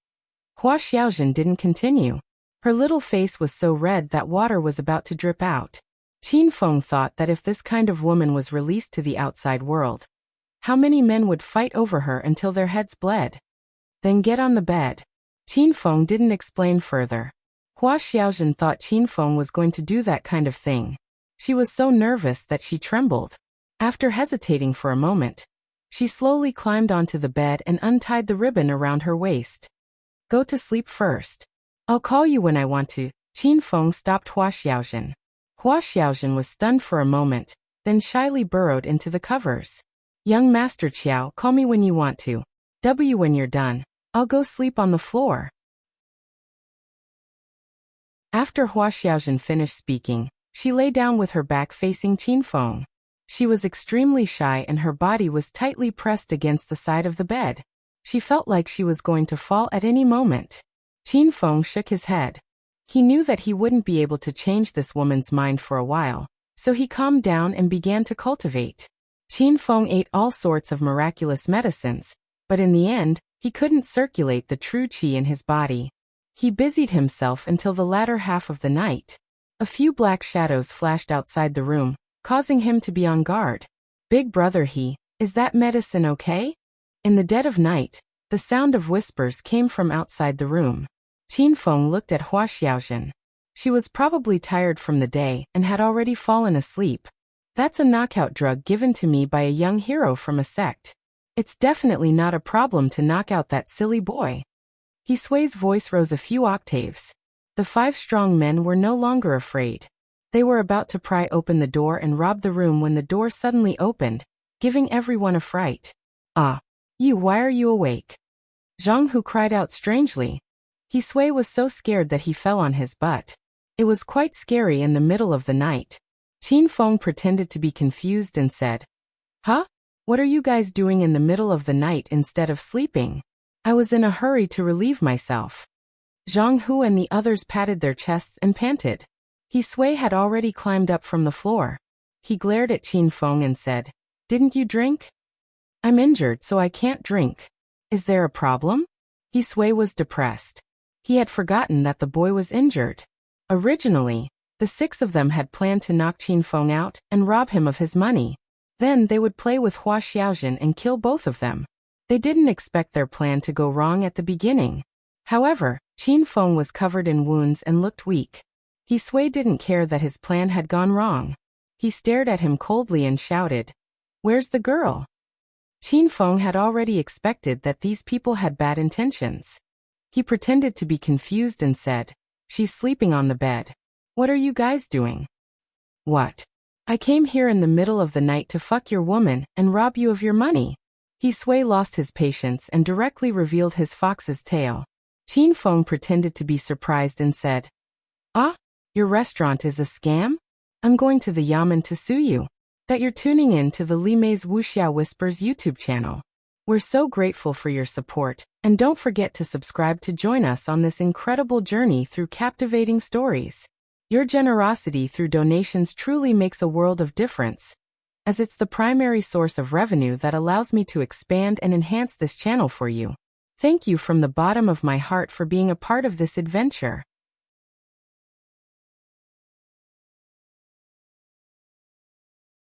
Hua Xiaojin didn't continue. Her little face was so red that water was about to drip out. Qin Feng thought that if this kind of woman was released to the outside world, how many men would fight over her until their heads bled? Then get on the bed. Qin Feng didn't explain further. Hua Xiaojin thought Qin Feng was going to do that kind of thing. She was so nervous that she trembled. After hesitating for a moment, she slowly climbed onto the bed and untied the ribbon around her waist. Go to sleep first. I'll call you when I want to. Qin Feng stopped Hua Xiaojin. Hua Xiaojin was stunned for a moment, then shyly burrowed into the covers. Young Master Qiao, call me when you want to. When you're done, I'll go sleep on the floor. After Hua Xiaojin finished speaking, she lay down with her back facing Qin Feng. She was extremely shy and her body was tightly pressed against the side of the bed. She felt like she was going to fall at any moment. Qin Feng shook his head. He knew that he wouldn't be able to change this woman's mind for a while, so he calmed down and began to cultivate. Qin Feng ate all sorts of miraculous medicines, but in the end, he couldn't circulate the true qi in his body. He busied himself until the latter half of the night. A few black shadows flashed outside the room, causing him to be on guard. Big brother, is that medicine okay? In the dead of night, the sound of whispers came from outside the room. Qin Feng looked at Hua Xiaojin. She was probably tired from the day and had already fallen asleep. That's a knockout drug given to me by a young hero from a sect. It's definitely not a problem to knock out that silly boy. Sui's voice rose a few octaves. The 5 strong men were no longer afraid. They were about to pry open the door and rob the room when the door suddenly opened, giving everyone a fright. Why are you awake? Zhang Hu cried out strangely. Sui was so scared that he fell on his butt. It was quite scary in the middle of the night. Qin Feng pretended to be confused and said, Huh? What are you guys doing in the middle of the night instead of sleeping? I was in a hurry to relieve myself. Zhang Hu and the others patted their chests and panted. Sui had already climbed up from the floor. He glared at Qin Feng and said, Didn't you drink? I'm injured, so I can't drink. Is there a problem? Sui was depressed. He had forgotten that the boy was injured. Originally, the 6 of them had planned to knock Qin Feng out and rob him of his money. Then they would play with Hua Xiaojin and kill both of them. They didn't expect their plan to go wrong at the beginning. However, Qin Feng was covered in wounds and looked weak. Sui didn't care that his plan had gone wrong. He stared at him coldly and shouted, Where's the girl? Qin Feng had already expected that these people had bad intentions. He pretended to be confused and said, She's sleeping on the bed. What are you guys doing? What? I came here in the middle of the night to fuck your woman and rob you of your money. Sui lost his patience and directly revealed his fox's tail. Qin Feng pretended to be surprised and said, Your restaurant is a scam? I'm going to the Yamen to sue you. That you're tuning in to the Li Mei's Wuxia Whispers YouTube channel. We're so grateful for your support, and don't forget to subscribe to join us on this incredible journey through captivating stories. Your generosity through donations truly makes a world of difference, as it's the primary source of revenue that allows me to expand and enhance this channel for you. Thank you from the bottom of my heart for being a part of this adventure.